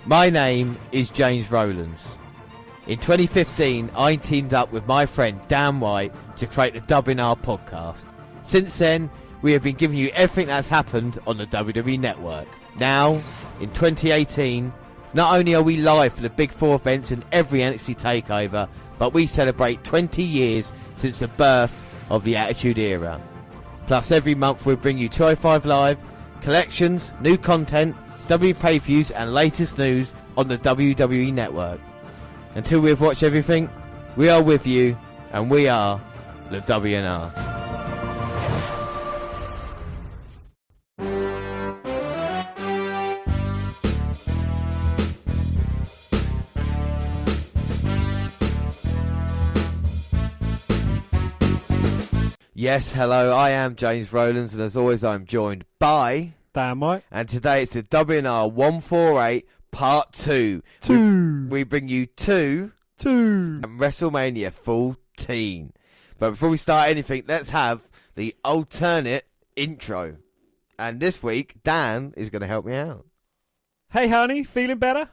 My name is James Rowlands. In 2015, I teamed up with my friend Dan White to create the WNR podcast. Since then, we have been giving you everything that's happened on the WWE Network. Now, in 2018, not only are we live for the Big Four events and every NXT takeover, but we celebrate 20 years since the birth of the Attitude Era. Plus, every month we'll bring you 205 Live, collections, new content, W pay-per-views and latest news on the WWE Network. Until we've watched everything, we are with you, and we are the WNR. Yes, hello, I am James Rowlands, and as always I'm joined by... Dan White. And today it's the WNR148 Part 2. We bring you two and WrestleMania 14. But before we start anything, let's have the alternate intro. And this week, Dan is going to help me out. Hey honey, feeling better?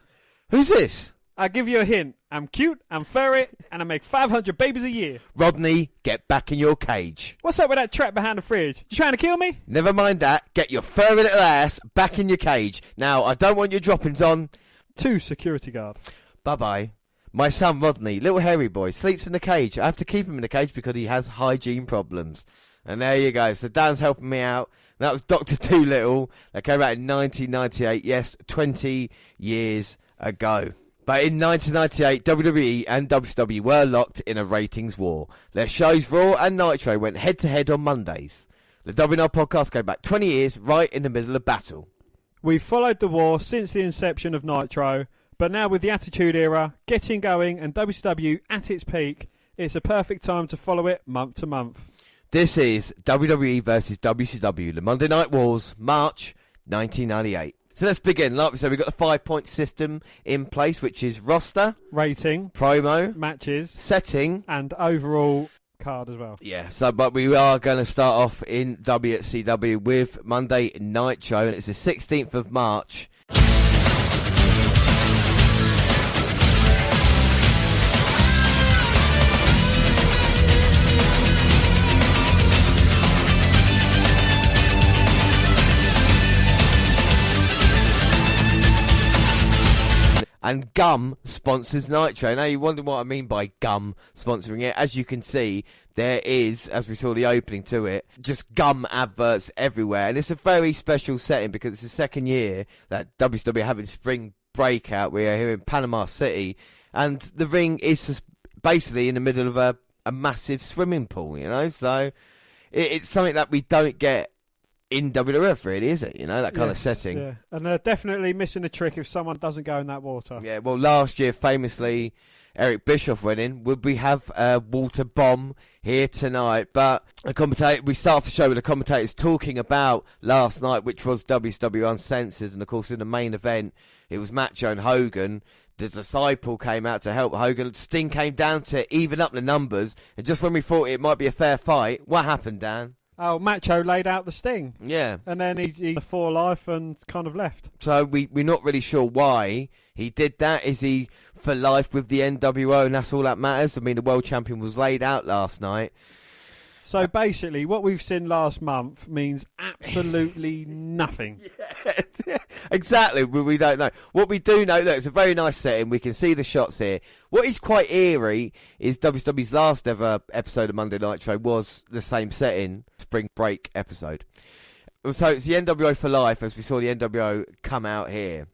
Who's this? I'll give you a hint. I'm cute, I'm furry, and I make 500 babies a year. Rodney, get back in your cage. What's up with that trap behind the fridge? You trying to kill me? Never mind that. Get your furry little ass back in your cage. Now, I don't want your droppings on. 2 security guard. Bye-bye. My son Rodney, little hairy boy, sleeps in the cage. I have to keep him in the cage because he has hygiene problems. And there you go. So Dan's helping me out. That was Dr. Doolittle. That came out in 1998. Yes, 20 years ago. But in 1998, WWE and WCW were locked in a ratings war. Their shows Raw and Nitro went head-to-head on Mondays. The WNR podcast go back 20 years, right in the middle of battle. We've followed the war since the inception of Nitro, but now with the Attitude Era getting going and WCW at its peak, it's a perfect time to follow it month to month. This is WWE versus WCW, the Monday Night Wars, March 1998. So let's begin. Like we said, we've got the 5-point system in place, which is roster, rating, promo, matches, setting, and overall card as well. Yeah, but we are going to start off in WCW with Monday Nitro, and it's the 16th of March. And Gum sponsors Nitro. Now, you wonder what I mean by Gum sponsoring it. As you can see, there is, as we saw the opening to it, just Gum adverts everywhere. And it's a very special setting because it's the second year that WCW are having spring breakout. We are here in Panama City. And the ring is just basically in the middle of a massive swimming pool, you know. So it's something that we don't get in WWF, really, is it? You know, that kind of setting. Yeah, and they're definitely missing a trick if someone doesn't go in that water. Yeah, well, last year, famously, Eric Bischoff went in. Would we have a water bomb here tonight? But we start off the show with the commentators talking about last night, which was WCW Uncensored, and of course, in the main event, it was Macho and Hogan. The Disciple came out to help Hogan. Sting came down to even up the numbers, and just when we thought it might be a fair fight, what happened, Dan? Oh, Macho laid out the Sting. Yeah. And then he for life and kind of left. So we're not really sure why he did that. Is he for life with the NWO and that's all that matters? I mean, the world champion was laid out last night. So basically, what we've seen last month means absolutely nothing. Yeah, exactly. We don't know. What we do know, look, it's a very nice setting. We can see the shots here. What is quite eerie is WWE's last ever episode of Monday Nitro was the same setting, spring break episode. So it's the NWO for life, as we saw the NWO come out here.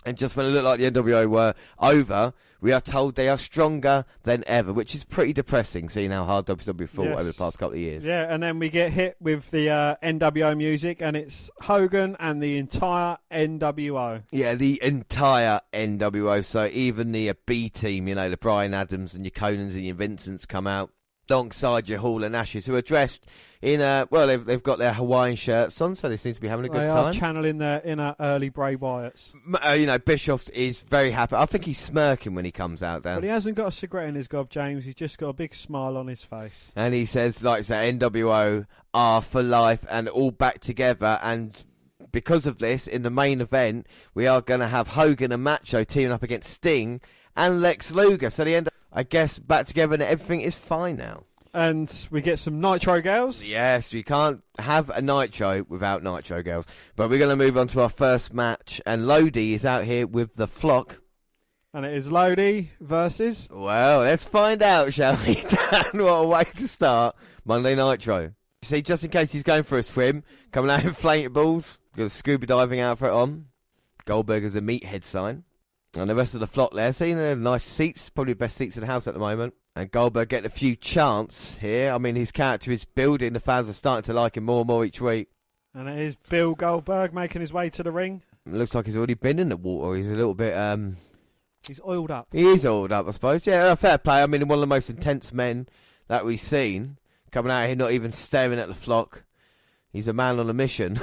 And just when it looked like the NWO were over, we are told they are stronger than ever, which is pretty depressing, seeing how hard WCW fought over the past couple of years. Yeah, and then we get hit with the NWO music, and it's Hogan and the entire NWO. Yeah, the entire NWO. So even the B team, you know, the Bryan Adams and your Conans and your Vincents come out alongside your Hall and Ashes, who are dressed in they've got their Hawaiian shirts on, so they seem to be having a good time. They are channeling their inner early Bray Wyatts. You know, Bischoff is very happy. I think he's smirking when he comes out there. But he hasn't got a cigarette in his gob, James. He's just got a big smile on his face. And he says, like I say, NWO are for life and all back together, and because of this, in the main event, we are going to have Hogan and Macho teaming up against Sting and Lex Luger. So they end up, I guess, back together and everything is fine now. And we get some Nitro girls. Yes, we can't have a Nitro without Nitro girls. But we're going to move on to our first match. And Lodi is out here with the Flock. And it is Lodi versus... Well, let's find out, shall we, Dan? What a way to start Monday Nitro. See, just in case he's going for a swim, coming out in inflatables, got a scuba diving outfit on. Goldberg has a meathead sign. And the rest of the Flock there, seeing nice seats, probably the best seats in the house at the moment. And Goldberg getting a few chants here. I mean, his character is building. The fans are starting to like him more and more each week. And it is Bill Goldberg making his way to the ring. It looks like he's already been in the water. He's a little bit... He's oiled up. He is oiled up, I suppose. Yeah, fair play. I mean, one of the most intense men that we've seen. Coming out here, not even staring at the Flock. He's a man on a mission.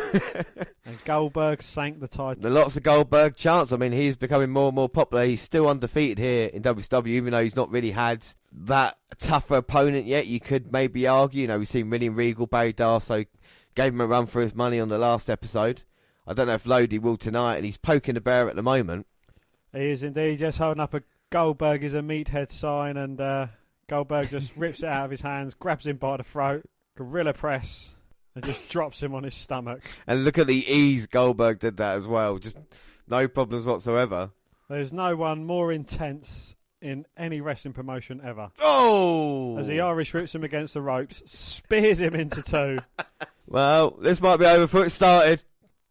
And Goldberg sank the title. There are lots of Goldberg chants. I mean, he's becoming more and more popular. He's still undefeated here in WCW, even though he's not really had that tougher opponent yet. You could maybe argue. You know, we've seen William Regal, Barry Darso gave him a run for his money on the last episode. I don't know if Lodi will tonight, and he's poking the bear at the moment. He is indeed just holding up a Goldberg is a meathead sign, and Goldberg just rips it out of his hands, grabs him by the throat, gorilla press, and just drops him on his stomach. And look at the ease Goldberg did that as well. Just no problems whatsoever. There's no one more intense in any wrestling promotion ever. Oh! As the Irish rips him against the ropes, spears him into two. Well, this might be over before it started.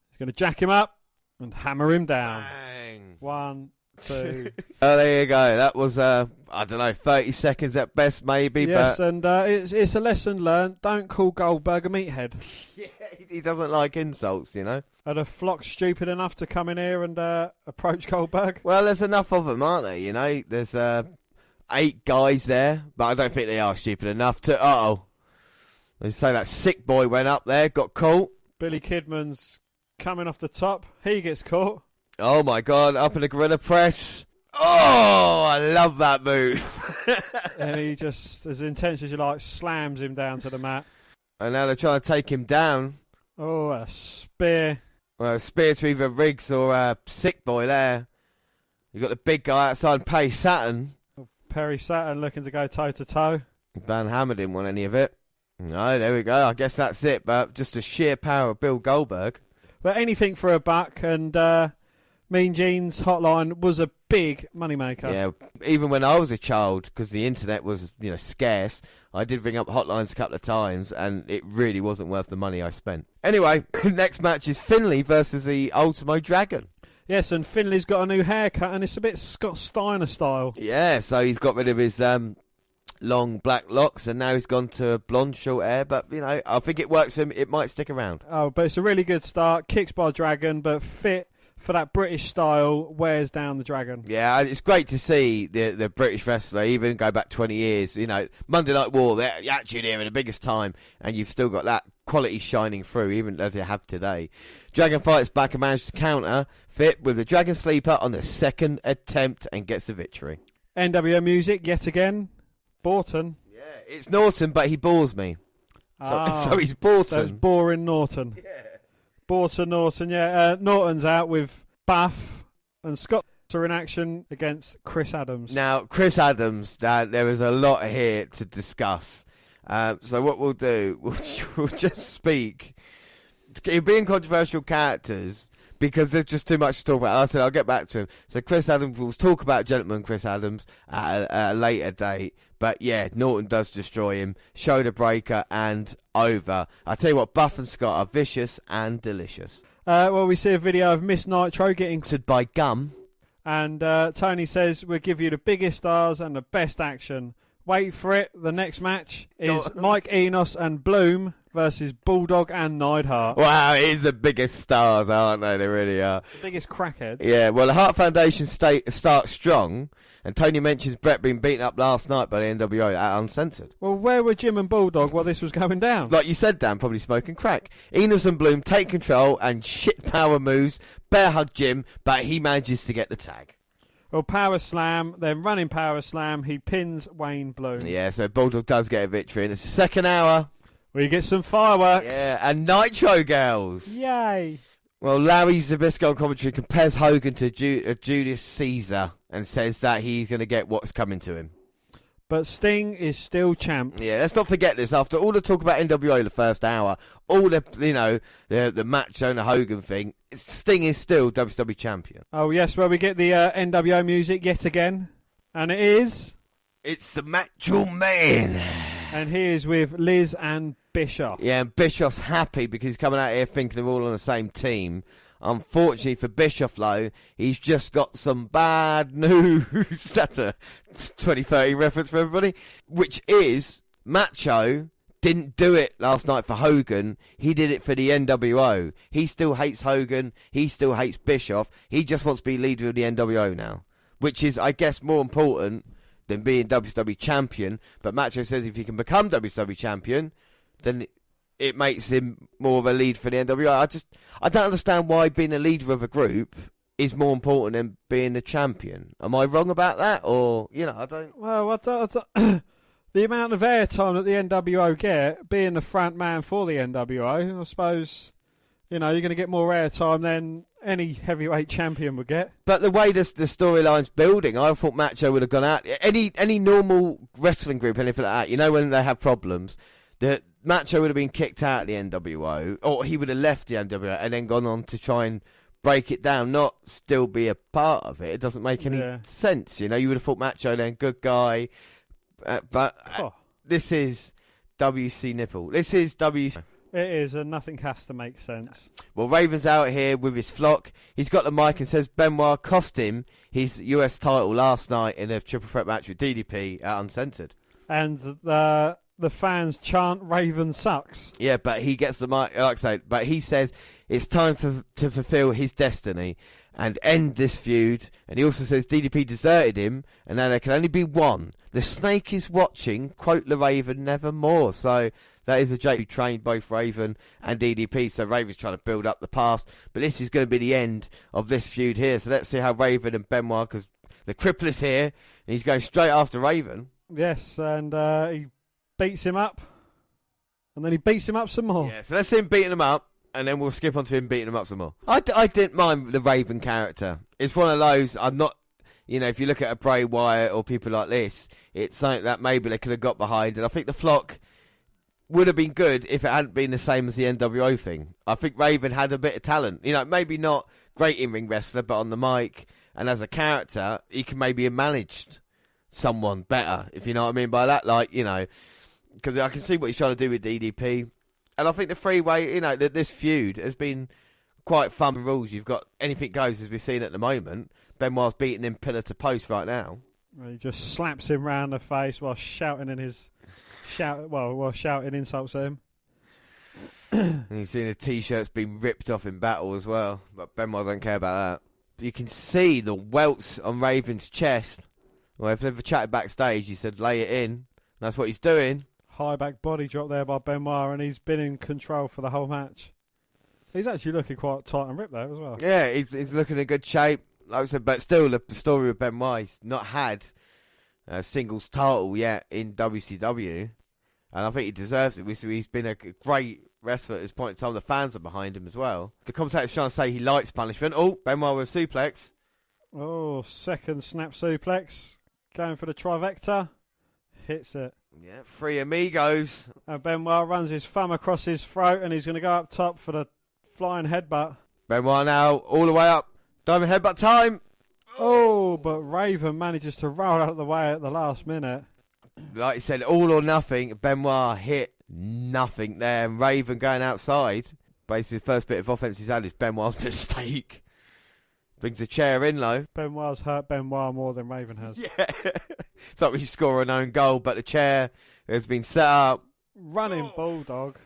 He's going to jack him up and hammer him down. Bang. 1, 2. Oh, there you go. That was, I don't know, 30 seconds at best, maybe. Yes, but... and it's a lesson learned. Don't call Goldberg a meathead. Yeah, he doesn't like insults, you know. Are the Flock stupid enough to come in here and approach Goldberg? Well, there's enough of them, aren't there? You know, there's 8 guys there, but I don't think they are stupid enough to... Uh-oh. They say that sick boy went up there, got caught. Billy Kidman's coming off the top. He gets caught. Oh, my God, up in the gorilla press. Oh, I love that move. And he just, as intense as you like, slams him down to the mat. And now they're trying to take him down. Oh, a spear. Well, a spear to either Riggs or Sick Boy there. You got the big guy outside, Perry Saturn. Perry Saturn looking to go toe-to-toe. Van Hammer didn't want any of it. No, there we go. I guess that's it. But just the sheer power of Bill Goldberg. But anything for a buck, and Mean Gene's hotline was a big moneymaker. Yeah, even when I was a child, because the internet was, scarce, I did ring up hotlines a couple of times, and it really wasn't worth the money I spent. Anyway, next match is Finlay versus the Ultimo Dragon. Yes, and Finlay's got a new haircut, and it's a bit Scott Steiner style. Yeah, so he's got rid of his long black locks, and now he's gone to blonde short hair. But, I think it works for him. It might stick around. Oh, but it's a really good start. Kicks by Dragon, but fit for that British style, wears down the Dragon. Yeah, it's great to see the British wrestler, even go back 20 years, Monday Night War, the Attitude Era, the biggest time, and you've still got that quality shining through, even as you have today. Dragon fights back and manages to counter fit with the Dragon Sleeper on the second attempt and gets the victory. NWO music, yet again. Borton. Yeah, it's Norton, but he bores me. So he's Borton. So it's boring Norton. Yeah. Borton Norton, yeah. Norton's out with Buff, and Scott are in action against Chris Adams. Now, Chris Adams, there is a lot here to discuss. So what we'll do, we'll just speak. It'll be in controversial characters because there's just too much to talk about. I said I'll get back to him. So Chris Adams, we'll talk about Gentleman Chris Adams at a later date. But yeah, Norton does destroy him. Shoulder breaker and over. I tell you what, Buff and Scott are vicious and delicious. Well, we see a video of Miss Nitro getting Said by gum. And Tony says, we'll give you the biggest stars and the best action. Wait for it. The next match is Mike Enos and Bloom versus Bulldog and Neidhart. Wow, it is the biggest stars, aren't they? They really are. The biggest crackheads. Yeah, well, the Hart Foundation starts strong, and Tony mentions Brett being beaten up last night by the NWO at Uncensored. Well, where were Jim and Bulldog while this was going down? Like you said, Dan, probably smoking crack. Enos and Bloom take control and shit power moves, bear hug Jim, but he manages to get the tag. Well, power slam, then running power slam, he pins Wayne Bloom. Yeah, so Bulldog does get a victory, and it's the second hour. We get some fireworks. Yeah, and Nitro girls. Yay. Well, Larry Zbyszko on commentary compares Hogan to Julius Caesar and says that he's going to get what's coming to him. But Sting is still champ. Yeah, let's not forget this. After all the talk about NWO the first hour, all the the match on the Hogan thing, Sting is still WWE champion. Oh yes, well we get the NWO music yet again, and it's the Macho Man, and he is with Liz and Bischoff. Yeah, and Bischoff's happy because he's coming out here thinking they're all on the same team. Unfortunately for Bischoff, though, he's just got some bad news. That's a 2030 reference for everybody. Which is, Macho didn't do it last night for Hogan. He did it for the NWO. He still hates Hogan. He still hates Bischoff. He just wants to be leader of the NWO now. Which is, I guess, more important than being WWE champion. But Macho says if he can become WWE champion, then it makes him more of a lead for the NWO. I don't understand why being a leader of a group is more important than being the champion. Am I wrong about that? Or, I don't... Well, I don't the amount of airtime that the NWO get, being the front man for the NWO, I suppose, you're going to get more airtime than any heavyweight champion would get. But the way the storyline's building, I thought Macho would have gone out. Any normal wrestling group, anything like that, when they have problems... that Macho would have been kicked out of the NWO, or he would have left the NWO and then gone on to try and break it down, not still be a part of it. It doesn't make any sense, You would have thought Macho then, good guy, but this is WC Nipple. This is WC... It is, and nothing has to make sense. Well, Raven's out here with his flock. He's got the mic and says Benoit cost him his US title last night in a triple threat match with DDP at Uncensored. And the fans chant Raven sucks. Yeah, but he gets the mic, like I say, but he says it's time to fulfill his destiny and end this feud. And he also says DDP deserted him, and now there can only be one. The snake is watching, quote the Raven, nevermore. So that is a joke who trained both Raven and DDP. So Raven's trying to build up the past, but this is going to be the end of this feud here. So let's see how Raven and Benoit, because the crippler's here, and he's going straight after Raven. Yes, and he beats him up, and then he beats him up some more. Yeah, so let's see him beating him up, and then we'll skip on to him beating him up some more. I didn't mind the Raven character. It's one of those, I'm not, if you look at a Bray Wyatt or people like this, it's something that maybe they could have got behind, and I think the flock would have been good if it hadn't been the same as the NWO thing. I think Raven had a bit of talent. Maybe not great in-ring wrestler, but on the mic, and as a character, he can maybe have managed someone better, if you know what I mean by that. Because I can see what he's trying to do with DDP. And I think the three-way, this feud has been quite fun rules. You've got anything goes, as we've seen at the moment. Benoit's beating him pillar to post right now. He just slaps him round the face while shouting shouting insults at him. And you've seen the T-shirt's been ripped off in battle as well. But Benoit don't care about that. You can see the welts on Raven's chest. Well, if they ever chatted backstage, he said lay it in. That's what he's doing. High back body drop there by Benoit, and he's been in control for the whole match. He's actually looking quite tight and ripped there as well. Yeah, he's looking in good shape. Like I said, but still, the story with Benoit, he's not had a singles title yet in WCW. And I think he deserves it. He's been a great wrestler at this point in time. The fans are behind him as well. The commentator's trying to say he likes punishment. Oh, Benoit with suplex. Oh, second snap suplex. Going for the trivecta. Hits it. Yeah, three amigos. And Benoit runs his thumb across his throat, and he's going to go up top for the flying headbutt. Benoit now all the way up. Diamond headbutt time. Oh, but Raven manages to roll out of the way at the last minute. Like you said, all or nothing. Benoit hit nothing there. And Raven going outside. Basically, the first bit of offense he's had is Benoit's mistake. Brings a chair in low. Benoit's hurt Benoit more than Raven has. Yeah. It's like we score an own goal, but the chair has been set up. Running bulldog.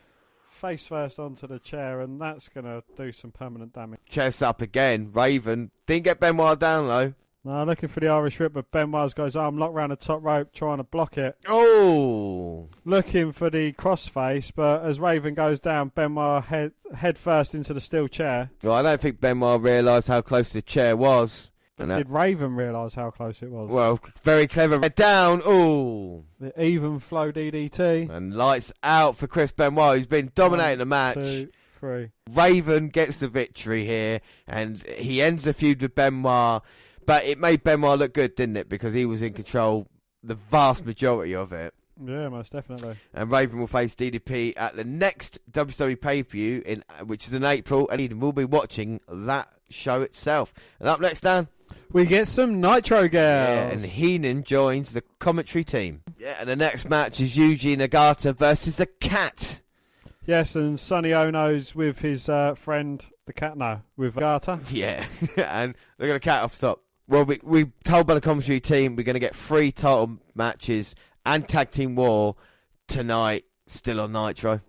Face first onto the chair, and that's going to do some permanent damage. Chair's up again. Raven didn't get Benoit down low. No, looking for the Irish Rip, but Benoit's got his arm locked around the top rope, trying to block it. Oh! Looking for the crossface, but as Raven goes down, Benoit head first into the steel chair. Well, I don't think Benoit realised how close the chair was. Did Raven realise how close it was? Well, very clever. Head down. Oh! The even flow DDT. And lights out for Chris Benoit, who's been dominating the match. 2, free. Raven gets the victory here, and he ends the feud with Benoit. But it made Benoit look good, didn't it? Because he was in control the vast majority of it. Yeah, most definitely. And Raven will face DDP at the next WWE pay-per-view, which is in April, and Eden will be watching that show itself. And up next, Dan, we get some Nitro girls. Yeah, and Heenan joins the commentary team. Yeah, and the next match is Yuji Nagata versus the Cat. Yes, and Sonny Ono's with his friend, the Cat, with Nagata. Yeah, and look at the Cat off top. Well, we told by the commentary team we're going to get 3 title matches and Tag Team War tonight, still on Nitro.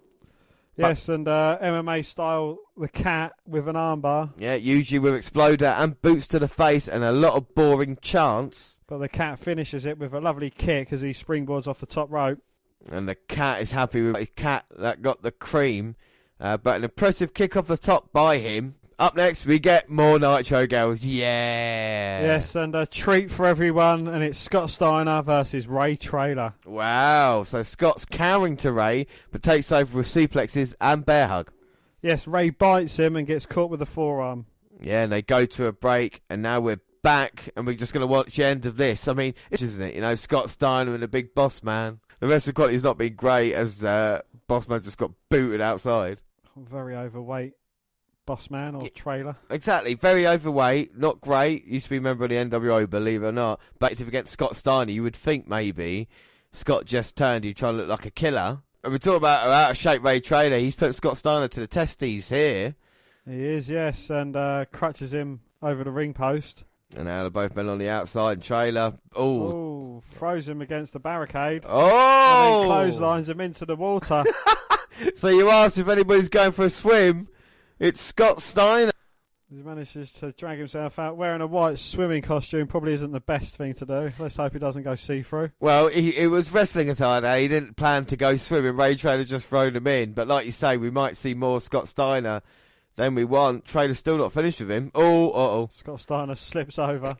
Yes, and MMA style, the Cat with an armbar. Yeah, usually with Exploder and boots to the face and a lot of boring chants. But the Cat finishes it with a lovely kick as he springboards off the top rope. And the Cat is happy with his Cat that got the cream. But an impressive kick off the top by him. Up next, we get more Nitro girls. Yeah. Yes, and a treat for everyone, and it's Scott Steiner versus Ray Traylor. Wow. So Scott's cowering to Ray, but takes over with suplexes and bear hug. Yes, Ray bites him and gets caught with a forearm. Yeah, and they go to a break, and now we're back, and we're just going to watch the end of this. I mean, isn't it? You know, Scott Steiner and the big boss man. The rest of the quality's not been great as boss man just got booted outside. Very overweight. Boss man or trailer. Exactly. Very overweight. Not great. Used to be a member of the NWO, believe it or not. But if against Scott Steiner, you would think maybe Scott just turned. He'd try to look like a killer. And we talk about out of shape Ray Traylor. He's put Scott Steiner to the testes here. He is, yes. And crutches him over the ring post. And now they're both men on the outside. And Traylor. Oh, throws him against the barricade. Oh! And then clotheslines him into the water. So you asked if anybody's going for a swim. It's Scott Steiner. He manages to drag himself out wearing a white swimming costume. Probably isn't the best thing to do. Let's hope he doesn't go see-through. Well, it was wrestling attire there. He didn't plan to go swimming. Ray Traylor just thrown him in. But like you say, we might see more Scott Steiner than we want. Traylor's still not finished with him. Oh. Scott Steiner slips over.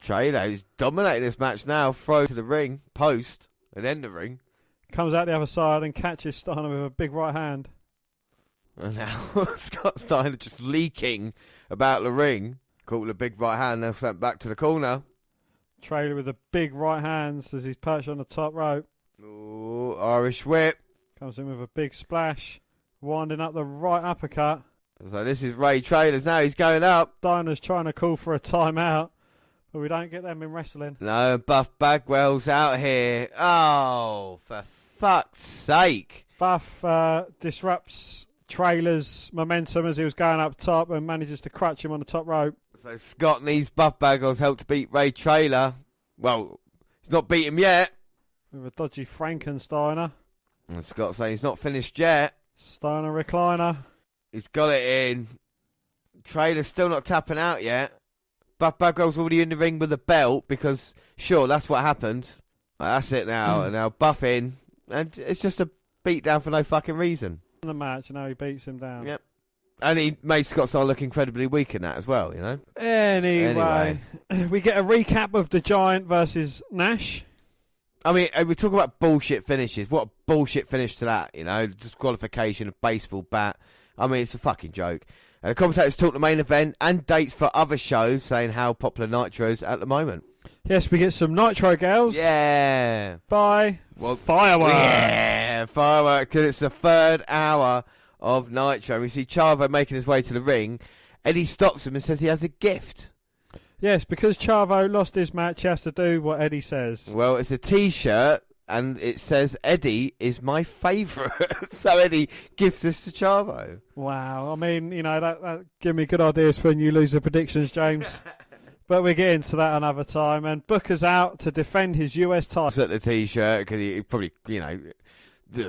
Traylor is dominating this match now. Throw to the ring, post, and end the ring. Comes out the other side and catches Steiner with a big right hand. And now Scott Steiner just leaking about the ring. Caught with a big right hand, now sent back to the corner. Traylor with the big right hands as he's perched on the top rope. Ooh, Irish whip. Comes in with a big splash. Winding up the right uppercut. So this is Ray Traylor's now. He's going up. Steiner's trying to call for a timeout. But we don't get them in wrestling. No, Buff Bagwell's out here. Oh, for fuck's sake. Buff disrupts Traylor's momentum as he was going up top and manages to crutch him on the top rope. So Scott needs Buff Bagwell's help to beat Ray Traylor. Well, he's not beat him yet. With a dodgy Frankensteiner. And Scott's saying he's not finished yet. Steiner recliner. He's got it in. Traylor's still not tapping out yet. Buff Bagwell's already in the ring with a belt because, sure, that's what happened. Well, that's it now. And now Buff in. And it's just a beat down for no fucking reason. The match, and now he beats him down. Yep. And he made Scott Steiner look incredibly weak in that as well, you know? Anyway. We get a recap of the Giant versus Nash. I mean, we talk about bullshit finishes. What a bullshit finish to that, you know? Disqualification of baseball bat. I mean, it's a fucking joke. And the commentators talk the main event and dates for other shows, saying how popular Nitro is at the moment. Yes, we get some Nitro gals. Yeah. By Fireworks. Yeah, Fireworks. Because it's the third hour of Nitro. We see Chavo making his way to the ring. Eddie stops him and says he has a gift. Yes, because Chavo lost his match, he has to do what Eddie says. Well, it's a T-shirt, and it says, Eddie is my favourite. So Eddie gives this to Chavo. Wow. I mean, you know, that give me good ideas for when you lose the predictions, James. But we'll get into that another time. And Booker's out to defend his US title. At the T-shirt, because he probably, you know,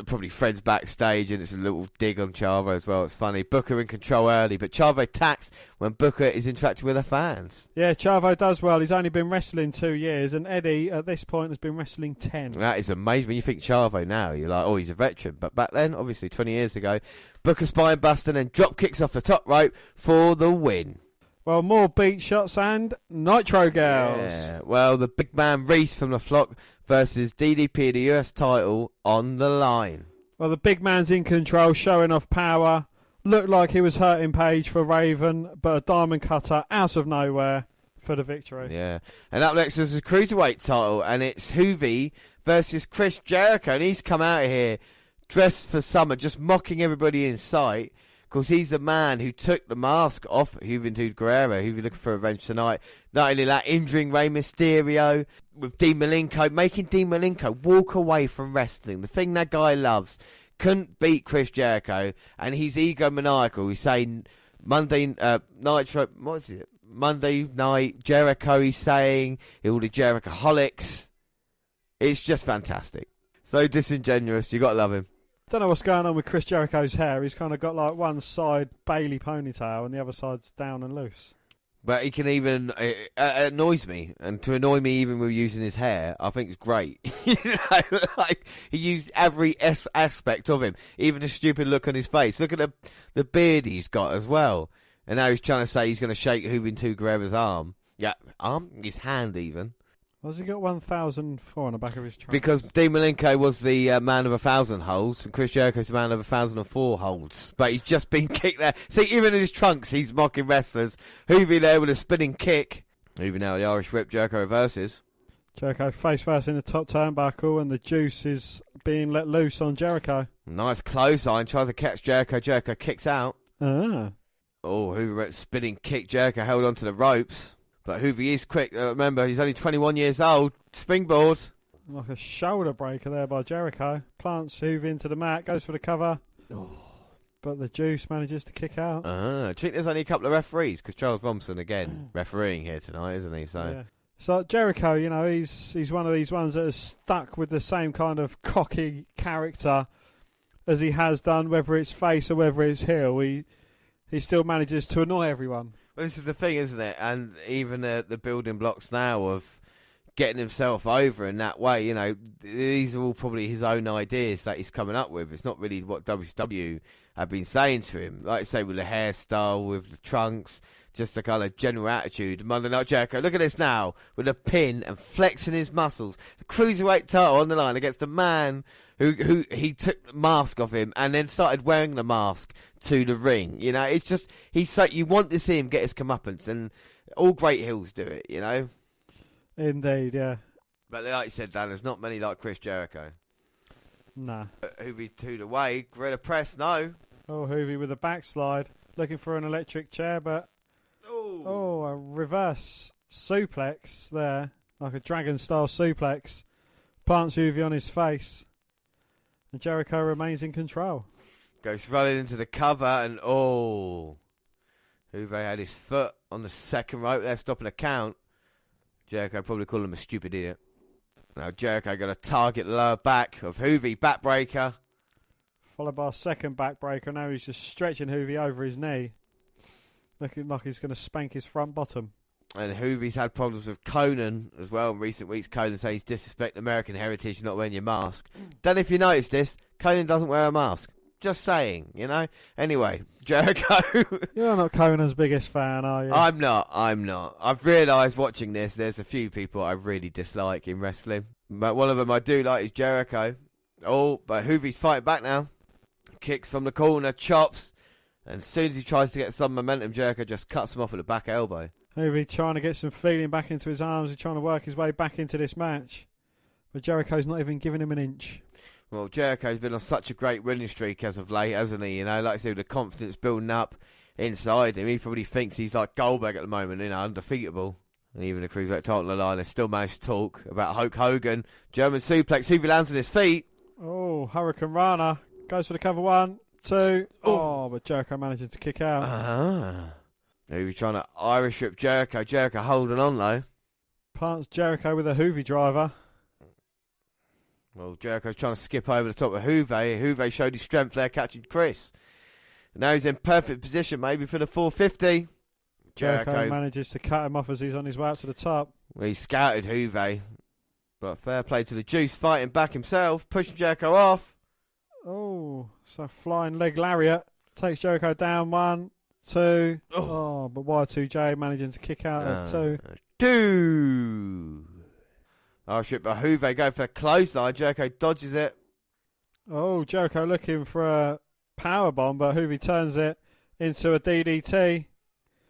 probably friends backstage, and it's a little dig on Chavo as well. It's funny. Booker in control early, but Chavo attacks when Booker is interacting with the fans. Yeah, Chavo does well. He's only been wrestling 2 years, and Eddie, at this point, has been wrestling 10. That is amazing. When you think Chavo now, you're like, oh, he's a veteran. But back then, obviously, 20 years ago, Booker spine buster and drop kicks off the top rope for the win. Well, more beat shots and Nitro girls. Yeah. Well, the big man Reese from the Flock versus DDP, the US title, on the line. Well, the big man's in control, showing off power. Looked like he was hurting Page for Raven, but a diamond cutter out of nowhere for the victory. Yeah. And up next is the Cruiserweight title, and it's Hoovy versus Chris Jericho. And he's come out of here dressed for summer, just mocking everybody in sight, because he's the man who took the mask off Juventud Guerrero. Hoovy looking for revenge tonight. Not only that, injuring Rey Mysterio with Dean Malenko, making Dean Malenko walk away from wrestling. The thing that guy loves. Couldn't beat Chris Jericho, and he's egomaniacal. He's saying Monday Nitro, what is it? Monday night Jericho. He's saying all the Jerichoholics. It's just fantastic. So disingenuous. You gotta love him. Don't know what's going on with Chris Jericho's hair. He's kind of got like one side Bailey ponytail and the other side's down and loose. But he can even, it annoys me, and to annoy me even with using his hair, I think it's great. You know, like, he used every aspect of him, even the stupid look on his face. Look at the beard he's got as well. And now he's trying to say he's going to shake Juventud Guerrero's arm. Yeah, his hand even. Why's he got 1,004 on the back of his trunk? Because Dean Malenko was the man of 1,000 holds, and Chris Jericho's the man of 1,004 holds. But he's just been kicked there. See, even in his trunks, he's mocking wrestlers. Hoovy there with a spinning kick. Hoovy now, the Irish Whip, Jericho reverses. Jericho face first in the top turnbuckle, and the juice is being let loose on Jericho. Nice clothesline, tries to catch Jericho. Jericho kicks out. Ah. Oh, Hoovy went spinning kick. Jericho held onto the ropes. But Hoovy is quick. Remember, he's only 21 years old. Springboard. Like a shoulder breaker there by Jericho. Plants Hoovy into the mat, goes for the cover. Oh. But the juice manages to kick out. Do you think there's only a couple of referees? Because Charles Thompson, again, refereeing here tonight, isn't he? So, yeah. So Jericho, you know, he's one of these ones that is stuck with the same kind of cocky character as he has done, whether it's face or whether it's heel. He still manages to annoy everyone. Well, this is the thing, isn't it? And even the building blocks now of getting himself over in that way, you know, these are all probably his own ideas that he's coming up with. It's not really what WCW have been saying to him. Like I say, with the hairstyle, with the trunks, just the kind of general attitude. Monday Night Jericho, look at this now, with a pin and flexing his muscles. The Cruiserweight title on the line against a man who he took the mask off him and then started wearing the mask to the ring. You know, it's just, you want to see him get his comeuppance, and all great heels do it, you know? Indeed, yeah. But like you said, Dan, there's not many like Chris Jericho. Nah. Hoovy 2 away, Gorilla Press, no. Oh, Hoovy with a backslide, looking for an electric chair, but a reverse suplex there, like a dragon-style suplex. Plants Hoovy on his face. And Jericho remains in control. Goes running into the cover, and Hoovy had his foot on the second rope there, stopping a count. Jericho probably called him a stupid idiot. Now Jericho going to target the lower back of Hoovy, backbreaker. Followed by a second backbreaker. Now he's just stretching Hoovy over his knee. Looking like he's going to spank his front bottom. And Hoovy's had problems with Conan as well in recent weeks. Conan says he's disrespecting American heritage, not wearing your mask. Don't know if you noticed this, Conan doesn't wear a mask. Just saying, you know. Anyway, Jericho. You're not Conan's biggest fan, are you? I'm not. I've realised watching this, there's a few people I really dislike in wrestling. But one of them I do like is Jericho. Oh, but Hoovy's fighting back now. Kicks from the corner, chops. And as soon as he tries to get some momentum, Jericho just cuts him off with a back elbow. Hoovy trying to get some feeling back into his arms. He's trying to work his way back into this match. But Jericho's not even giving him an inch. Well, Jericho's been on such a great winning streak as of late, hasn't he? You know, like I said, the confidence building up inside him. He probably thinks he's like Goldberg at the moment, you know, undefeatable. And even the Cruiserweight title on the line, they still managed to talk about Hulk Hogan. German suplex, Hoovy lands on his feet. Oh, Hurricane Rana. Goes for the cover 1, 2. Oh, but Jericho managing to kick out. Hoovy trying to Irish whip Jericho. Jericho holding on, though. Plants Jericho with a Hoovy driver. Well, Jericho's trying to skip over the top of Hoovy. Hoovy showed his strength there, catching Chris. Now he's in perfect position, maybe for the 450. Jericho manages to cut him off as he's on his way up to the top. Well, he scouted Hoovy. But fair play to the Juice, fighting back himself, pushing Jericho off. Oh, so flying leg lariat. Takes Jericho down 1, 2. Oh, but Y2J managing to kick out at 2. 2. Oh, shit, but Hoovy go for a clothesline. Jericho dodges it. Oh, Jericho looking for a power bomb, but Hoovy turns it into a DDT.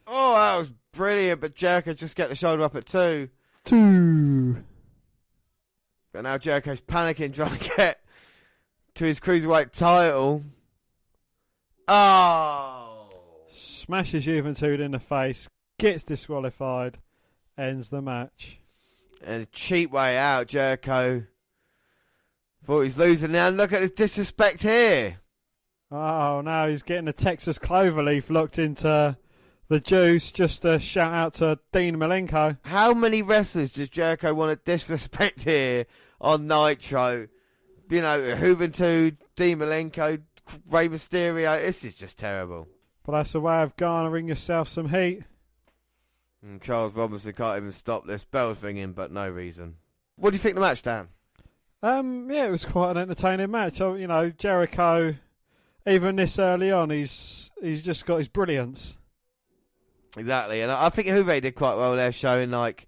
Oh, that was brilliant, but Jericho just get the shoulder up at 2. 2. But now Jericho's panicking, trying to get to his cruiserweight title. Oh! Smashes Juventud in the face, gets disqualified, ends the match. And a cheap way out, Jericho thought he's losing now. Look at this disrespect here. Oh, now he's getting a Texas cloverleaf looked into the juice just to shout out to Dean Malenko. How many wrestlers does Jericho want to disrespect here on Nitro? You know, Juventud, Dean Malenko, Rey Mysterio. This is just terrible. But that's a way of garnering yourself some heat. And Charles Robinson can't even stop this. Bell's ringing, but no reason. What do you think of the match, Dan? Yeah, it was quite an entertaining match. You know, Jericho, even this early on, he's just got his brilliance. Exactly, and I think Juve did quite well there, showing like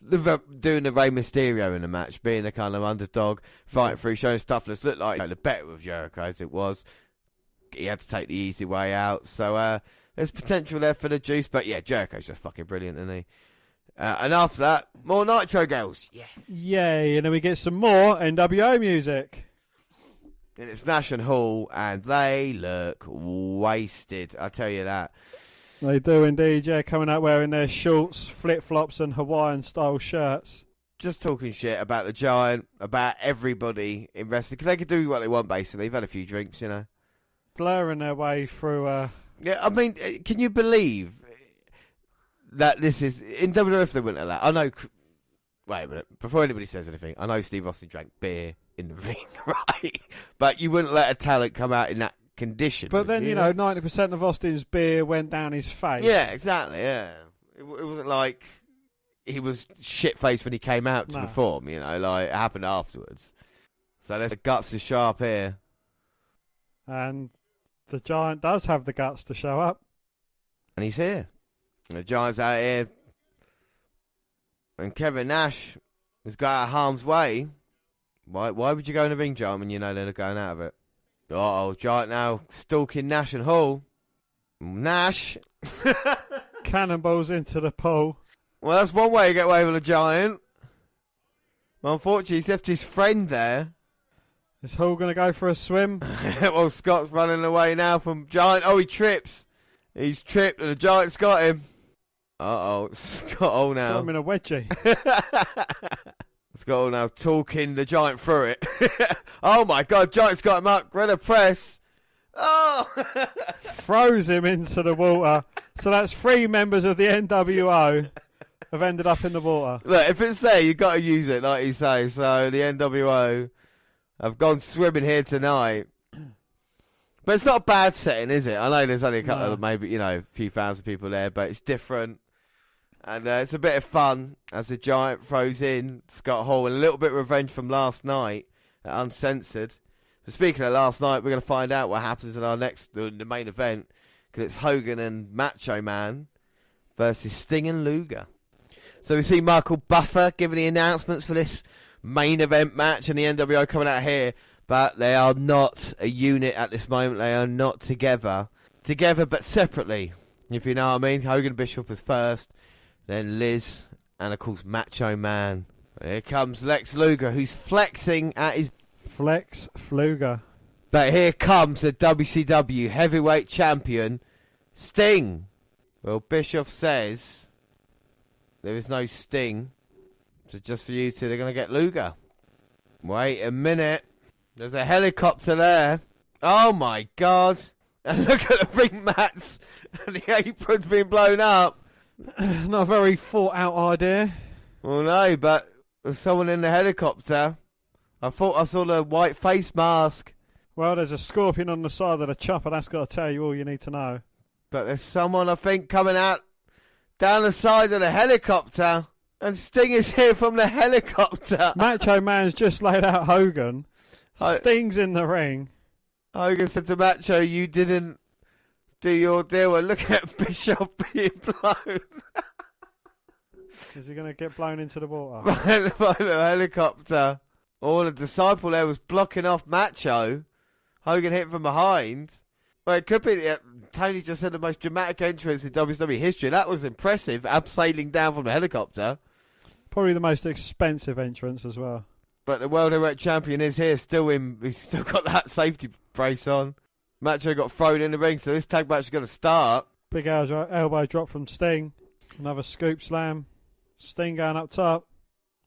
doing the Rey Mysterio in the match, being a kind of underdog, fighting through, showing stuff that looked like the better of Jericho as it was. He had to take the easy way out, so there's potential there for the juice. But yeah, Jericho's just fucking brilliant, isn't he? And after that, more Nitro girls. Yes. Yay, and then we get some more NWO music. And it's Nash and Hall, and they look wasted, I tell you that. They do indeed, yeah, coming out wearing their shorts, flip-flops and Hawaiian-style shirts. Just talking shit about the Giant, about everybody in wrestling, because they can do what they want, basically. They've had a few drinks, you know. Blurring their way through... Yeah, I mean, can you believe that this is... In WWF, they wouldn't allow... I know... Wait a minute. Before anybody says anything, I know Steve Austin drank beer in the ring, right? But you wouldn't let a talent come out in that condition. But then, you know, 90% of Austin's beer went down his face. Yeah, exactly, yeah. It wasn't like he was shit-faced when he came out to perform, you know, like, it happened afterwards. So there's the guts to show up here. And the Giant does have the guts to show up. And he's here. And the Giant's out here. And Kevin Nash has got out of harm's way. Why would you go in the ring, Giant, when you know they're going out of it? Uh-oh, Giant now stalking Nash and Hall. Nash! Cannonballs into the pool. Well, that's one way to get away with a Giant. Well, unfortunately, he's left his friend there. Is Hall going to go for a swim? Well, Scott's running away now from Giant. Oh, he trips. He's tripped and the Giant's got him. Uh-oh, Scott Hall now. Got him in a wedgie. Scott Hall now talking the Giant through it. Oh my God, Giant's got him up. Red press. Oh! Throws him into the water. So that's 3 members of the NWO have ended up in the water. Look, if it's there, you've got to use it, like you say. So the NWO have gone swimming here tonight. But it's not a bad setting, is it? I know there's only a couple of, maybe, you know, a few thousand people there, but it's different. And it's a bit of fun as the Giant throws in Scott Hall and a little bit of revenge from last night at Uncensored. But speaking of last night, we're going to find out what happens in our next, the main event, because it's Hogan and Macho Man versus Sting and Luger. So we see Michael Buffer giving the announcements for this main event match and the NWO coming out here, but they are not a unit at this moment. They are not together. Together but separately, if you know what I mean. Hogan Bishop is first, then Liz, and of course Macho Man. Here comes Lex Luger, who's flexing at his... Flex Fluger. But here comes the WCW heavyweight champion, Sting. Well, Bischoff says there is no Sting. So just for you two, they're going to get Luger. Wait a minute. There's a helicopter there. Oh my God. And look at the ring mats and the aprons being blown up. Not a very thought out idea. Well, no, but there's someone in the helicopter. I thought I saw the white face mask. Well, there's a scorpion on the side of the chopper. That's got to tell you all you need to know. But there's someone, I think, coming out down the side of the helicopter. And Sting is here from the helicopter. Macho Man's just laid out Hogan. Sting's in the ring. Hogan said to Macho, you didn't do your deal. And look at Bischoff being blown. Is he going to get blown into the water? By the helicopter. Oh, the disciple there was blocking off Macho. Hogan hit from behind. Well, it could be. Tony just had the most dramatic entrance in WWE history. That was impressive. Abseiling down from the helicopter. Probably the most expensive entrance as well. But the World Heavyweight Champion is here, still in. He's still got that safety brace on. Macho got thrown in the ring, so this tag match is going to start. Big elbow drop from Sting. Another scoop slam. Sting going up top.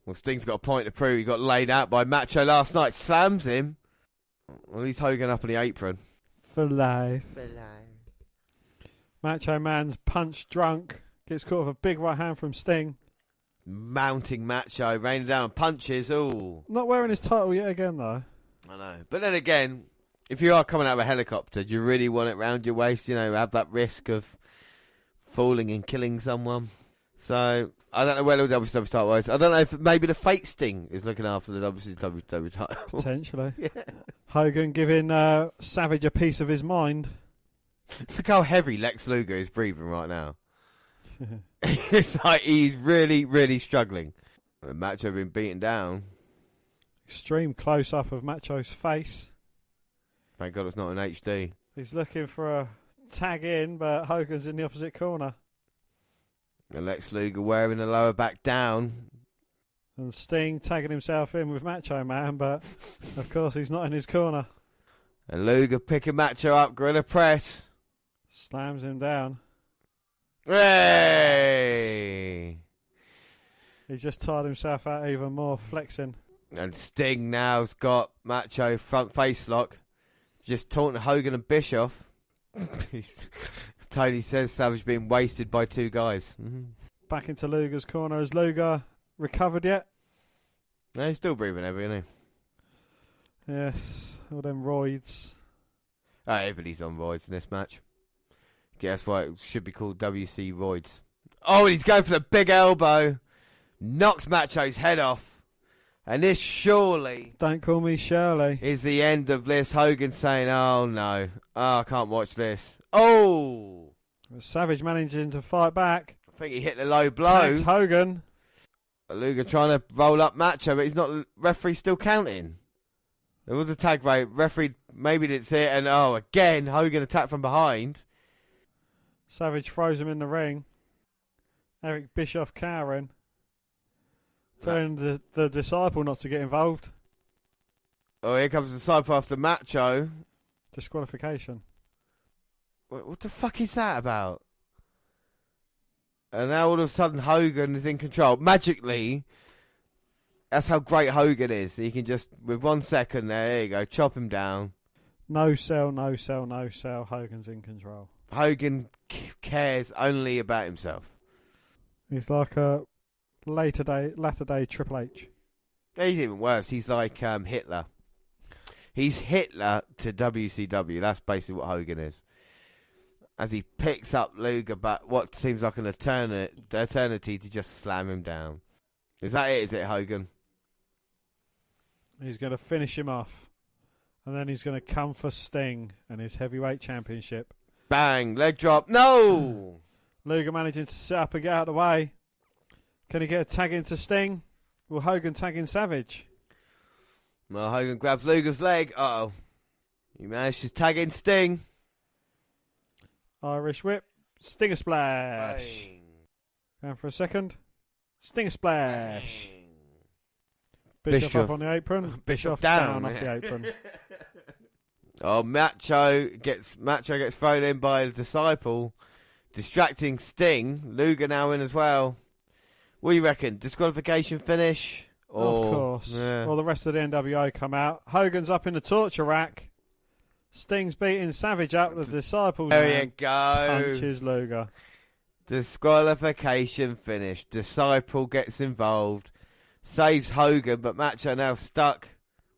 Well, Sting's got a point to prove. He got laid out by Macho last night. Slams him. Well, he's Hogan up on the apron. For life. Macho Man's punch drunk. Gets caught with a big right hand from Sting. Mounting Macho, raining down punches. Ooh. Not wearing his title yet again, though. I know. But then again, if you are coming out of a helicopter, do you really want it round your waist? You know, have that risk of falling and killing someone. So, I don't know where the WCW title is. I don't know if maybe the fake Sting is looking after the WCW title. Potentially. Yeah. Hogan giving Savage a piece of his mind. Look how heavy Lex Luger is breathing right now. It's like he's really, really struggling. Macho been beaten down. Extreme close-up of Macho's face. Thank God it's not in HD. He's looking for a tag in, but Hogan's in the opposite corner. And Lex Luger wearing the lower back down. And Sting tagging himself in with Macho Man, but of course he's not in his corner. And Luger picking Macho up, gorilla press. Slams him down. Hey! He just tired himself out even more, flexing. And Sting now's got Macho front face lock. Just taunting Hogan and Bischoff. Tony says Savage being wasted by two guys. Mm-hmm. Back into Luger's corner. Has Luger recovered yet? No, he's still breathing heavy, isn't he? Yes, all them roids. Oh, everybody's on roids in this match. Guess why it should be called WC Roids. Oh, and he's going for the big elbow. Knocks Macho's head off. And this surely... Don't call me Shirley. ...is the end of this. Hogan saying, oh no. Oh, I can't watch this. Oh! Savage managing to fight back. I think he hit the low blow. Thanks, Hogan. Luger trying to roll up Macho, but he's not... Referee still counting. There was a tag rate. Referee maybe didn't see it. And again, Hogan attacked from behind. Savage throws him in the ring. Eric Bischoff cowering. Telling the disciple not to get involved. Oh, here comes the disciple after Macho. Disqualification. What the fuck is that about? And now all of a sudden Hogan is in control. Magically, that's how great Hogan is. He can just, with 1 second there you go, chop him down. No sell, no sell, no sell. Hogan's in control. Hogan cares only about himself. He's like a latter day Triple H. He's even worse. He's like Hitler. He's Hitler to WCW. That's basically what Hogan is. As he picks up Luger back, what seems like an eternity to just slam him down. Is that it? Is it, Hogan? He's going to finish him off. And then he's going to come for Sting and his heavyweight championship. Bang, leg drop. No! Luger managing to set up and get out of the way. Can he get a tag into Sting? Will Hogan tag in Savage? Well, Hogan grabs Luger's leg. Uh-oh. He managed to tag in Sting. Irish whip. Stinger splash. Bang. Going for a second. Stinger splash. Bang. Bischoff up on the apron. Bischoff down off the apron. Oh, Macho gets thrown in by the disciple, distracting Sting. Luger now in as well. What do you reckon? Disqualification finish? Or, of course. Yeah. Well, the rest of the NWO come out. Hogan's up in the torture rack. Sting's beating Savage up. The disciples there you go. Punches Luger. Disqualification finish. Disciple gets involved. Saves Hogan, but Macho now stuck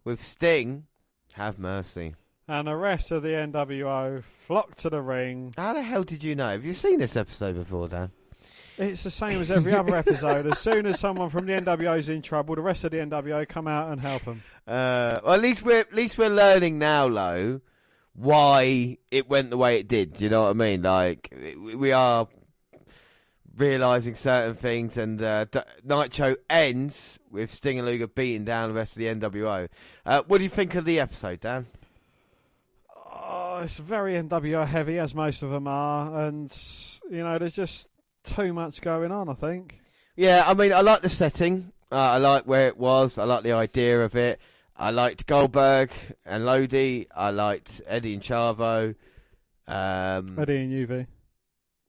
with Sting. Have mercy. And the rest of the NWO flock to the ring. How the hell did you know? Have you seen this episode before, Dan? It's the same as every other episode. As soon as someone from the NWO is in trouble, the rest of the NWO come out and help them. Well, at least we're learning now, though, why it went the way it did. Do you know what I mean? Like, we are realising certain things, and Nitro ends with Sting and Luger beating down the rest of the NWO. What do you think of the episode, Dan? Oh, it's very NWO heavy, as most of them are, and there's just too much going on, I think. Yeah, I mean, I like the setting. I like where it was. I like the idea of it. I liked Goldberg and Lodi. I liked Eddie and Chavo. Eddie and UV.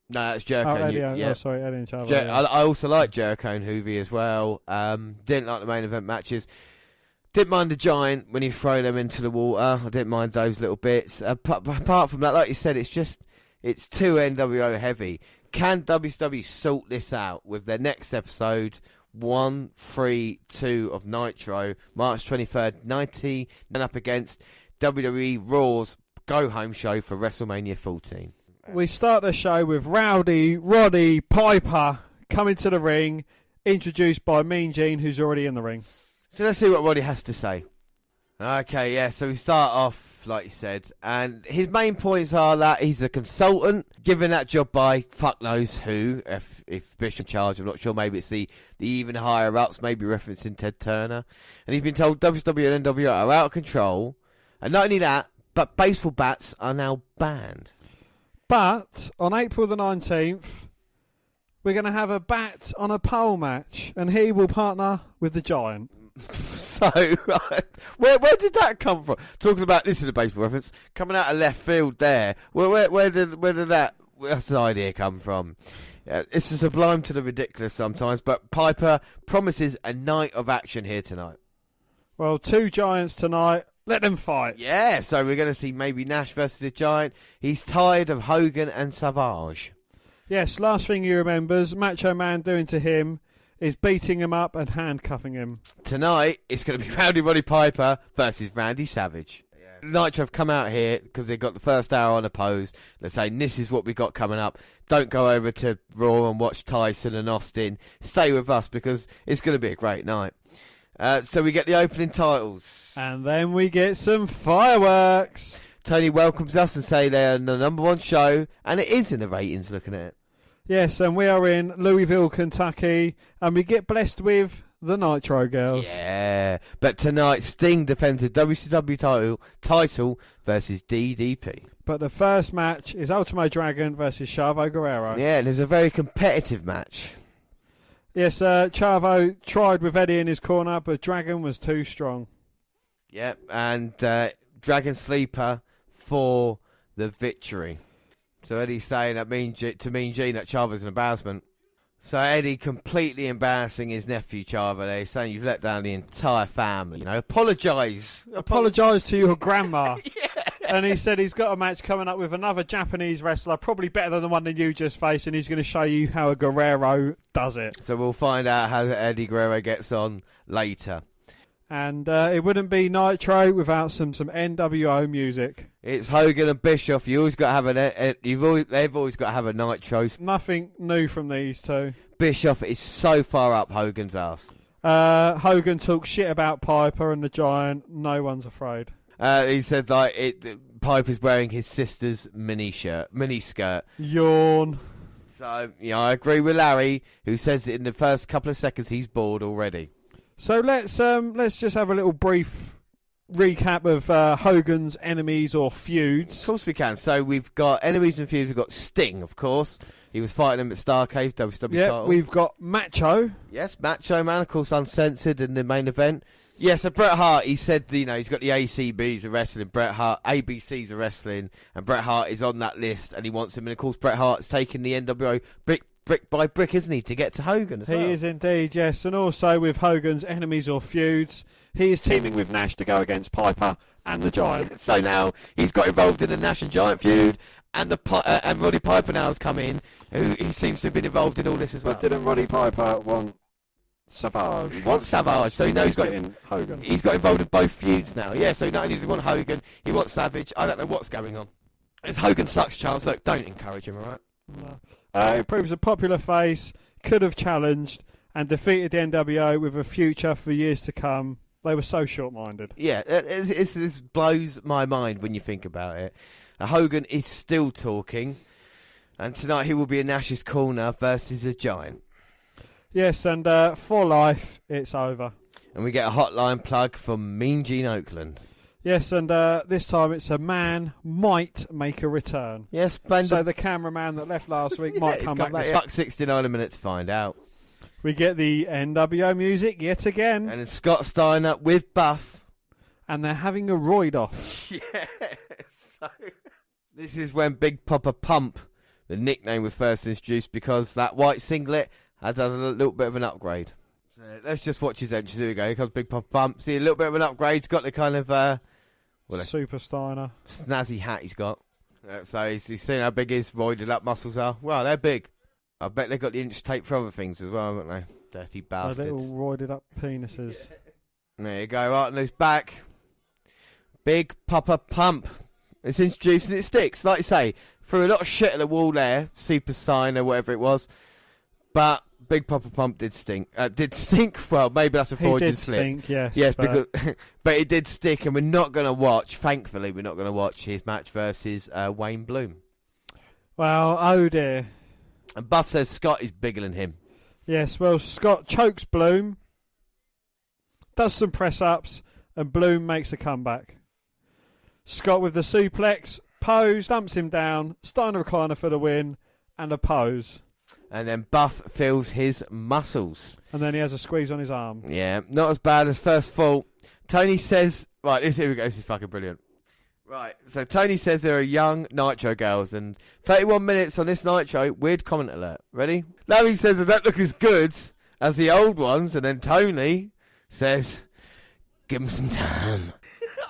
No, that's Jericho. Eddie and Chavo. I also like Jericho and Hoovy as well. Didn't like the main event matches. Didn't mind the Giant when you throw them into the water. I didn't mind those little bits. Apart from that, like you said, it's too NWO heavy. Can WWE sort this out with their next episode, 132 of Nitro, March 23rd, 90, and up against WWE Raw's go-home show for WrestleMania 14? We start the show with Rowdy Roddy Piper coming to the ring, introduced by Mean Gene, who's already in the ring. So let's see what Roddy has to say. Okay, yeah, so we start off, like you said, and his main points are that he's a consultant, given that job by fuck knows who, if Bishop in charge, I'm not sure, maybe it's the even higher-ups, maybe referencing Ted Turner, and he's been told WWE and NWO are out of control, and not only that, but baseball bats are now banned. But on April the 19th, we're going to have a bat on a pole match, and he will partner with the Giant. So, where did that come from? Talking about, this is a baseball reference, coming out of left field there. Where did that's an idea come from? It's a sublime to the ridiculous sometimes, but Piper promises a night of action here tonight. Well, 2 Giants tonight. Let them fight. Yeah, so we're going to see maybe Nash versus the Giant. He's tired of Hogan and Savage. Yes, last thing he remembers, Macho Man doing to him is beating him up and handcuffing him. Tonight, it's going to be Rowdy Roddy Piper versus Randy Savage. Yeah. Nitro have come out here because they got the first hour on a pose. They're saying, this is what we got coming up. Don't go over to Raw and watch Tyson and Austin. Stay with us because it's going to be a great night. So we get the opening titles. And then we get some fireworks. Tony welcomes us and say they're the number 1 show, and it is in the ratings looking at it. Yes, and we are in Louisville, Kentucky, and we get blessed with the Nitro Girls. Yeah, but tonight Sting defends the WCW title versus DDP. But the first match is Ultimo Dragon versus Chavo Guerrero. Yeah, and it's a very competitive match. Yes, Chavo tried with Eddie in his corner, but Dragon was too strong. Yep, and Dragon Sleeper for the victory. So Eddie's saying that Mean Gene that Chavo's an embarrassment. So Eddie completely embarrassing his nephew Chavo there, saying you've let down the entire family. Apologise. Apologise to your grandma. Yeah. And he said he's got a match coming up with another Japanese wrestler, probably better than the one that you just faced, and he's going to show you how a Guerrero does it. So we'll find out how Eddie Guerrero gets on later. And it wouldn't be Nitro without some NWO music. It's Hogan and Bischoff. You always got to have they've always got to have a Nitro. Nothing new from these two. Bischoff is so far up Hogan's ass. Hogan talks shit about Piper and the Giant. No one's afraid. He said Piper's wearing his sister's mini skirt. Yawn. So yeah, I agree with Larry, who says in the first couple of seconds he's bored already. So let's just have a little brief recap of Hogan's enemies or feuds. Of course we can. So we've got enemies and feuds. We've got Sting, of course. He was fighting him at Starrcade, WCW title. We've got Macho. Yes, Macho Man, of course, uncensored in the main event. Yes, so Bret Hart, he said, he's got the ACBs of wrestling, Bret Hart, ABCs of wrestling, and Bret Hart is on that list, and he wants him. And of course, Bret Hart's taking the NWO brick by brick, isn't he, to get to Hogan as well? He is indeed, yes. And also with Hogan's enemies or feuds, he is teaming with Nash to go against Piper and the Giant. So now he's got involved in the Nash and Giant feud, and and Roddy Piper now has come in, who he seems to have been involved in all this as well. But didn't Roddy Piper want Savage? He wants Savage, so he knows Hogan. He's got involved in both feuds now. Yeah, so not only does he want Hogan, he wants Savage. I don't know what's going on. It's Hogan sucks, Charles. Look, don't encourage him, all right? No. He proves a popular face, could have challenged and defeated the NWO with a future for years to come. They were so short-minded. Yeah, this blows my mind when you think about it. Hogan is still talking, and tonight he will be in Nash's corner versus a Giant. Yes, and for life, it's over. And we get a hotline plug from Mean Gene Oakland. Yes, and this time it's a man might make a return. Yes, Brendan. So the cameraman that left last week might come back. It's like 69 a minute to find out. We get the NWO music yet again. And it's Scott Steiner with Buff. And they're having a roid off. Yes. So, this is when Big Papa Pump, the nickname, was first introduced because that white singlet had a little bit of an upgrade. So let's just watch his entrance. Here we go. Here comes Big Papa Pump. See, a little bit of an upgrade. He's got the kind of Super Steiner snazzy hat he's got. So he's seen how big his roided up muscles are. Well, they're big. I bet they've got the inch tape for other things as well, haven't they? Dirty bastards. Their little roided up penises. There you go. Right on his back. Big Papa Pump. It's introduced and it sticks. Like you say, threw a lot of shit at the wall there. Super Steiner, whatever it was. But Big Papa Pump did stink. Did stink? Well, maybe that's a Freudian slip. Stink, yes. Yes, because, but it did stick, and we're not going to watch, thankfully, we're not going to watch his match versus Wayne Bloom. Well, oh dear. And Buff says Scott is bigger than him. Yes, well, Scott chokes Bloom, does some press-ups, and Bloom makes a comeback. Scott with the suplex, pose, dumps him down, Steiner recliner for the win, and a pose. And then Buff feels his muscles. And then he has a squeeze on his arm. Yeah, not as bad as first fall. Tony says... Right, here we go. This is fucking brilliant. Right, so Tony says there are young Nitro girls, and 31 minutes on this Nitro, weird comment alert. Ready? Larry says they don't look as good as the old ones, and then Tony says, give them some time.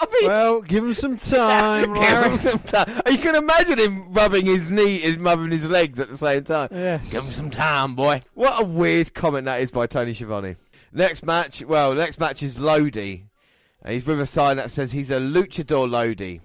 I mean, well, give him some time, Larry. Give him some time. You can imagine him rubbing his knee and rubbing his legs at the same time. Yes. Give him some time, boy. What a weird comment that is by Tony Schiavone. Next match is Lodi. And he's with a sign that says he's a luchador Lodi.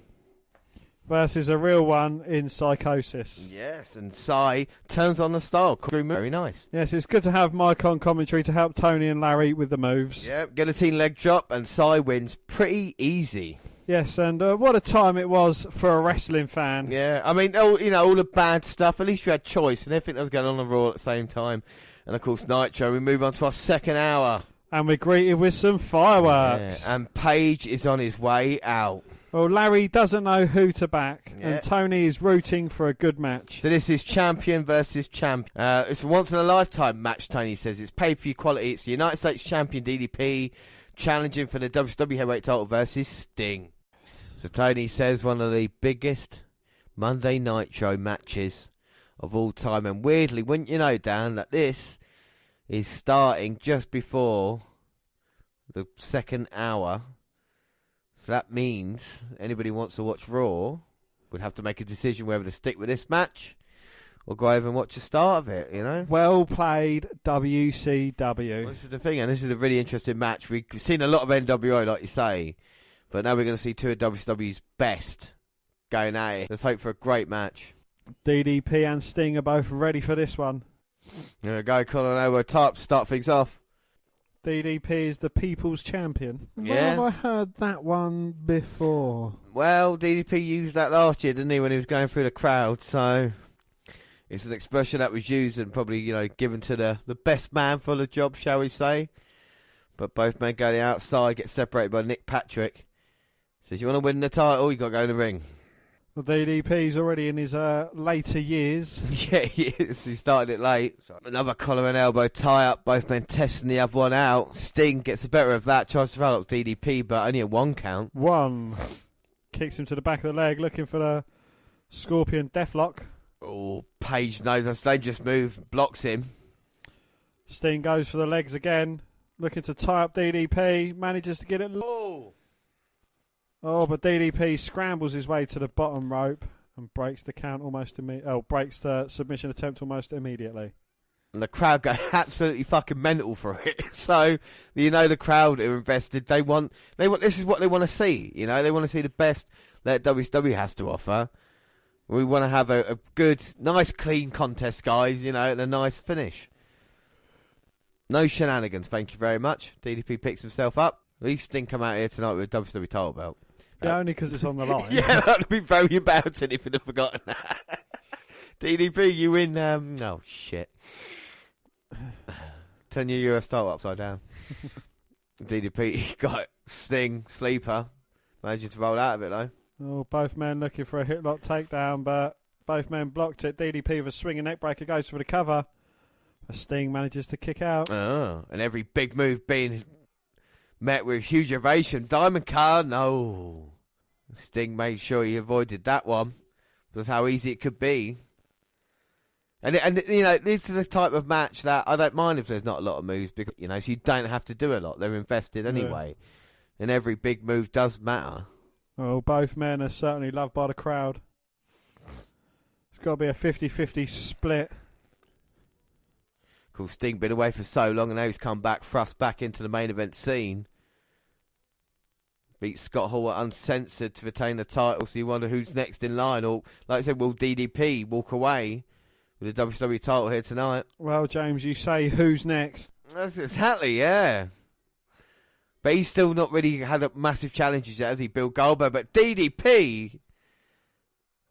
Versus a real one in Psychosis. Yes, and Sai turns on the style. Very nice. Yes, it's good to have Mike on commentary to help Tony and Larry with the moves. Yeah, guillotine leg drop, and Sai wins pretty easy. Yes, and what a time it was for a wrestling fan. Yeah, I mean, all the bad stuff, at least you had choice, and everything that was going on Raw at the same time. And, of course, Nitro, we move on to our second hour. And we're greeted with some fireworks. Yeah, and Paige is on his way out. Well, Larry doesn't know who to back, yeah. and Tony is rooting for a good match. So this is champion versus champion. It's a once-in-a-lifetime match, Tony says. It's pay-per-view quality. It's the United States champion, DDP, challenging for the WWE heavyweight title versus Sting. So Tony says one of the biggest Monday Nitro matches of all time. And weirdly, wouldn't you know, Dan, that this is starting just before the second hour. So that means anybody who wants to watch Raw would have to make a decision whether to stick with this match or go over and watch the start of it, you know? Well played, WCW. Well, this is the thing, and this is a really interesting match. We've seen a lot of NWO, like you say, but now we're going to see two of WCW's best going at it. Let's hope for a great match. DDP and Sting are both ready for this one. There we go, collar and elbow top, start things off. DDP is the people's champion. Yeah. Where have I heard that one before? Well, DDP used that last year, didn't he, when he was going through the crowd, so it's an expression that was used and probably, given to the best man for the job, shall we say. But both men go to the outside, get separated by Nick Patrick. Says, you want to win the title, you got to go in the ring. Well, DDP's already in his later years. Yeah, he is. He started it late. So another collar and elbow tie-up. Both men testing the other one out. Sting gets the better of that. Tries to foul up DDP, but only a one count. One. Kicks him to the back of the leg, looking for the Scorpion Deathlock. Oh, Paige knows that's a dangerous move. Blocks him. Sting goes for the legs again. Looking to tie up DDP. Manages to get it. Oh, but DDP scrambles his way to the bottom rope and breaks the count almost breaks the submission attempt almost immediately. And the crowd go absolutely fucking mental for it. So, the crowd are invested. They want, this is what they want to see. They want to see the best that WCW has to offer. We want to have a good, nice, clean contest, guys, and a nice finish. No shenanigans, thank you very much. DDP picks himself up. At least Sting come out here tonight with a WCW title belt. Yeah, only because it's on the line. Yeah, that would be very embarrassing if you'd have forgotten that. DDP, you win. Oh, shit. Turn your US title upside down. DDP got Sting, sleeper. Managing to roll out of it, though. Oh, both men looking for a hit-lock takedown, but both men blocked it. DDP with a swinging neckbreaker goes for the cover. Sting manages to kick out. Oh, and every big move being met with huge ovation. Diamond card, no. Sting made sure he avoided that one. That's how easy it could be. And you know, this is the type of match that I don't mind if there's not a lot of moves, because, you know, so you don't have to do a lot. They're invested anyway. Yeah. And every big move does matter. Well, both men are certainly loved by the crowd. It's got to be a 50-50 split. Of course, Sting been away for so long, and now he's come back, thrust back into the main event scene. Beat Scott Hall uncensored to retain the title, so you wonder who's next in line. Or, like I said, will DDP walk away with the WWE title here tonight? Well, James, you say who's next? That's exactly, yeah. But he's still not really had a massive challenges yet, has he, Bill Goldberg? But DDP...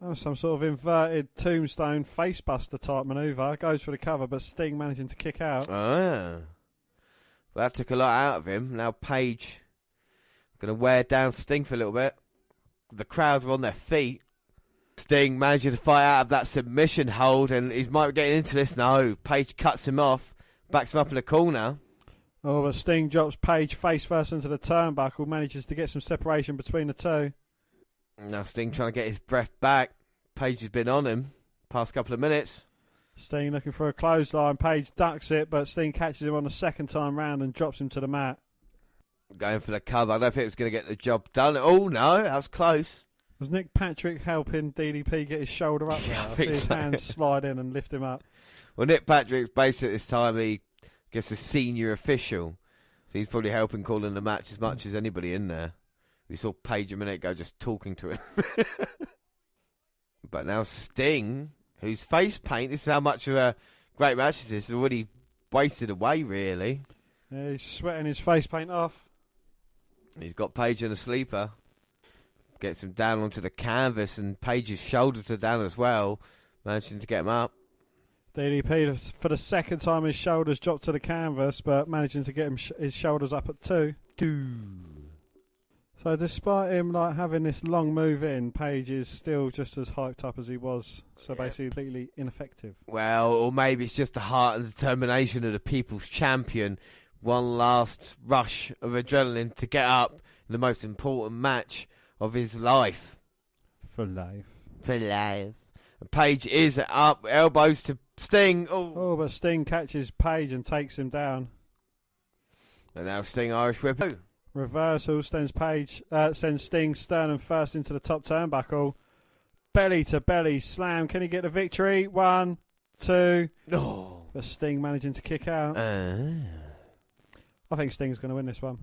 Oh, some sort of inverted tombstone facebuster type manoeuvre. Goes for the cover, but Sting managing to kick out. Well, that took a lot out of him. Now Page going to wear down Sting for a little bit. The crowds are on their feet. Sting managing to fight out of that submission hold, and he might be getting into this. No, Page cuts him off, backs him up in the corner. Oh, but Sting drops Page face first into the turnbuckle, manages to get some separation between the two. Now Sting trying to get his breath back. Page has been on him past couple of minutes. Sting looking for a clothesline. Page ducks it, but Sting catches him on the second time round and drops him to the mat. Going for the cover. I don't think it was going to get the job done. Oh, no, that was close. Was Nick Patrick helping DDP get his shoulder up there? I see his hands slide in and lift him up. Well, Nick Patrick's basically at this time, he gets a senior official. So he's probably helping calling the match as much as anybody in there. We saw Page a minute ago just talking to him. But now Sting, whose face paint, this is how much of a great match this is, already wasted away, really. Yeah, he's sweating his face paint off. He's got Page in a sleeper. Gets him down onto the canvas, and Page's shoulders are down as well, managing to get him up. DDP, for the second time, his shoulders dropped to the canvas, but managing to get him his shoulders up at 2. So despite him like having this long move in, Page is still just as hyped up as he was. So basically completely ineffective. Well, or maybe it's just the heart and determination of the people's champion. One last rush of adrenaline to get up in the most important match of his life. For life. For life. And Page is up, elbows to Sting. Oh, but Sting catches Page and takes him down. And now Sting Irish Whip. Reversal sends Sting sternum first into the top turnbuckle. Belly to belly slam. Can he get the victory? 1, 2. No. But Sting managing to kick out. I think Sting's going to win this one.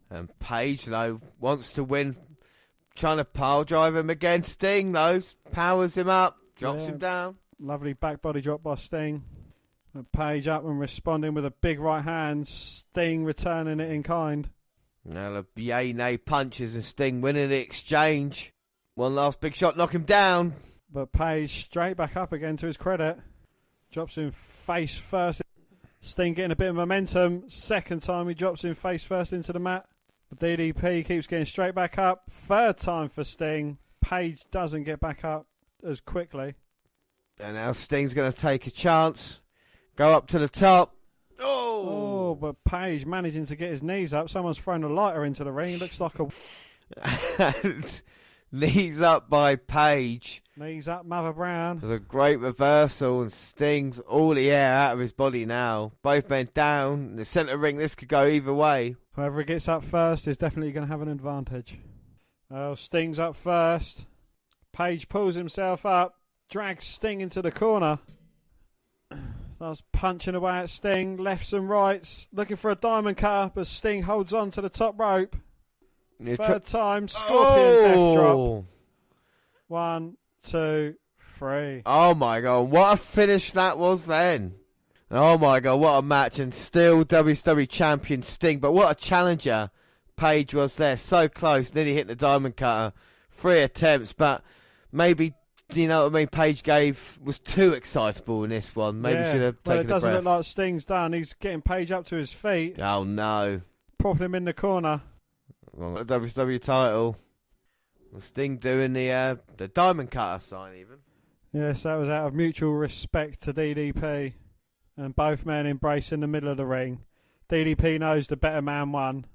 And Page, though, wants to win. Trying to pile drive him again. Sting, though, powers him up. Drops him down. Lovely back body drop by Sting. Page up and responding with a big right hand. Sting returning it in kind. Now the yay-nay punches and Sting winning the exchange. One last big shot, knock him down. But Page straight back up again to his credit. Drops him face first. Sting getting a bit of momentum. Second time he drops him face first into the mat. But DDP keeps getting straight back up. Third time for Sting. Page doesn't get back up as quickly. And now Sting's going to take a chance. Go up to the top. Oh, but Page managing to get his knees up. Someone's thrown a lighter into the ring. Looks like a... Knees up by Page. Knees up, Mother Brown. There's a great reversal, and Sting's all the air out of his body now. Both men down. In the centre ring, this could go either way. Whoever gets up first is definitely going to have an advantage. Oh, Sting's up first. Page pulls himself up. Drags Sting into the corner. That's punching away at Sting, lefts and rights, looking for a diamond cutter, but Sting holds on to the top rope. Third time, Scorpion death drop. 1, 2, 3. Oh my God, what a finish that was then. Oh my God, what a match, and still WWE Champion Sting, but what a challenger Page was there, so close, nearly hit the diamond cutter. 3 attempts, but maybe... Do you know what I mean? Page was too excitable in this one. Maybe should have taken a breath. It doesn't look like Sting's done. He's getting Page up to his feet. Oh, no. Propping him in the corner. Wrong. The WCW title. Sting doing the diamond cutter sign even. Yes, that was out of mutual respect to DDP. And both men embrace in the middle of the ring. DDP knows the better man won.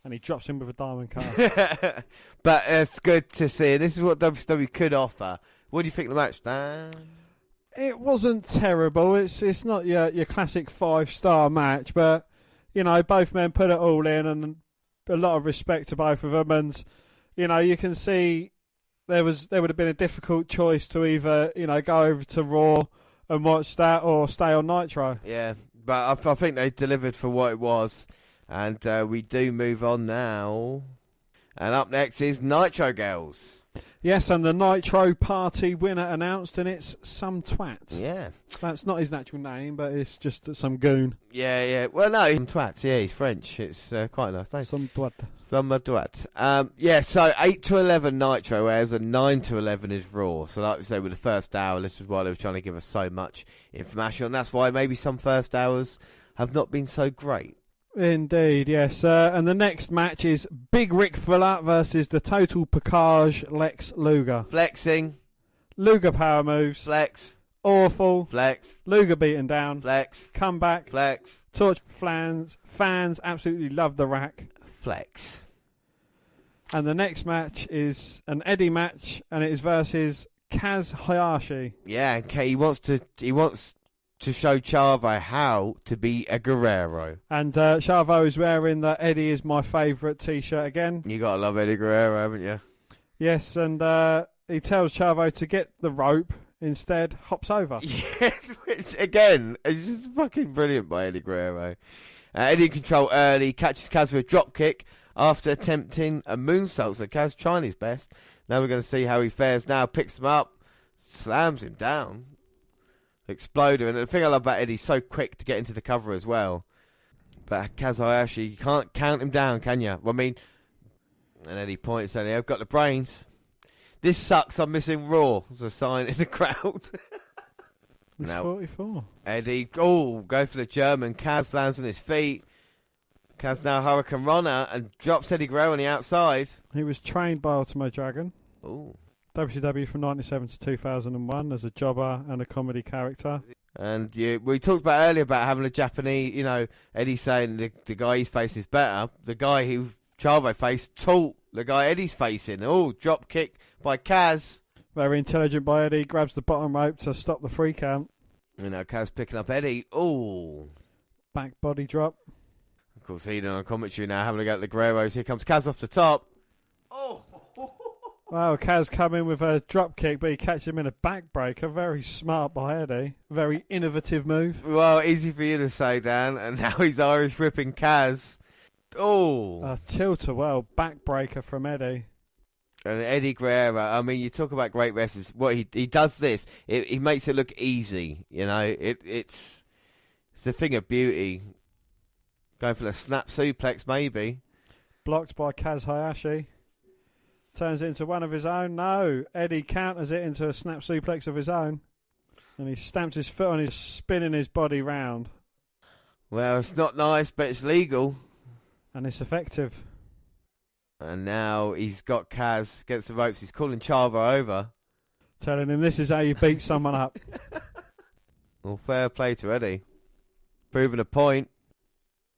And he drops him with a diamond cutter. But it's good to see. This is what WCW could offer. What do you think of the match, Dan? It wasn't terrible. It's not your classic 5-star match. But, you know, both men put it all in. And a lot of respect to both of them. And, you know, you can see there would have been a difficult choice to either, you know, go over to Raw and watch that or stay on Nitro. Yeah, but I think they delivered for what it was. And we do move on now. And up next is Nitro Girls. Yes, and the Nitro Party winner announced, and it's some twat. Yeah. That's not his natural name, but it's just some goon. Yeah. Well, no, some twat. Yeah, he's French. It's quite a nice name. Some twat. Some twat. Yeah, so 8 to 11 Nitro airs and 9 to 11 is Raw. So like we say, with the first hour, this is why they were trying to give us so much information. And that's why maybe some first hours have not been so great. Indeed, yes. And the next match is Big Rick Fuller versus the Total Package Lex Luger. Flexing. Luger power moves. Flex. Awful. Flex. Luger beaten down. Flex. Comeback. Flex. Torch fans absolutely love the rack. Flex. And the next match is an Eddie match, and it is versus Kaz Hayashi. Yeah, okay, he wants to show Chavo how to be a Guerrero. And Chavo is wearing the Eddie is my favourite t-shirt again. You gotta love Eddie Guerrero, haven't you? Yes, and he tells Chavo to get the rope, instead hops over. Yes, which again is just fucking brilliant by Eddie Guerrero. Eddie in control early, catches Kaz with a drop kick after attempting a moonsault. So Kaz trying his best. Now we're going to see how he fares now. Picks him up, slams him down. Exploder. And the thing I love about Eddie's so quick to get into the cover as well. But Kaz Hayashi, you can't count him down, can you? Well, I mean, and Eddie points at it, I've got the brains. This sucks, I'm missing Raw. There's a sign in the crowd. He's 44. Eddie, go for the German. Kaz lands on his feet. Kaz now Hurricane Runner and drops Eddie Guerrero on the outside. He was trained by Ultimo Dragon. Ooh. WCW from 1997 to 2001 as a jobber and a comedy character. And we talked about earlier about having a Japanese, you know, Eddie saying the guy he's facing is better. The guy who Chavo faced taught the guy Eddie's facing. Oh, drop kick by Kaz. Very intelligent by Eddie. Grabs the bottom rope to stop the 3 count. You know, Kaz picking up Eddie. Oh. Back body drop. Of course, he's on commentary now, having a go at the Guerreros. Here comes Kaz off the top. Oh. Wow, Kaz come in with a drop kick, but he catches him in a backbreaker. Very smart by Eddie. Very innovative move. Well, easy for you to say, Dan. And now he's Irish ripping Kaz. Oh. A tilt-a-whirl backbreaker from Eddie. And Eddie Guerrero, I mean, you talk about great wrestlers. What he does this, he makes it look easy. You know, it's a thing of beauty. Going for the snap suplex, maybe. Blocked by Kaz Hayashi. Turns it into one of his own. No, Eddie counters it into a snap suplex of his own. And he stamps his foot on his, spinning his body round. Well, it's not nice, but it's legal. And it's effective. And now he's got Kaz against the ropes. He's calling Chavo over. Telling him this is how you beat someone up. Well, fair play to Eddie. Proving a point.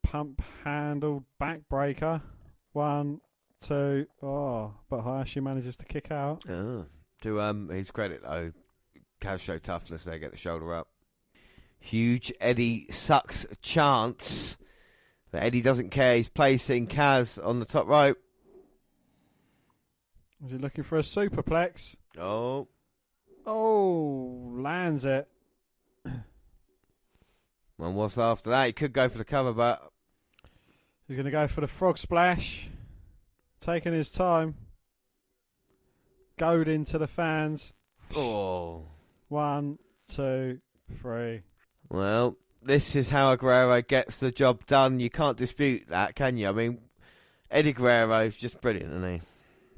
Pump handled backbreaker. 1, 2. Oh, but Hayashi manages to kick out. Oh. To his credit, though, Kaz showed toughness there, get the shoulder up. Huge Eddie sucks chance. But Eddie doesn't care. He's placing Kaz on the top rope. Is he looking for a superplex? Oh. Oh, lands it. And what's after that? He could go for the cover, but... He's going to go for the frog splash. Taking his time. Goad into the fans. Oh. 1, 2, 3. Well, this is how Guerrero gets the job done. You can't dispute that, can you? I mean, Eddie Guerrero's just brilliant, isn't he?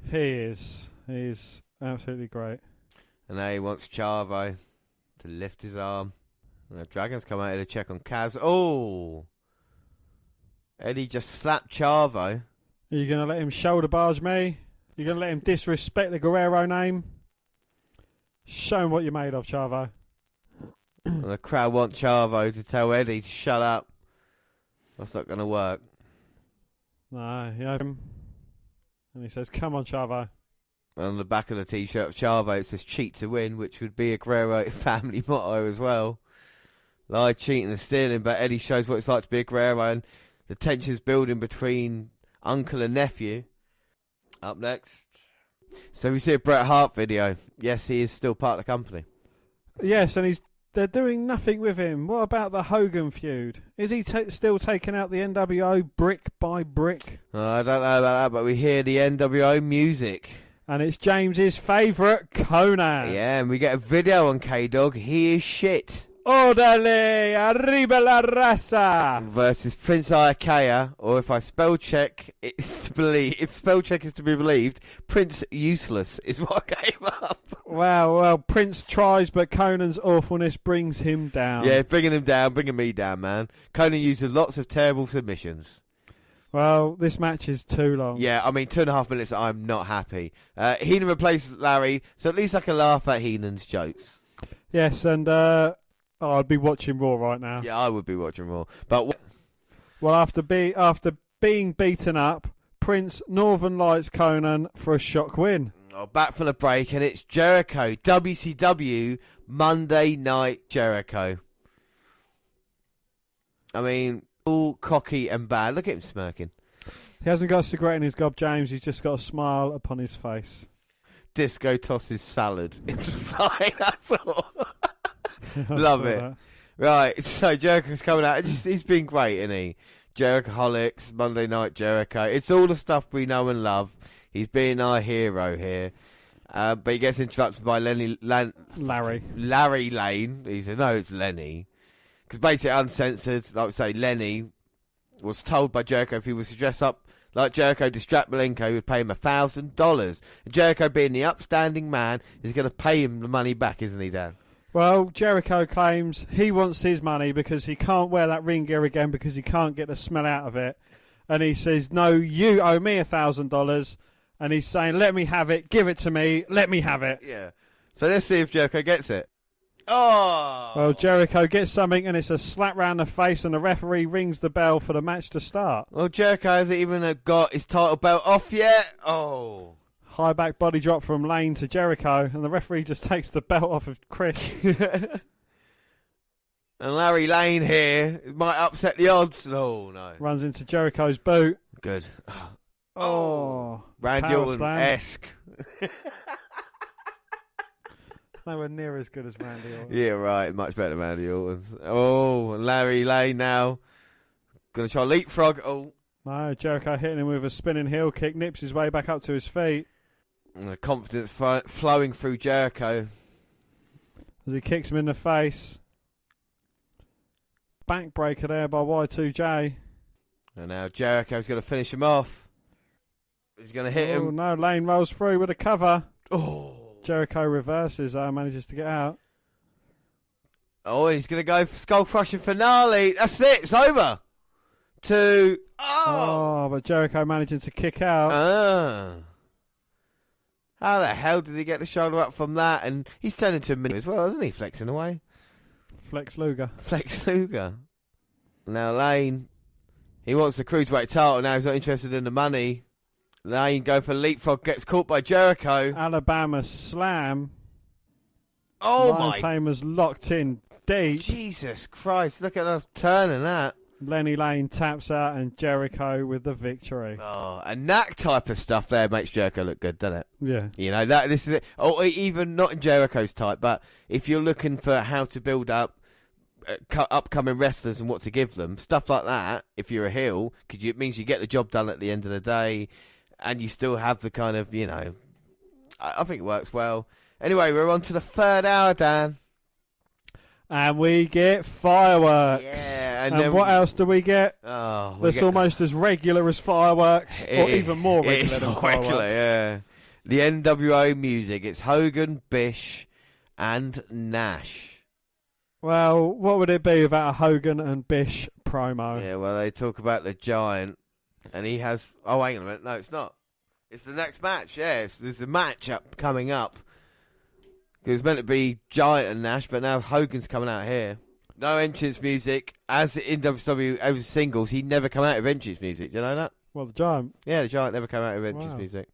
He is. He's absolutely great. And now he wants Chavo to lift his arm. And the Dragons come out here to check on Kaz. Oh! Eddie just slapped Chavo. Are you going to let him shoulder barge me? You're going to let him disrespect the Guerrero name? Show him what you're made of, Chavo. The crowd want Chavo to tell Eddie to shut up. That's not going to work. No, you open him, and he says, come on, Chavo. On the back of the T-shirt of Chavo, it says cheat to win, which would be a Guerrero family motto as well. Lie, cheating and stealing, but Eddie shows what it's like to be a Guerrero, and the tension's building between uncle and nephew. Up next. So we see a Bret Hart video. Yes, he is still part of the company. Yes, and they're doing nothing with him. What about the Hogan feud? Is he still taking out the NWO brick by brick? I don't know about that, but we hear the NWO music. And it's James's favourite, Conan. Yeah, and we get a video on K-Dog. He is shit. Orale, arriba la raza. Versus Prince Iakea, or if spell check is to be believed, Prince Useless is what came up. Well, Prince tries, but Conan's awfulness brings him down. Yeah, bringing me down, man. Conan uses lots of terrible submissions. Well, this match is too long. Yeah, I mean, 2.5 minutes, I'm not happy. Heenan replaced Larry, so at least I can laugh at Heenan's jokes. Yes, and I'd be watching Raw right now. Yeah, I would be watching Raw. But well, after being beaten up, Prince Northern Lights Conan for a shock win. Oh, back from the break, and it's Jericho, WCW Monday Night Jericho. I mean, all cocky and bad. Look at him smirking. He hasn't got a cigarette in his gob, James. He's just got a smile upon his face. Disco tosses salad. It's a sign, that's all. Love it. That. Right, so Jericho's coming out. He's been great, isn't he? Jerichoholics, Monday Night Jericho. It's all the stuff we know and love. He's being our hero here. But he gets interrupted by Larry Lane. He said, no, it's Lenny. Because basically uncensored, like we say, Lenny was told by Jericho if he was to dress up like Jericho to strap Malenko, he would pay him $1,000. And Jericho, being the upstanding man, is going to pay him the money back, isn't he, Dan? Well, Jericho claims he wants his money because he can't wear that ring gear again because he can't get the smell out of it. And he says, no, you owe me $1,000. And he's saying, let me have it, give it to me, let me have it. Yeah. So let's see if Jericho gets it. Oh! Well, Jericho gets something and it's a slap round the face and the referee rings the bell for the match to start. Well, Jericho hasn't even got his title belt off yet. Oh. High back body drop from Lane to Jericho and the referee just takes the belt off of Chris. And Larry Lane here might upset the odds. Oh, no. Runs into Jericho's boot. Good. Oh. Randy Orton-esque. Nowhere near as good as Randy Orton. Yeah, right. Much better than Randy Orton's. Oh, and Larry Lane now. Going to try leapfrog. Oh. No, Jericho hitting him with a spinning heel kick. Nips his way back up to his feet. And the confidence flowing through Jericho. As he kicks him in the face. Backbreaker there by Y2J. And now Jericho's going to finish him off. He's going to hit him. Oh, no. Lane rolls through with a cover. Oh. Jericho reverses, manages to get out. Oh, and he's going to go for skull crushing finale. That's it. It's over. 2. Oh, but Jericho managing to kick out. How the hell did he get the shoulder up from that? And he's turned into a mini as well, isn't he? Flexing away. Flex Luger. Now Lane, he wants the cruiserweight title. Now he's not interested in the money. Lane go for leapfrog, gets caught by Jericho. Alabama slam. Oh Lion my! Tamer's locked in deep. Jesus Christ! Look at the turn in that. Lenny Lane taps out and Jericho with the victory. Oh, and that type of stuff there makes Jericho look good, doesn't it? Yeah. You know this is it. Oh, even not in Jericho's type, but if you're looking for how to build up upcoming wrestlers and what to give them, stuff like that. If you're a heel, because it means you get the job done at the end of the day. And you still have the kind of, I think it works well. Anyway, we're on to the third hour, Dan. And we get fireworks. Yeah. And then what else do we get? Oh, That's almost as regular as fireworks. Or even more regular than fireworks. Yeah. The NWO music. It's Hogan, Bish, and Nash. Well, what would it be without a Hogan and Bish promo? Yeah, well, they talk about the Giant. And he has... Oh, hang on a minute. No, it's not. It's the next match, yes. There's a match coming up. It was meant to be Giant and Nash, but now Hogan's coming out here. No entrance music. As in WWE, as singles, he never come out of entrance music. Do you know that? Well, the Giant. Yeah, the Giant never came out of entrance music.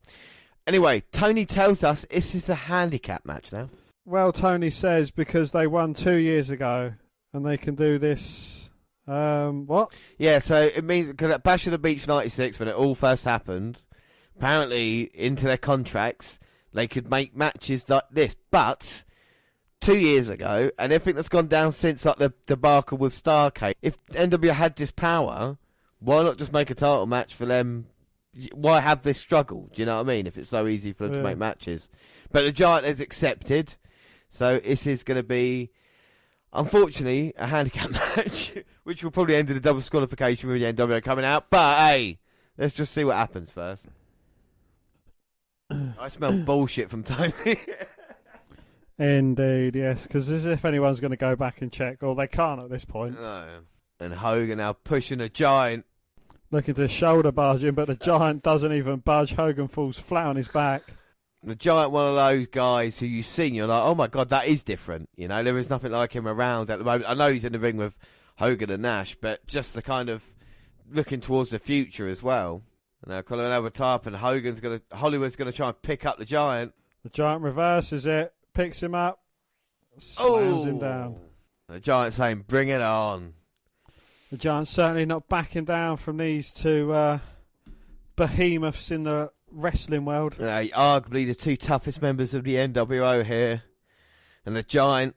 Anyway, Tony tells us this is a handicap match now. Well, Tony says because they won 2 years ago and they can do this. What? Yeah, so it means because at Bash of the Beach 96, when it all first happened, apparently into their contracts, they could make matches like this. But 2 years ago, and everything that's gone down since, like the debacle with Starcade, if NWA had this power, why not just make a title match for them? Why have this struggle? Do you know what I mean? If it's so easy for them to make matches. But the Giant has accepted. So this is going to be, unfortunately, a handicap match, which will probably end in a double disqualification with the NWA coming out. But, hey, let's just see what happens first. I smell bullshit from Tony. Indeed, yes, because as if anyone's going to go back and check, or they can't at this point. No. And Hogan now pushing a Giant. Looking to shoulder barge him, but the Giant doesn't even budge. Hogan falls flat on his back. The Giant, one of those guys who you've seen, you're like, oh my God, that is different. You know, there is nothing like him around at the moment. I know he's in the ring with Hogan and Nash, but just the kind of looking towards the future as well. And they're calling over top, and Hollywood's going to try and pick up the Giant. The Giant reverses it, picks him up, slams him down. The Giant saying, bring it on. The Giant certainly not backing down from these two behemoths in the wrestling world. Arguably the two toughest members of the NWO here. And the Giant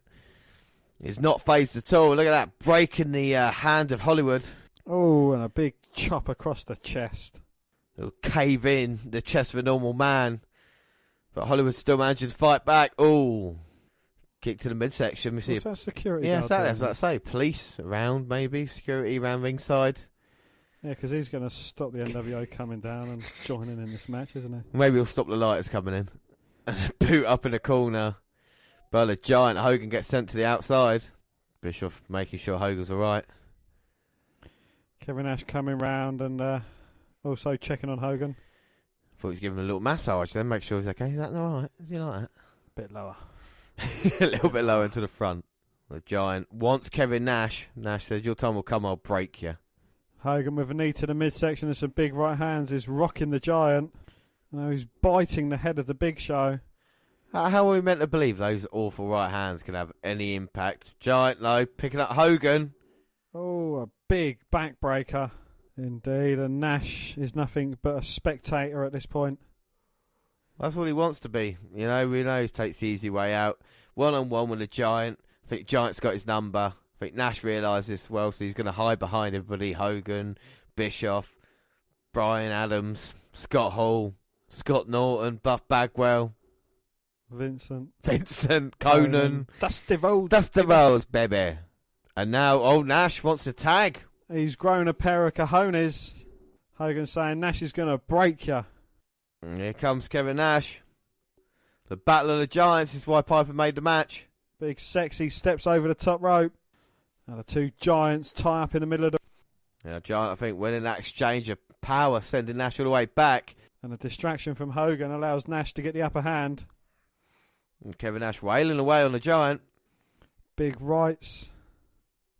is not phased at all. Look at that, breaking the hand of Hollywood. Oh, and a big chop across the chest. It'll cave in the chest of a normal man. But Hollywood still managing to fight back. Oh, kick to the midsection. We see What's that security guard? Yeah, I was about to say. Police around, maybe. Security around ringside. Yeah, because he's going to stop the NWO coming down and joining in this match, isn't he? Maybe he'll stop the lighters coming in. And boot up in the corner. But the Giant, Hogan gets sent to the outside. Bischoff making sure Hogan's alright. Kevin Nash coming round and also checking on Hogan. Thought he was giving him a little massage then, make sure he's okay. Is that alright? Is he like that? Bit lower. A little bit lower into the front. The Giant wants Kevin Nash. Nash says, your time will come, I'll break you. Hogan with a knee to the midsection and some big right hands is rocking the Giant. Now he's biting the head of the Big Show. How are we meant to believe those awful right hands can have any impact? Giant low, picking up Hogan. Oh, a big backbreaker. Indeed, and Nash is nothing but a spectator at this point. That's what he wants to be. You know, we know he takes the easy way out. One-on-one with the Giant. I think Giant's got his number. I think Nash realises this well, so he's going to hide behind everybody. Hogan, Bischoff, Brian Adams, Scott Hall, Scott Norton, Buff Bagwell. Vincent, Conan. Dusty Rhodes. Dusty Rhodes, baby. And now, Nash wants to tag. He's grown a pair of cojones. Hogan saying Nash is going to break you. And here comes Kevin Nash. The Battle of the Giants is why Piper made the match. Big Sexy steps over the top rope. And the two Giants tie up in the middle of the... Yeah, Giant, I think, winning that exchange of power, sending Nash all the way back. And a distraction from Hogan allows Nash to get the upper hand. And Kevin Nash wailing away on the Giant. Big rights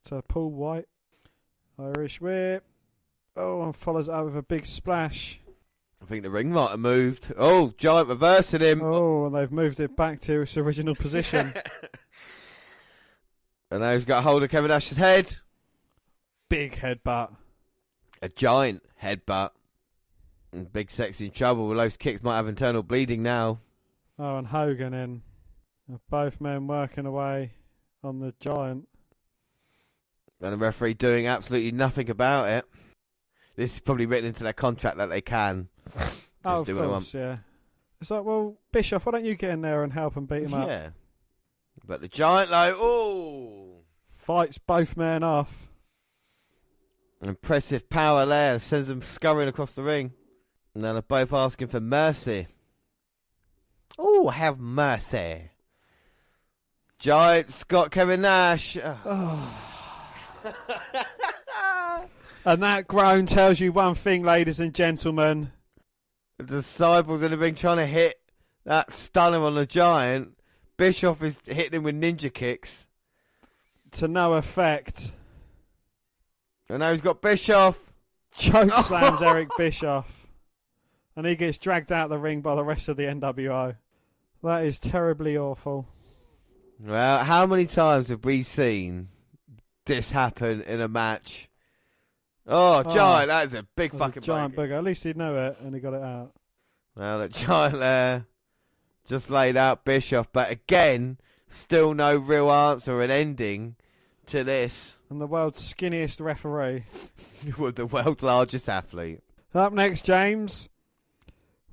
to Paul White. Irish whip. Oh, and follows it up with a big splash. I think the ring might have moved. Oh, Giant reversing him. Oh, and they've moved it back to its original position. And now he's got a hold of Kevin Nash's head. Big headbutt. A giant headbutt. And Big Sexy in trouble. Those kicks might have internal bleeding now. Oh, and Hogan in. Both men working away on the Giant. And the referee doing absolutely nothing about it. This is probably written into their contract that they can. Oh, of course, yeah. It's like, well, Bischoff, why don't you get in there and help and beat him up? Yeah. But the Giant, though, fights both men off. Impressive power there. Sends them scurrying across the ring. And then they're both asking for mercy. Oh, have mercy. Giant Scott Kevin Nash. Oh. And that groan tells you one thing, ladies and gentlemen. The disciples in the ring trying to hit that stunner on the Giant. Bischoff is hitting him with ninja kicks. To no effect. And now he's got Bischoff. Choke slams Eric Bischoff. And he gets dragged out of the ring by the rest of the NWO. That is terribly awful. Well, how many times have we seen this happen in a match? Oh, Giant, that is a big fucking giant booger. At least he knew it and he got it out. Well, the Giant there just laid out Bischoff, but again, still no real answer and ending to this. And the world's skinniest referee. With the world's largest athlete. Up next, James,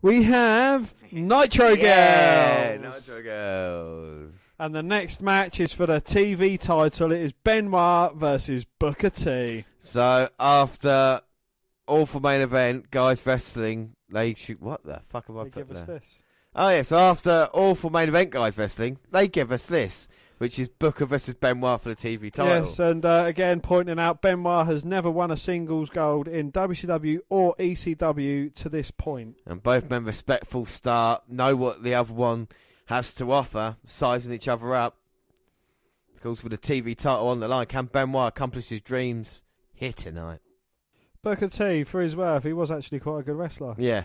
we have Nitro Girls. Yeah, Nitro Girls. And the next match is for the TV title. It is Benoit versus Booker T. So, after awful main event, guys wrestling, they shoot. What the fuck have I put there? This. Oh, yeah, so after awful main event, guys wrestling, they give us this, which is Booker versus Benoit for the TV title. Yes, and again, pointing out, Benoit has never won a singles gold in WCW or ECW to this point. And both men respectful start, know what the other one has to offer, sizing each other up. Of course, with the TV title on the line, can Benoit accomplish his dreams here tonight? Booker T, for his worth, he was actually quite a good wrestler. Yeah.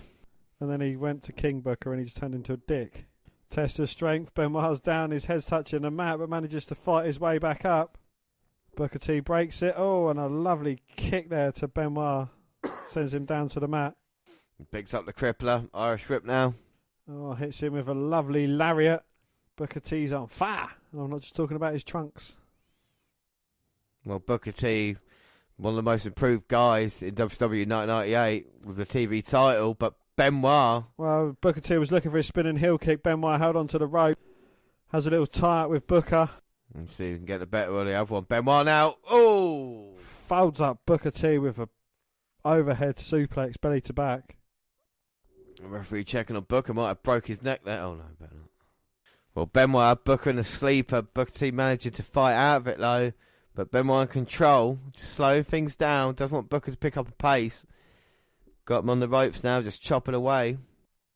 And then he went to King Booker and he just turned into a dick. Test of strength, Benoit's down, his head's touching the mat, but manages to fight his way back up. Booker T breaks it. Oh, and a lovely kick there to Benoit. Sends him down to the mat. He picks up the crippler, Irish whip now. Oh, hits him with a lovely lariat. Booker T's on fire. And I'm not just talking about his trunks. Well, Booker T, one of the most improved guys in WCW 1998 with the TV title, but Benoit. Well, Booker T was looking for his spinning heel kick. Benoit held onto the rope. Has a little tie-up with Booker. Let's see if we can get the better of the other one. Benoit now. Oh! Folds up Booker T with a overhead suplex, belly to back. The referee checking on Booker. Might have broke his neck there. Oh, no, better not. Well, Benoit had Booker in a sleeper. Booker T managing to fight out of it, though. But Benoit in control. Just slow things down. Doesn't want Booker to pick up a pace. Got him on the ropes now, just chopping away.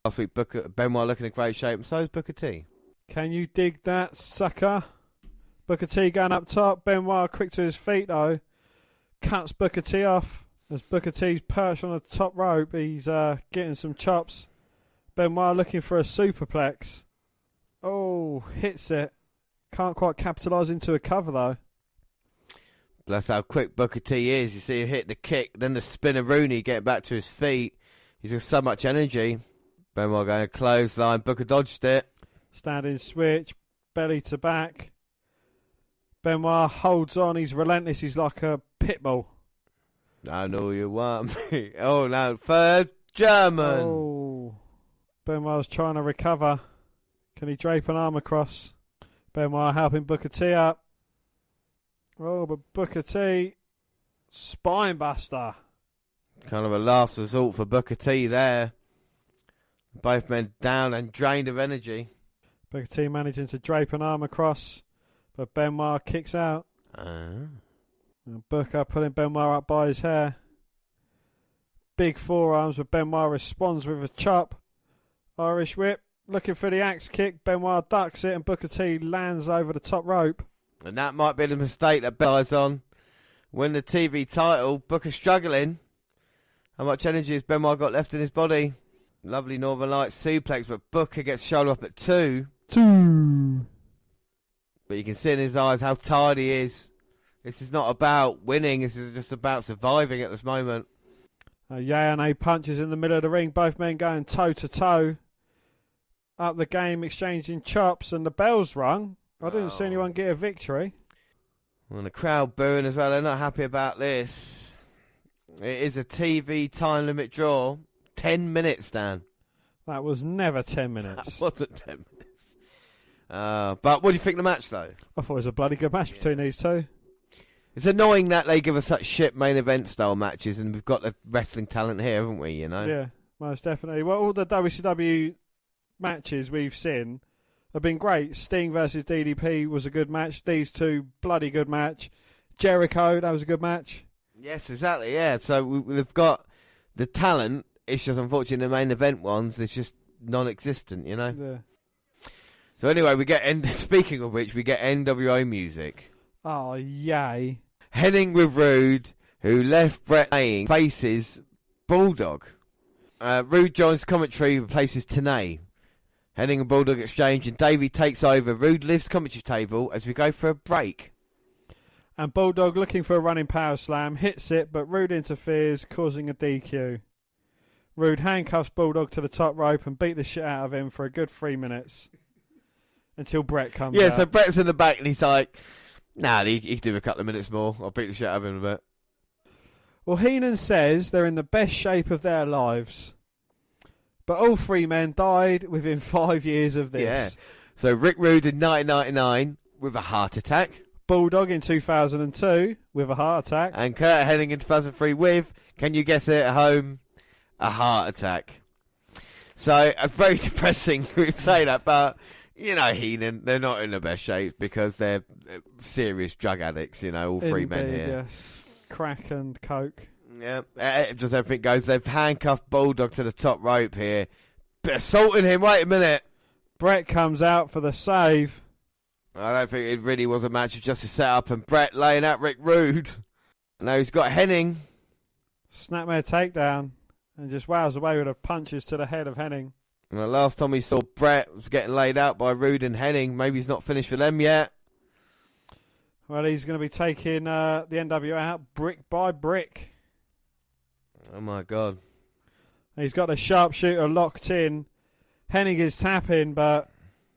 Last week, Benoit looking in great shape, and so is Booker T. Can you dig that, sucker? Booker T going up top. Benoit quick to his feet, though. Cuts Booker T off. As Booker T's perched on the top rope, he's getting some chops. Benoit looking for a superplex. Oh, hits it. Can't quite capitalise into a cover, though. That's how quick Booker T is. You see him hit the kick, then the spinner-rooney, getting back to his feet. He's got so much energy. Benoit going to clothesline. Booker dodged it. Standing switch, belly to back. Benoit holds on. He's relentless. He's like a pit bull. I know you want me. Oh, now third German. Oh, Benoit's trying to recover. Can he drape an arm across? Benoit helping Booker T up. Oh, but Booker T, spine buster. Kind of a last resort for Booker T there. Both men down and drained of energy. Booker T managing to drape an arm across, but Benoit kicks out. And Booker pulling Benoit up by his hair. Big forearms, but Benoit responds with a chop. Irish whip, looking for the axe kick. Benoit ducks it, and Booker T lands over the top rope. And that might be the mistake that Benoit's on. Win the TV title. Booker struggling. How much energy has Benoit got left in his body? Lovely Northern Lights suplex, but Booker gets shoulder up at 2. But you can see in his eyes how tired he is. This is not about winning. This is just about surviving at this moment. Yay and A punches in the middle of the ring. Both men going toe to toe. Up the game, exchanging chops, and the bell's rung. I didn't see anyone get a victory. And the crowd booing as well. They're not happy about this. It is a TV time limit draw. 10 minutes, Dan. That was never 10 minutes. That wasn't 10 minutes. But what do you think of the match, though? I thought it was a bloody good match between these two. It's annoying that they give us such shit main event style matches, and we've got the wrestling talent here, haven't we, you know? Yeah, most definitely. Well, all the WCW matches we've seen have been great. Sting versus DDP was a good match. These two, bloody good match. Jericho, that was a good match. Yes, exactly, yeah. So we've got the talent. It's just unfortunately the main event ones, it's just non-existent, you know? Yeah. So anyway, speaking of which, we get NWO music. Oh, yay. Heading with Rude, who left Brett Kane, faces Bulldog. Rude joins commentary, replaces Tenay. Heading and Bulldog exchange, and Davey takes over. Rude lifts commentary table as we go for a break. And Bulldog looking for a running power slam, hits it, but Rude interferes, causing a DQ. Rude handcuffs Bulldog to the top rope and beat the shit out of him for a good 3 minutes. Until Brett comes out. Yeah, so Brett's in the back and he's like, nah, he can do a couple of minutes more. I'll beat the shit out of him a bit. Well, Heenan says they're in the best shape of their lives. But all 3 men died within 5 years of this. Yeah. So Rick Rude in 1999 with a heart attack. Bulldog in 2002 with a heart attack. And Kurt Hennig in 2003 with, can you guess it at home, a heart attack. So it's very depressing we say that, but, you know, Heenan, they're not in the best shape because they're serious drug addicts, you know, all 3 men here. Yes. Crack and coke. Yeah, just everything goes. They've handcuffed Bulldog to the top rope here. Assaulting him, wait a minute. Brett comes out for the save. I don't think it really was a match, it was just a setup, and Brett laying out Rick Rude. Now he's got Hennig. Snapmare takedown, and just wows away with the punches to the head of Hennig. And the last time we saw Brett was getting laid out by Rude and Hennig. Maybe he's not finished for them yet. Well, he's going to be taking the NWO out brick by brick. Oh my God. He's got the sharpshooter locked in. Hennig is tapping, but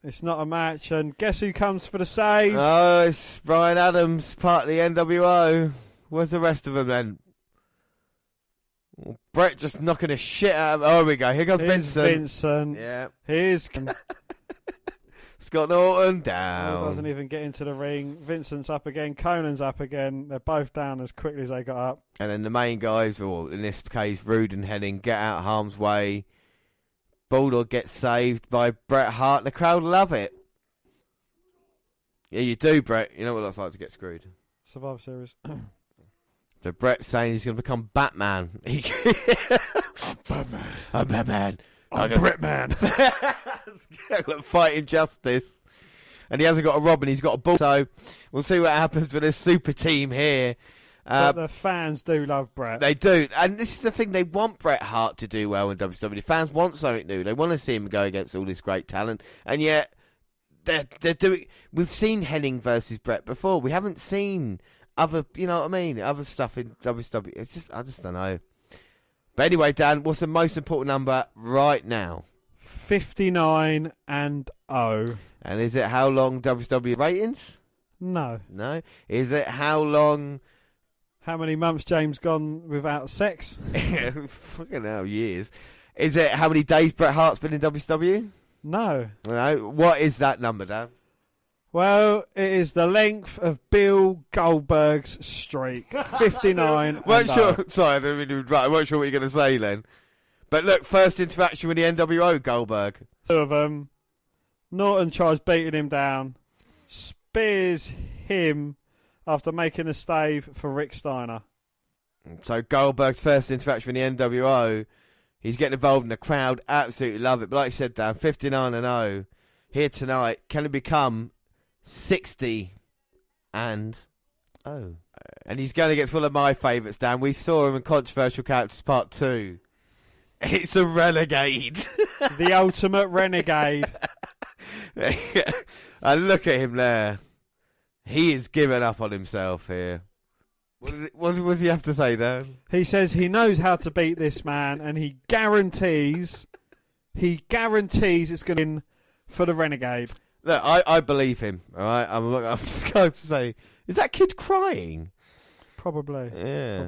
it's not a match. And guess who comes for the save? Oh, it's Brian Adams, part of the NWO. Where's the rest of them then? Well, Brett just knocking the shit out of... Oh, here we go. Here goes Vincent. Yeah. Here's... Scott Norton down. Doesn't even get into the ring. Vincent's up again. Conan's up again. They're both down as quickly as they got up. And then the main guys, or in this case, Rude and Hennig, get out of harm's way. Bulldog gets saved by Bret Hart. The crowd love it. Yeah, you do, Bret. You know what it's like to get screwed. Survivor Series. So Bret's saying he's going to become Batman. I'm Batman. I'm Batman. I'm Bretman. Fighting justice. And he hasn't got a Robin, he's got a Bull. So we'll see what happens with this super team here. But the fans do love Bret. They do. And this is the thing, they want Bret Hart to do well in WWE. The fans want something new. They want to see him go against all this great talent. And yet, they're doing... We've seen Hennig versus Bret before. We haven't seen other, you know what I mean, other stuff in WWE. It's just, I just don't know. But anyway, Dan, what's the most important number right now? 59 and 0. And is it how long WWE ratings? No. No. Is it how long... How many months James gone without sex? Fucking hell, years. Is it how many days Bret Hart's been in WCW? No. No. What is that number, Dan? Well, it is the length of Bill Goldberg's streak. 59 weren't and sure. 0. Sorry, I didn't really right. I weren't sure what you're going to say then. But look, first interaction with the NWO, Goldberg. 2 of them. Norton tries beating him down. Spears him after making a stave for Rick Steiner. So Goldberg's first interaction with the NWO, he's getting involved in the crowd, absolutely love it. But like you said, Dan, 59 and 0 here tonight. Can it become 60 and 0? And he's going against one of my favourites, Dan. We saw him in Controversial Characters Part 2. It's a renegade. The ultimate renegade. And look at him there. He is giving up on himself here. What does he have to say, Dan? He says he knows how to beat this man, and he guarantees it's going to win for the renegade. Look, I believe him, all right? I'm just going to say, is that kid crying? Probably. Yeah.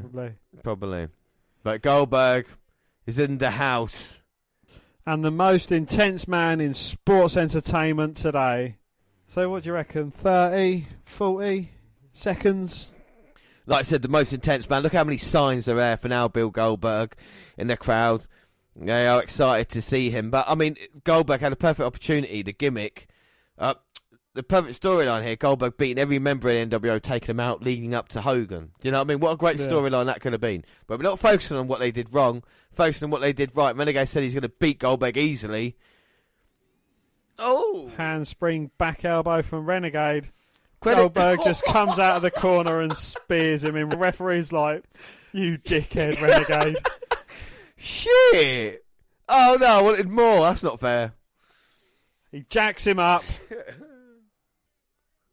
Probably. But Goldberg is in the house. And the most intense man in sports entertainment today. So what do you reckon? 30, 40 seconds? Like I said, the most intense man. Look how many signs are there for now Bill Goldberg in the crowd. They are excited to see him. But, I mean, Goldberg had a perfect opportunity, the gimmick. The the perfect storyline here. Goldberg beating every member in NWO, taking them out, leading up to Hogan. You know what I mean? What a great storyline that could have been. But we're not focusing on what they did wrong, focusing on what they did right. Renegade said he's going to beat Goldberg easily. Oh! Handspring back elbow from Renegade. Goldberg just comes out of the corner and spears him in. The referee's like, you dickhead, Renegade. Shit! Oh no, I wanted more. That's not fair. He jacks him up.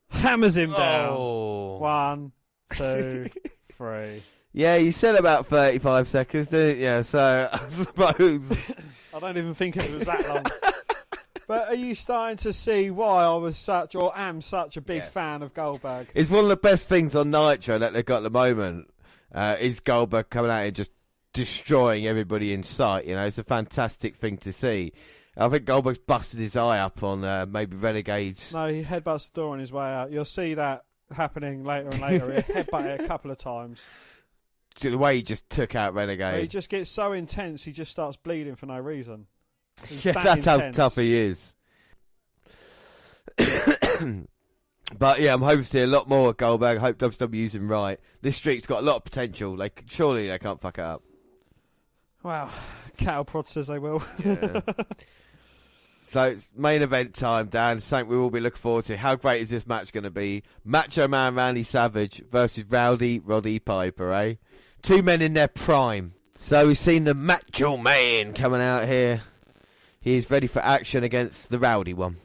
Hammers him down. Oh. 1, 2, 3. Yeah, you said about 35 seconds, didn't you? So, I suppose. I don't even think it was that long. But are you starting to see why I was such, or am such a big fan of Goldberg? It's one of the best things on Nitro that they've got at the moment, is Goldberg coming out and just destroying everybody in sight. You know, it's a fantastic thing to see. I think Goldberg's busted his eye up on maybe Renegades. No, he headbutts the door on his way out. You'll see that happening later and later. He headbutted it a couple of times. The way he just took out Renegade. But he just gets so intense, he just starts bleeding for no reason. Yeah, that's intense. How tough he is. But yeah, I'm hoping to see a lot more of Goldberg. I hope WWE's him right. This streak's got a lot of potential. Surely they can't fuck it up. Wow, Cattle Prod says they will. Yeah. So it's main event time, Dan. Something we will be looking forward to. How great is this match going to be? Macho Man Randy Savage versus Rowdy Roddy Piper, eh? Two men in their prime. So we've seen the Macho Man coming out here. He is ready for action against the Rowdy one.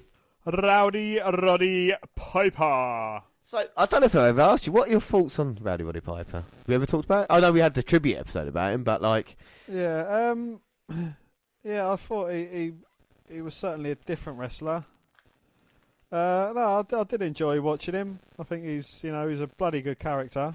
Rowdy Roddy Piper. So, I don't know if I ever asked you, what are your thoughts on Rowdy Roddy Piper? Have we ever talked about it? I know we had the tribute episode about him, but Yeah, I thought he was certainly a different wrestler. No, I did enjoy watching him. I think he's a bloody good character.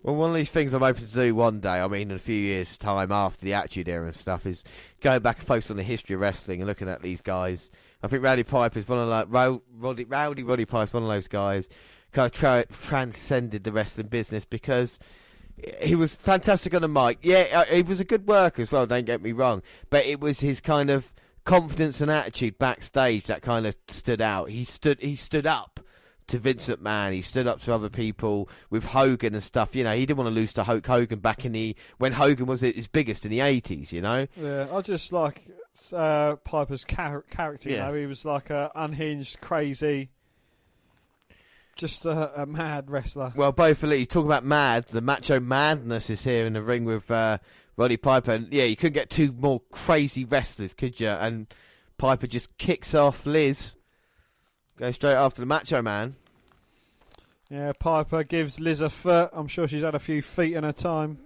Well, one of these things I'm hoping to do one day, I mean in a few years' time after the Attitude Era and stuff, is going back and focus on the history of wrestling and looking at these guys. I think Rowdy Piper is one of Rowdy Piper is one of those guys kind of transcended the wrestling business because he was fantastic on the mic. Yeah, he was a good worker as well, don't get me wrong, but it was his kind of confidence and attitude backstage that kind of stood out. He stood up to Vince McMahon. He stood up to other people with Hogan and stuff. You know, he didn't want to lose to Hulk Hogan back when Hogan was at his biggest in the 80s, you know? Yeah, I just like Piper's character, you know? He was like a unhinged, crazy, just a mad wrestler. Well, both elite. Talk about mad. The macho madness is here in the ring with Roddy Piper. And yeah, you couldn't get two more crazy wrestlers, could you? And Piper just kicks off Liz. Goes straight after the Macho Man. Yeah, Piper gives Liz a foot. I'm sure she's had a few feet in her time.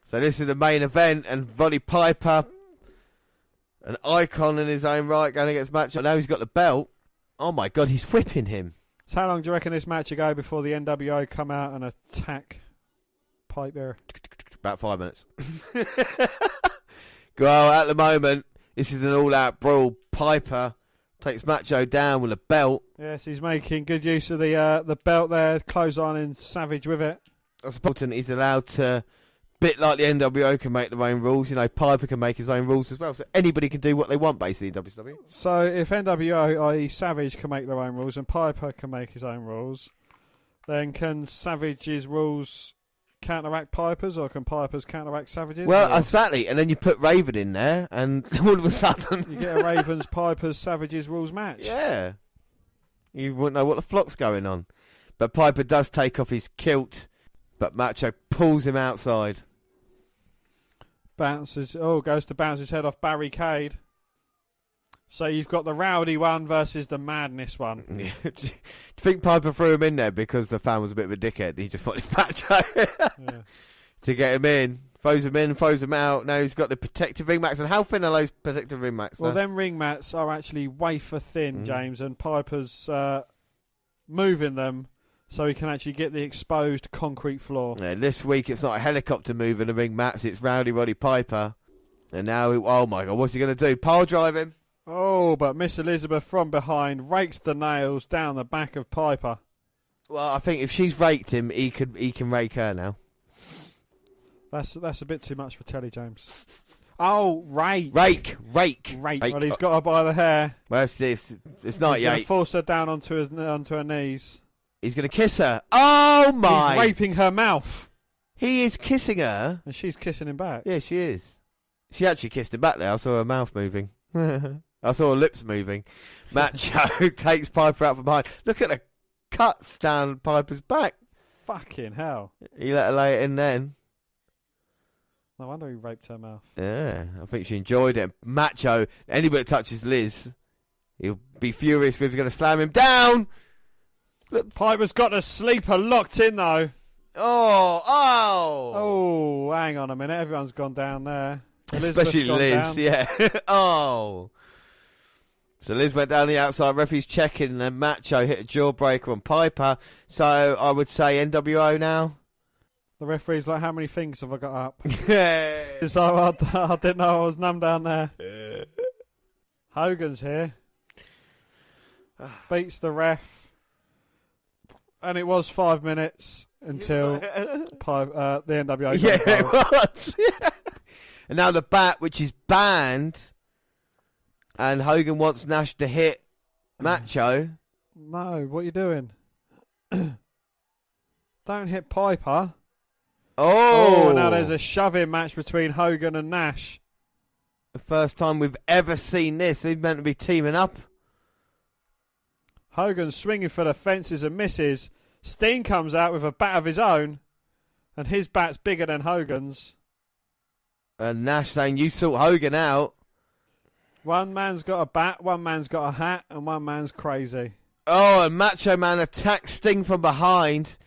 So this is the main event, and Roddy Piper, an icon in his own right, going against Macho. Now he's got the belt. Oh my God, he's whipping him. So how long do you reckon this match will go before the NWO come out and attack Piper? About 5 minutes. Well, at the moment, this is an all-out brawl. Piper takes Macho down with a belt. Yes, he's making good use of the belt there, clotheslining Savage with it. That's important. He's allowed to, bit like the NWO can make their own rules, you know, Piper can make his own rules as well. So anybody can do what they want, basically, in WWE. So if NWO, i.e. Savage, can make their own rules and Piper can make his own rules, then can Savage's rules counteract Piper's, or can Piper's counteract Savage's? Well, exactly. And then you put Raven in there, and all of a sudden you get a Ravens, Piper's, Savage's rules match. Yeah. You wouldn't know what the flock's going on. But Piper does take off his kilt, but Macho pulls him outside. Goes to bounce his head off barricade. So you've got the Rowdy one versus the Madness one. Yeah. Do you think Piper threw him in there because the fan was a bit of a dickhead? He just wanted Macho to get him in. Throws him in, throws him out. Now he's got the protective ring mats. And how thin are those protective ring mats? Well, them ring mats are actually wafer thin, James, and Piper's moving them so he can actually get the exposed concrete floor. Yeah, this week it's not a helicopter moving the ring mats, it's Rowdy Roddy Piper. And now, oh my God, what's he going to do? Pile drive him? Oh, but Miss Elizabeth from behind rakes the nails down the back of Piper. Well, I think if she's raked him, he can rake her now. That's a bit too much for telly, James. Oh, rake. Rake. Well, he's got her by the hair. Well, it's 98. He's going to force her down onto her knees. He's going to kiss her. Oh, my. He's raping her mouth. He is kissing her. And she's kissing him back. Yeah, she is. She actually kissed him back there. I saw her mouth moving. I saw her lips moving. Macho takes Piper out from behind. Look at the cuts down Piper's back. Fucking hell. He let her lay it in then. No wonder he raped her mouth. Yeah, I think she enjoyed it. Macho, anybody that touches Liz, he'll be furious if you're going to slam him down. Look, Piper's got a sleeper locked in, though. Oh, hang on a minute. Everyone's gone down there. Especially Liz, yeah. Oh. So Liz went down the outside. Referee's checking, and then Macho hit a jawbreaker on Piper. So I would say NWO now. The referee's like, how many things have I got up? Yeah. So I didn't know I was numb down there. Hogan's here. Beats the ref. And it was 5 minutes until the NWO. Yeah, it was. Yeah. And now the bat, which is banned, and Hogan wants Nash to hit Macho. No, what are you doing? Don't hit Piper. Oh, now there's a shoving match between Hogan and Nash. The first time we've ever seen this. They're meant to be teaming up. Hogan's swinging for the fences and misses. Sting comes out with a bat of his own, and his bat's bigger than Hogan's. And Nash saying, you sort Hogan out. One man's got a bat, one man's got a hat, and one man's crazy. Oh, and Macho Man attacks Sting from behind,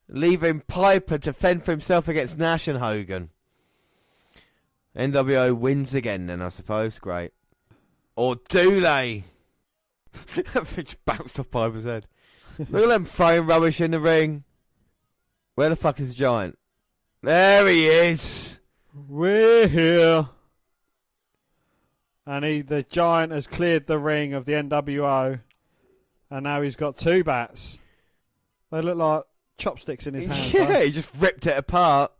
leaving Piper to fend for himself against Nash and Hogan. NWO wins again then, I suppose. Great. Or do they? That thing just bounced off Piper's head. Look at them throwing rubbish in the ring. Where the fuck is the Giant? There he is. We're here. And the Giant has cleared the ring of the NWO. And now he's got two bats. They look like chopsticks in his hands. Yeah, he just ripped it apart.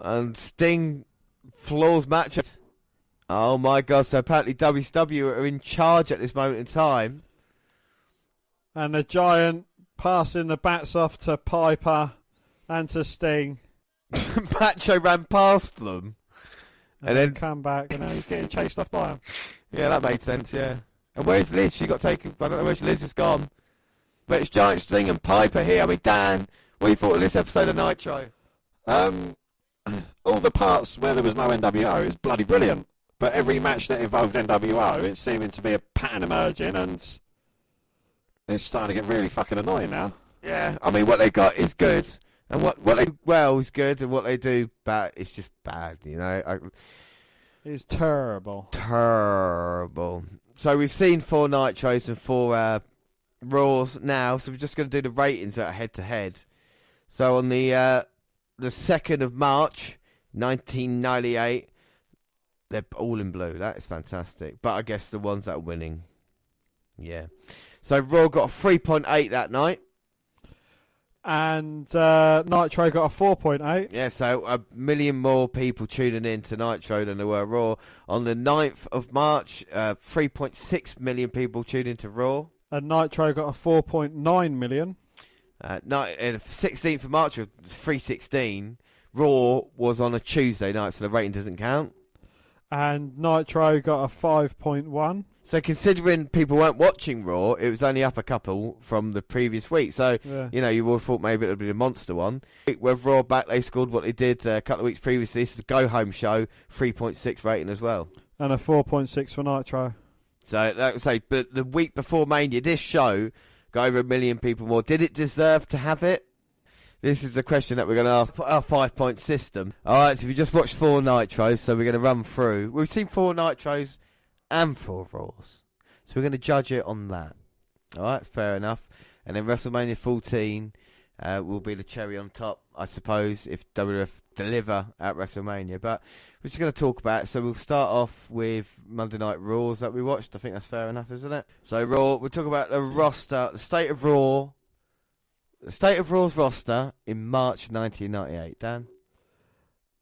And Sting floors Macho. Oh my God, so apparently WCW are in charge at this moment in time. And the Giant passing the bats off to Piper and to Sting. Macho ran past them. And then come back and now he's getting chased off by him. Yeah, that made sense, yeah. And where's Liz? She got taken. I don't know where Liz has gone. But it's Giant, Sting and Piper here. I mean, Dan, what do you thought of this episode of Nitro? All the parts where there was no NWO is bloody brilliant. But every match that involved NWO, it's seeming to be a pattern emerging, and it's starting to get really fucking annoying now. Yeah, I mean, what they got is good. And what they do well is good, and what they do bad is just bad, you know. It's terrible. Terrible. So we've seen 4 Nitros and 4 Raws now, so we're just going to do the ratings that are head-to-head. So on the 2nd of March, 1998, they're all in blue. That is fantastic. But I guess the ones that are winning. Yeah. So Raw got a 3.8 that night. And Nitro got a 4.8. Yeah, so 1 million more people tuning in to Nitro than there were Raw. On the 9th of March, 3.6 million people tuned into Raw. And Nitro got a 4.9 million. 16th of March, 316. Raw was on a Tuesday night, so the rating doesn't count. And Nitro got a 5.1. So considering people weren't watching Raw, it was only up a couple from the previous week. So, yeah. You know, you would have thought maybe it would be a monster one. With Raw back, they scored what they did a couple of weeks previously. This is the go-home show, 3.6 rating as well. And a 4.6 for Nitro. So, like I say, but the week before Mania, this show got over 1 million people more. Did it deserve to have it? This is the question that we're going to ask. Our 5-point system. All right, so we just watched 4 Nitros, so we're going to run through. We've seen 4 Nitros and 4 Raws. So we're going to judge it on that. All right, fair enough. And then WrestleMania 14 will be the cherry on top, I suppose, if WWF deliver at WrestleMania. But we're just going to talk about it. So we'll start off with Monday Night Raws that we watched. I think that's fair enough, isn't it? So Raw, we'll talk about the roster, the state of Raw. The state of Raw's roster in March 1998, Dan?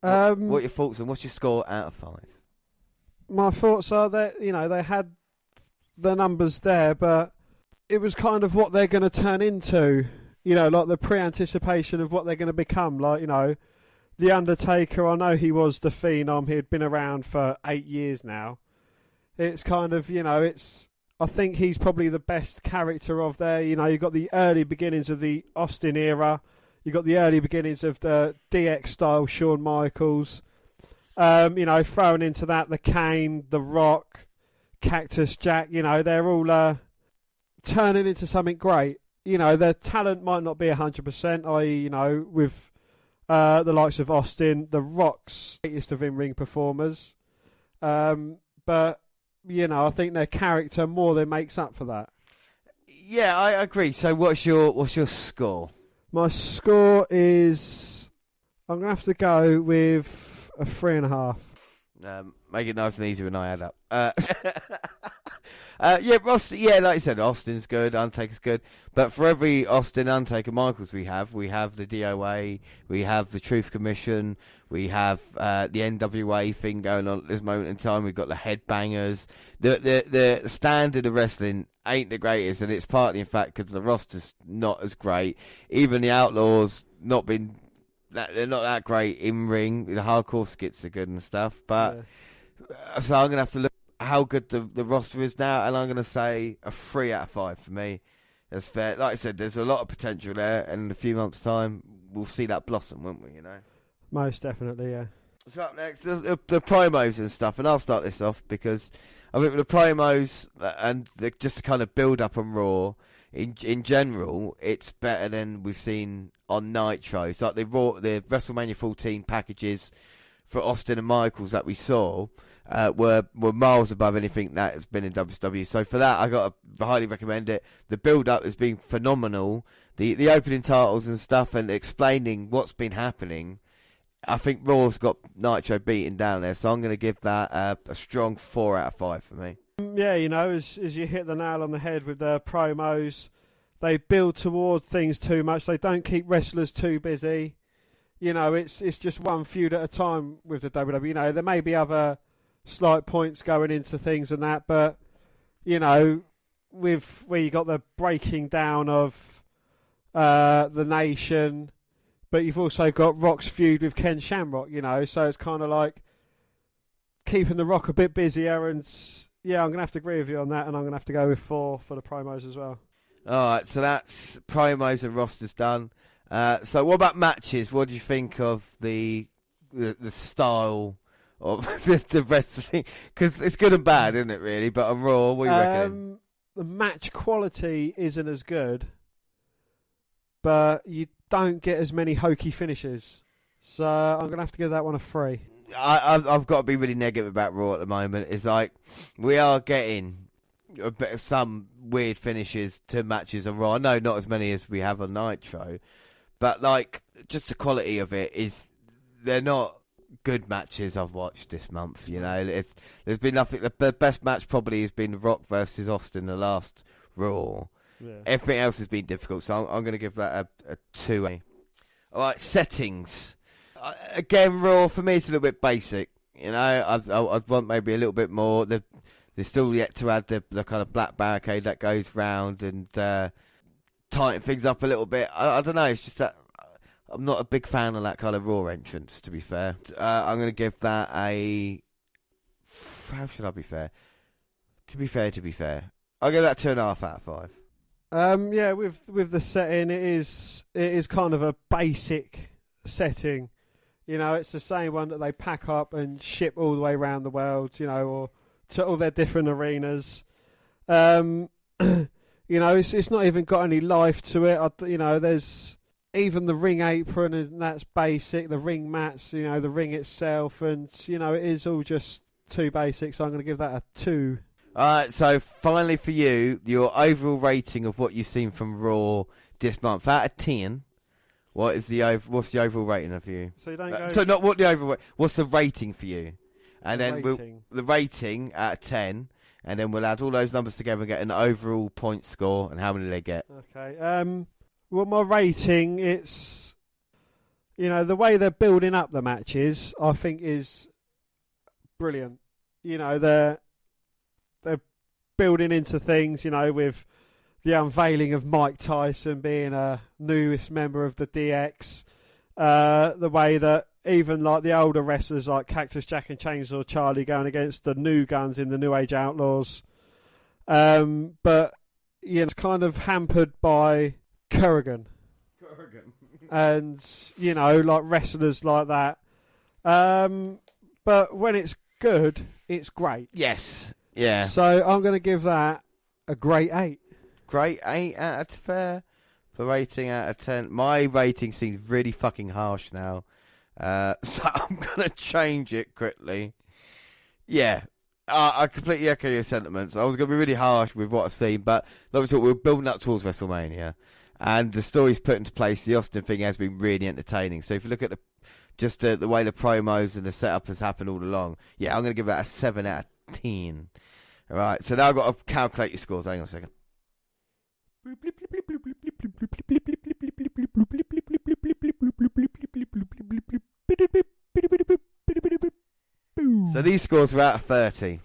What are your thoughts and what's your score out of 5? My thoughts are that, they had the numbers there, but it was kind of what they're going to turn into, like the pre-anticipation of what they're going to become. Like, The Undertaker, I know he was the Phenom, he had been around for 8 years now. It's kind of, I think he's probably the best character of there. You've got the early beginnings of the Austin era, you've got the early beginnings of the DX style Shawn Michaels. Thrown into that, the Kane, the Rock, Cactus Jack, they're all turning into something great. Their talent might not be 100%, i.e., with the likes of Austin, the Rock's greatest of in-ring performers. But, I think their character more than makes up for that. Yeah, I agree. So what's your score? My score is, I'm going to have to go with a 3.5. Make it nice and easy when I add up. Like you said, Austin's good, Undertaker's good. But for every Austin, Undertaker, Michaels we have the DOA, we have the Truth Commission, we have the NWA thing going on at this moment in time. We've got the Headbangers. The standard of wrestling ain't the greatest, and it's partly in fact because the roster's not as great. Even the Outlaws they're not that great in ring. The hardcore skits are good and stuff, but so I'm gonna have to look at how good the roster is now, and I'm gonna say a 3 out of 5 for me. That's fair. Like I said, there's a lot of potential there, and in a few months' time, we'll see that blossom, won't we? Most definitely, yeah. So up next, the promos and stuff, and I'll start this off because I think the promos and just to kind of build up on Raw. In general, it's better than we've seen on Nitro. It's like the WrestleMania 14 packages for Austin and Michaels that we saw were miles above anything that has been in WCW. So for that, I got to highly recommend it. The build-up has been phenomenal. The opening titles and stuff and explaining what's been happening. I think Raw's got Nitro beaten down there, so I'm going to give that a strong 4 out of 5 for me. Yeah, as you hit the nail on the head with the promos, they build toward things too much. They don't keep wrestlers too busy. It's just one feud at a time with the WWE. There may be other slight points going into things and that, but, with where you got the breaking down of the Nation, but you've also got Rock's feud with Ken Shamrock, so it's kind of like keeping the Rock a bit busier and... Yeah, I'm going to have to agree with you on that, and I'm going to have to go with 4 for the promos as well. All right, so that's promos and rosters done. So what about matches? What do you think of the style of the wrestling? Because it's good and bad, isn't it, really? But on Raw, what do you reckon? The match quality isn't as good, but you don't get as many hokey finishes. So I'm going to have to give that one a 3. I've got to be really negative about Raw at the moment. It's like we are getting a bit of some weird finishes to matches on Raw. I know not as many as we have on Nitro, but like just the quality of it is they're not good matches I've watched this month. There's been nothing. The best match probably has been Rock versus Austin, the last Raw. Yeah. Everything else has been difficult, so I'm going to give that a 2. All right, settings. Again, Raw, for me, it's a little bit basic. I'd want maybe a little bit more. They're still yet to add the kind of black barricade that goes round and tighten things up a little bit. I don't know, it's just that I'm not a big fan of that kind of Raw entrance, to be fair. I'm going to give that a... How should I be fair? To be fair. I'll give that 2.5 out of 5. Yeah, with the setting, it is kind of a basic setting. It's the same one that they pack up and ship all the way around the world, or to all their different arenas. It's not even got any life to it. There's even the ring apron, and that's basic. The ring mats, the ring itself, and, it is all just too basic, so I'm going to give that a 2. Alright, so finally for you, your overall rating of what you've seen from Raw this month, out of 10... what's the overall rating of you? So you don't go... So not what the overall... What's the rating for you? And the then rating. The rating out of 10, and then we'll add all those numbers together and get an overall point score and how many they get. Okay. Well, my rating, it's... you know, the way they're building up the matches, I think is brilliant. You know, they're building into things, you know, with the unveiling of Mike Tyson being a newest member of the DX. The way that even like the older wrestlers like Cactus Jack and Chainsaw Charlie going against the new guns in the New Age Outlaws. But you know, it's kind of hampered by Kurrgan. And, you know, like wrestlers like that. But when it's good, it's great. Yes. Yeah. So I'm going to give that a great 8. Great 8 out of 10 for rating out of 10. My rating seems really fucking harsh now. So I'm going to change it quickly. Yeah. I completely echo your sentiments. I was going to be really harsh with what I've seen, but like we talked, we're building up towards WrestleMania. And the story's put into place. The Austin thing has been really entertaining. So if you look at the way the promos and the setup has happened all along, yeah, I'm going to give that a 7 out of 10. All right, so now I've got to calculate your scores. Hang on a second. So these scores are out of 30.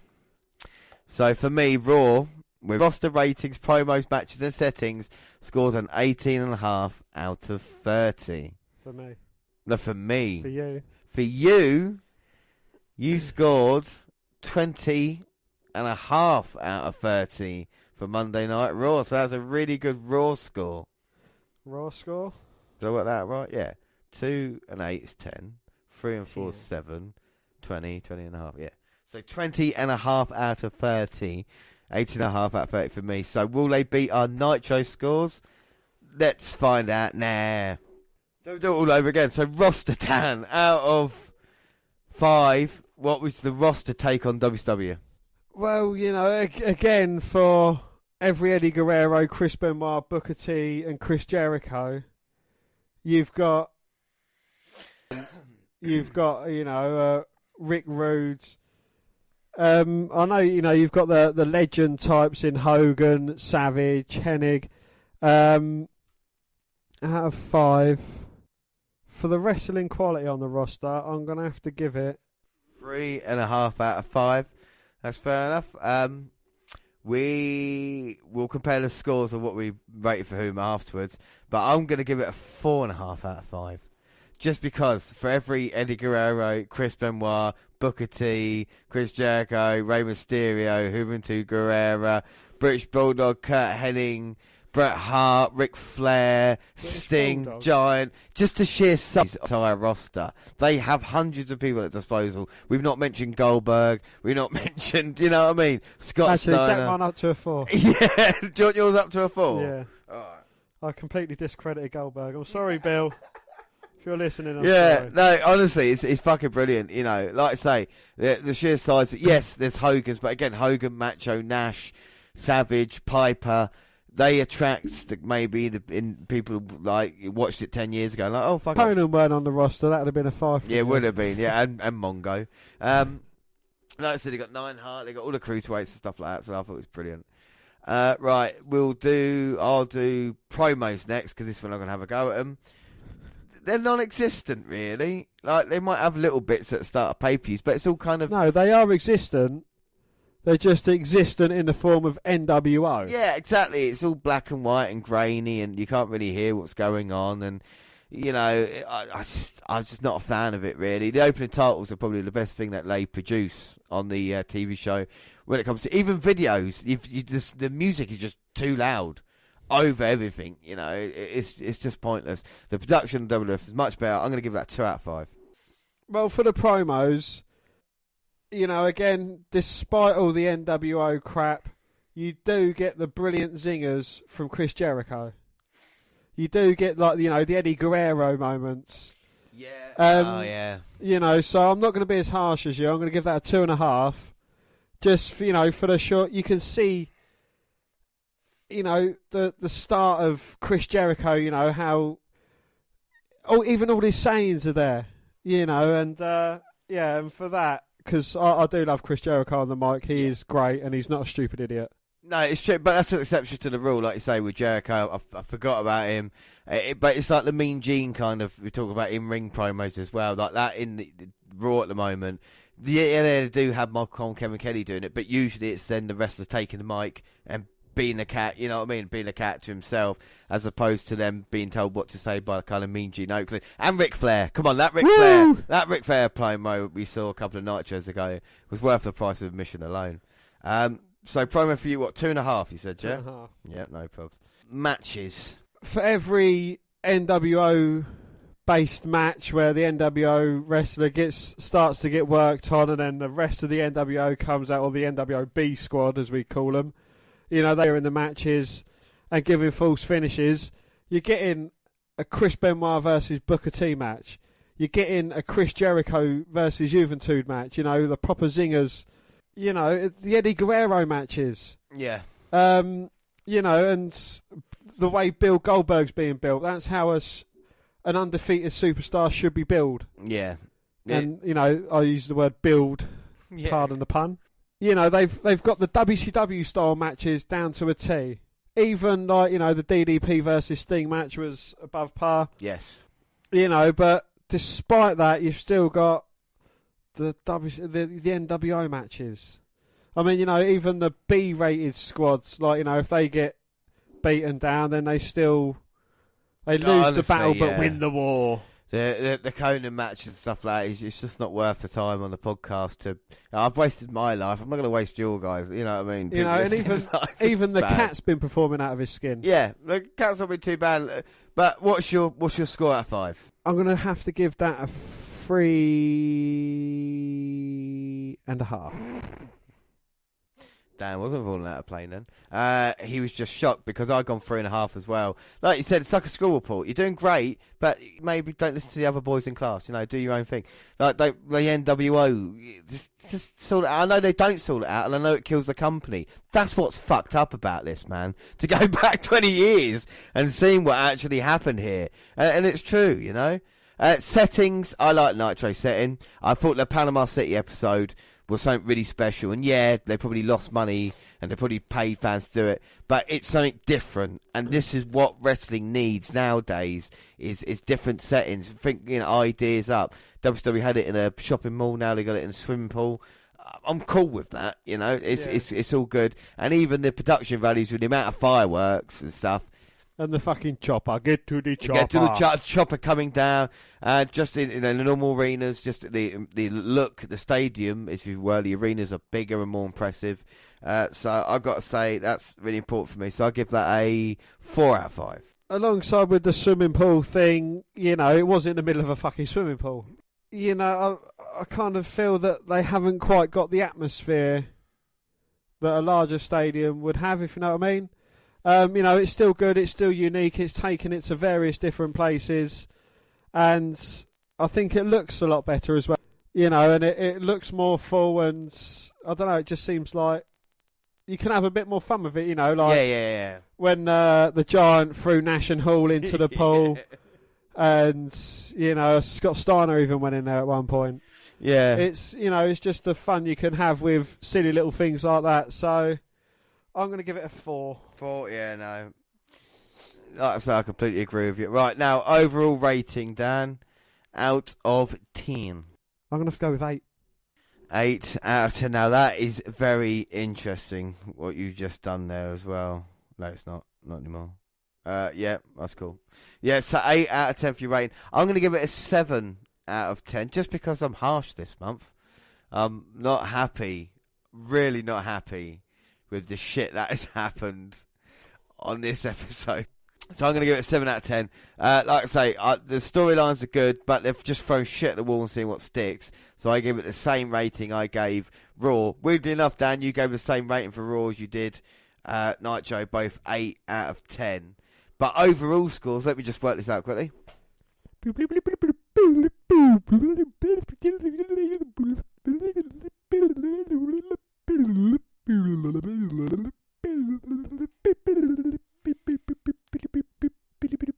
So for me, Raw, with roster ratings, promos, matches and settings, scores an 18.5 out of 30. For me. No, for me. For you. For you, you scored 20.5 out of 30 for Monday Night Raw. So that's a really good Raw score. Raw score? Did I work that out right? Yeah. 2 and 8 is 10. 3 and 4 is 10. 7. 20 and a half, yeah. So 20.5 out of 30. 18.5 out of 30 for me. So will they beat our Nitro scores? Let's find out now. So we'll do it all over again. So roster Dan, out of 5, what was the roster take on WCW? Well, you know, again, for every Eddie Guerrero, Chris Benoit, Booker T and Chris Jericho, you've got, you know, Rick Rude. I know, you know, you've got the legend types in Hogan, Savage, Hennig. Out of 5, for the wrestling quality on the roster, I'm going to have to give it 3.5 out of 5. That's fair enough. We will compare the scores of what we rated for whom afterwards, but I'm going to give it a 4.5 out of 5. Just because for every Eddie Guerrero, Chris Benoit, Booker T, Chris Jericho, Rey Mysterio, Juventud Guerrera, British Bulldog, Kurt Hennig, Bret Hart, Ric Flair, Sting, Bulldog. Giant, just the sheer size of the entire roster. They have hundreds of people at disposal. We've not mentioned Goldberg. We've not mentioned, you know what I mean? Scott Actually, Steiner. jack mine up to a 4. Yeah, do you want yours up to a 4? Yeah. All right. I completely discredited Goldberg. I'm sorry, Bill. If you're listening, I'm Yeah, sorry. no, honestly, it's fucking brilliant. You know, like I say, the sheer size. Yes, there's Hogan's, but again, Hogan, Macho, Nash, Savage, Piper. They attract maybe in people like watched it 10 years ago. Like, oh fuck. Conan weren't on the roster. That would have been a 5. Yeah, it would have been. Yeah, and Mongo. Like I said, they got 9 Hart. They got all the cruiserweights and stuff like that. So I thought it was brilliant. Right, I'll do promos next because this one I'm gonna have a go at them. They're non-existent, really. Like, they might have little bits at the start of pay-per-views, but it's all kind of... No, they are existent. They're just existent in the form of NWO. Yeah, exactly. It's all black and white and grainy, and you can't really hear what's going on. And, you know, I'm just not a fan of it, really. The opening titles are probably the best thing that they produce on the TV show when it comes to... Even videos, the music is just too loud. Over everything, you know, it's just pointless. The production of WWF is much better. I'm going to give that 2 out of 5. Well, for the promos, you know, again, despite all the NWO crap, you do get the brilliant zingers from Chris Jericho. You do get, like, you know, the Eddie Guerrero moments. Yeah. Yeah. You know, so I'm not going to be as harsh as you. I'm going to give that a 2.5. Just, for, you know, for the short, you can see... You know, the start of Chris Jericho, you know, how... even all his sayings are there, you know, and, and for that, because I do love Chris Jericho on the mic, he is great, and he's not a stupid idiot. No, it's true, but that's an exception to the rule, like you say, with Jericho. I forgot about him. But it's like the Mean Gene kind of, we talk about in-ring promos as well, like that in the Raw at the moment. Yeah, they do have Michael Cole and Kevin Kelly doing it, but usually it's then the wrestler taking the mic and being a cat, you know what I mean? Being a cat to himself, as opposed to them being told what to say by kind of Mean Gene Oakley. And Ric Flair. Come on, that Ric Flair promo we saw a couple of Nitros ago was worth the price of admission alone. So promo for you, what, 2.5 you said, yeah? 2.5. Yeah, no problem. Matches. For every NWO based match where the NWO wrestler starts to get worked on, and then the rest of the NWO comes out, or the NWO squad as we call them, you know, they're in the matches and giving false finishes. You're getting a Chris Benoit versus Booker T match. You're getting a Chris Jericho versus Juventud match. You know, the proper zingers. You know, the Eddie Guerrero matches. Yeah. You know, and the way Bill Goldberg's being built, that's how an undefeated superstar should be built. Yeah. And, you know, I use the word build, pardon the pun. You know, they've got the WCW style matches down to a T. Even, like, you know, the DDP versus Sting match was above par. Yes. You know, but despite that, you've still got the NWO matches. I mean, you know, even the B-rated squads, like, you know, if they get beaten down, then they lose the battle but win the war. The Conan match and stuff like that, it's just not worth the time on the podcast. I've wasted my life. I'm not going to waste your guys. You know what I mean? You know, and even the cat's been performing out of his skin. Yeah, the cat's not been too bad. But what's your score out of 5? I'm going to have to give that a 3.5. Dan wasn't falling out of plane then. He was just shocked because I'd gone 3.5 as well. Like you said, it's like a school report. You're doing great, but maybe don't listen to the other boys in class. You know, do your own thing. Like, the NWO, just sort it out. I know they don't sort it out, and I know it kills the company. That's what's fucked up about this, man. To go back 20 years and seeing what actually happened here. And it's true, you know. Settings, I like Nitro setting. I thought the Panama City episode was something really special, and yeah, they probably lost money and they probably paid fans to do it, but it's something different, and this is what wrestling needs nowadays is different settings. Think, you know, ideas up. WWE had it in a shopping mall, now they got it in a swimming pool. I'm cool with that, you know. It's all good, and even the production values with the amount of fireworks and stuff. And the fucking chopper. Get to the chopper coming down. Just in the normal arenas, just the look, the stadium, if you will, the arenas are bigger and more impressive. So I've got to say that's really important for me. So I'll give that a 4 out of 5. Alongside with the swimming pool thing, you know, it was in the middle of a fucking swimming pool. You know, I kind of feel that they haven't quite got the atmosphere that a larger stadium would have, if you know what I mean. You know, it's still good, it's still unique, it's taken it to various different places, and I think it looks a lot better as well. You know, and it looks more full, and I don't know, it just seems like you can have a bit more fun with it, you know, like yeah. When the Giant threw Nash and Hall into the pool, and, you know, Scott Steiner even went in there at one point. Yeah. It's, you know, it's just the fun you can have with silly little things like that, so I'm going to give it a 4. 4, yeah, no. Like I say, I completely agree with you. Right, now, overall rating, Dan, out of 10. I'm going to have to go with 8. 8 out of 10. Now, that is very interesting, what you've just done there as well. No, it's not. Not anymore. Yeah, that's cool. Yeah, so 8 out of 10 for your rating. I'm going to give it a 7 out of 10, just because I'm harsh this month. I'm not happy, really not happy with the shit that has happened on this episode. So I'm going to give it a 7 out of 10. Like I say, the storylines are good, but they've just thrown shit at the wall and seen what sticks. So I give it the same rating I gave Raw. Weirdly enough, Dan, you gave the same rating for Raw as you did Nitro, both 8 out of 10. But overall scores, let me just work this out quickly.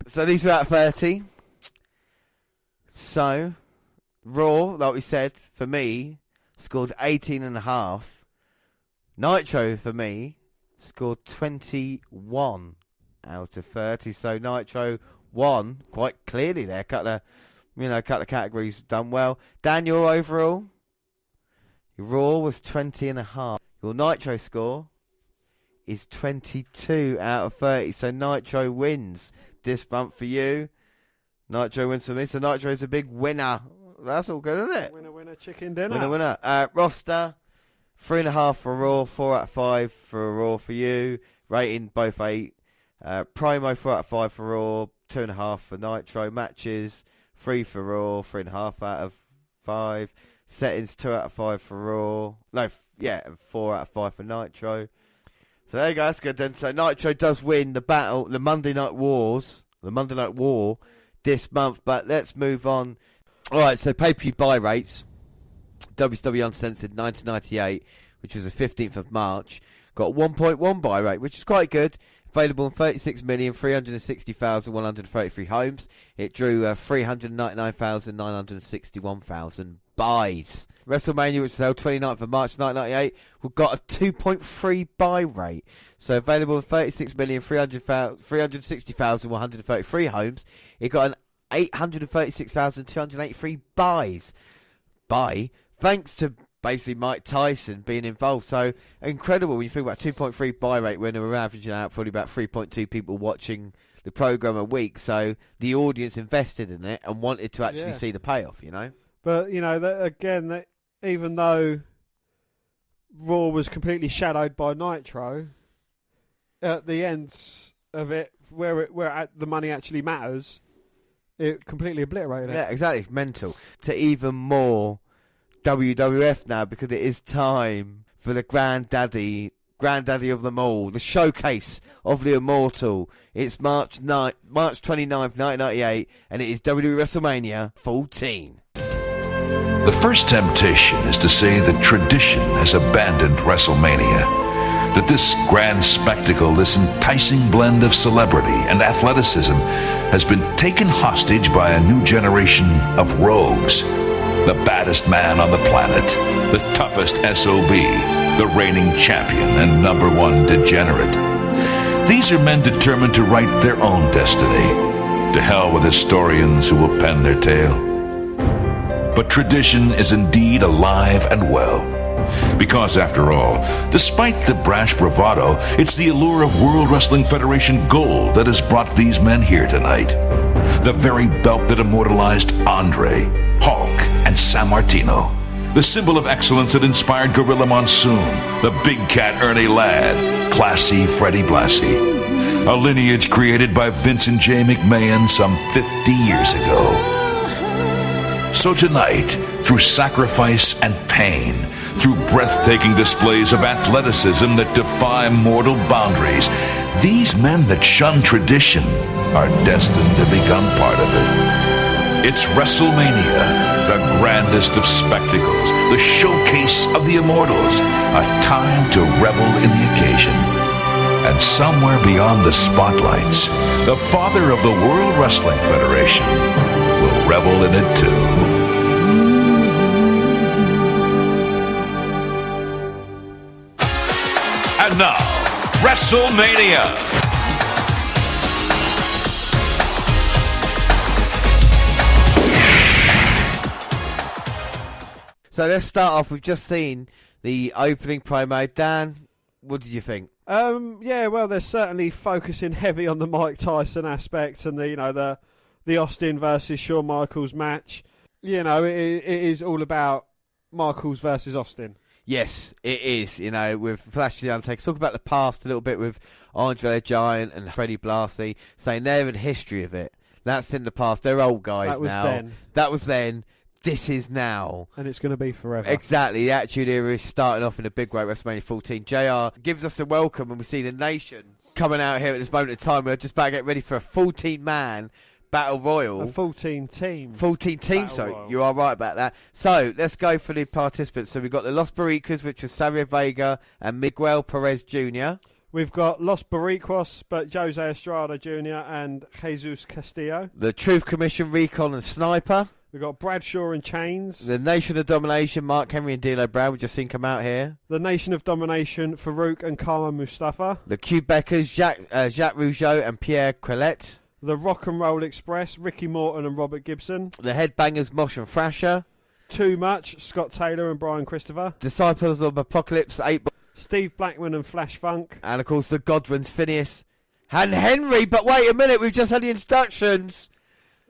So these are at 30. So Raw, like we said, for me, scored 18.5. Nitro, for me, scored 21 out of 30. So Nitro won quite clearly there. Couple of categories done well. Dan, your overall? Your Raw was 20.5. Your Nitro score is 22 out of 30. So Nitro wins this month for you. Nitro wins for me. So Nitro's a big winner. That's all good, isn't it? Winner, winner, chicken dinner. Winner. Roster, 3.5 for Raw, 4 out of 5 for Raw for you. Rating, both 8. Promo, 4 out of 5 for Raw, 2.5 for Nitro. Matches, 3 for Raw, 3.5 out of 5. Settings, 2 out of 5 for Raw. 4 out of 5 for Nitro. So there you go, that's good then. So Nitro does win the Monday Night War this month. But let's move on. Alright, so pay-per-view buy rates. WCW Uncensored 1998, which was the 15th of March, got 1.1 buy rate, which is quite good. Available in 36,360,133 homes. It drew 399,961,000 buys. WrestleMania, which was held 29th of March 1998, got a 2.3 buy rate. So available in 36,360,133 homes. It got an 836,283 buys. Thanks to basically Mike Tyson being involved. So incredible when you think about 2.3 buy rate when we're averaging out probably about 3.2 people watching the program a week. So the audience invested in it and wanted to actually see the payoff, you know. But, you know, even though Raw was completely shadowed by Nitro, at the end of it, where the money actually matters, it completely obliterated it. Yeah, exactly. Mental. To even more WWF now, because it is time for the granddaddy of them all, the showcase of the Immortal. It's March 29th, 1998, and it is WWE WrestleMania 14. The first temptation is to say that tradition has abandoned WrestleMania. That this grand spectacle, this enticing blend of celebrity and athleticism, has been taken hostage by a new generation of rogues. The baddest man on the planet, the toughest SOB, the reigning champion and #1 degenerate. These are men determined to write their own destiny. To hell with historians who will pen their tale. But tradition is indeed alive and well. Because, after all, despite the brash bravado, it's the allure of World Wrestling Federation gold that has brought these men here tonight. The very belt that immortalized Andre, Hulk, and San Martino. The symbol of excellence that inspired Gorilla Monsoon, the Big Cat Ernie Ladd, Classy Freddie Blassie. A lineage created by Vincent J. McMahon some 50 years ago. So tonight, through sacrifice and pain, through breathtaking displays of athleticism that defy mortal boundaries, these men that shun tradition are destined to become part of it. It's WrestleMania, the grandest of spectacles, the showcase of the immortals, a time to revel in the occasion. And somewhere beyond the spotlights, the father of the World Wrestling Federation will revel in it too. And now, WrestleMania. So let's start off. We've just seen the opening promo. Dan, what did you think? Well, they're certainly focusing heavy on the Mike Tyson aspect and the Austin versus Shawn Michaels match. You know, it is all about Michaels versus Austin. Yes, it is. You know, with Flash the Undertaker, talk about the past a little bit with Andre the Giant and Freddie Blassie, saying they're in history of it. That's in the past. They're old guys now. That was then. This is now. And it's going to be forever. Exactly. The Attitude Era is starting off in a big way, WrestleMania 14. JR gives us a welcome, and we see the nation coming out here at this moment in time. We're just about to get ready for a 14-man Battle Royal. A 14-team. 14-team, so you are right about that. So, let's go for the participants. So, we've got the Los Barricas, which was Savio Vega and Miguel Perez Jr. We've got Los Barricos, but Jose Estrada Jr. and Jesus Castillo. The Truth Commission, Recon and Sniper. We've got Bradshaw and Chains. The Nation of Domination, Mark Henry and D'Lo Brown. We just seen come out here. The Nation of Domination, Farouk and Kama Mustafa. The Quebecers, Jacques Rougeau and Pierre Quillette. The Rock and Roll Express, Ricky Morton and Robert Gibson. The Headbangers, Mosh and Thrasher. Too Much, Scott Taylor and Brian Christopher. Disciples of Apocalypse, 8 Steve Blackman and Flash Funk. And of course the Godwins, Phineas and Henry. But wait a minute, we've just had the introductions.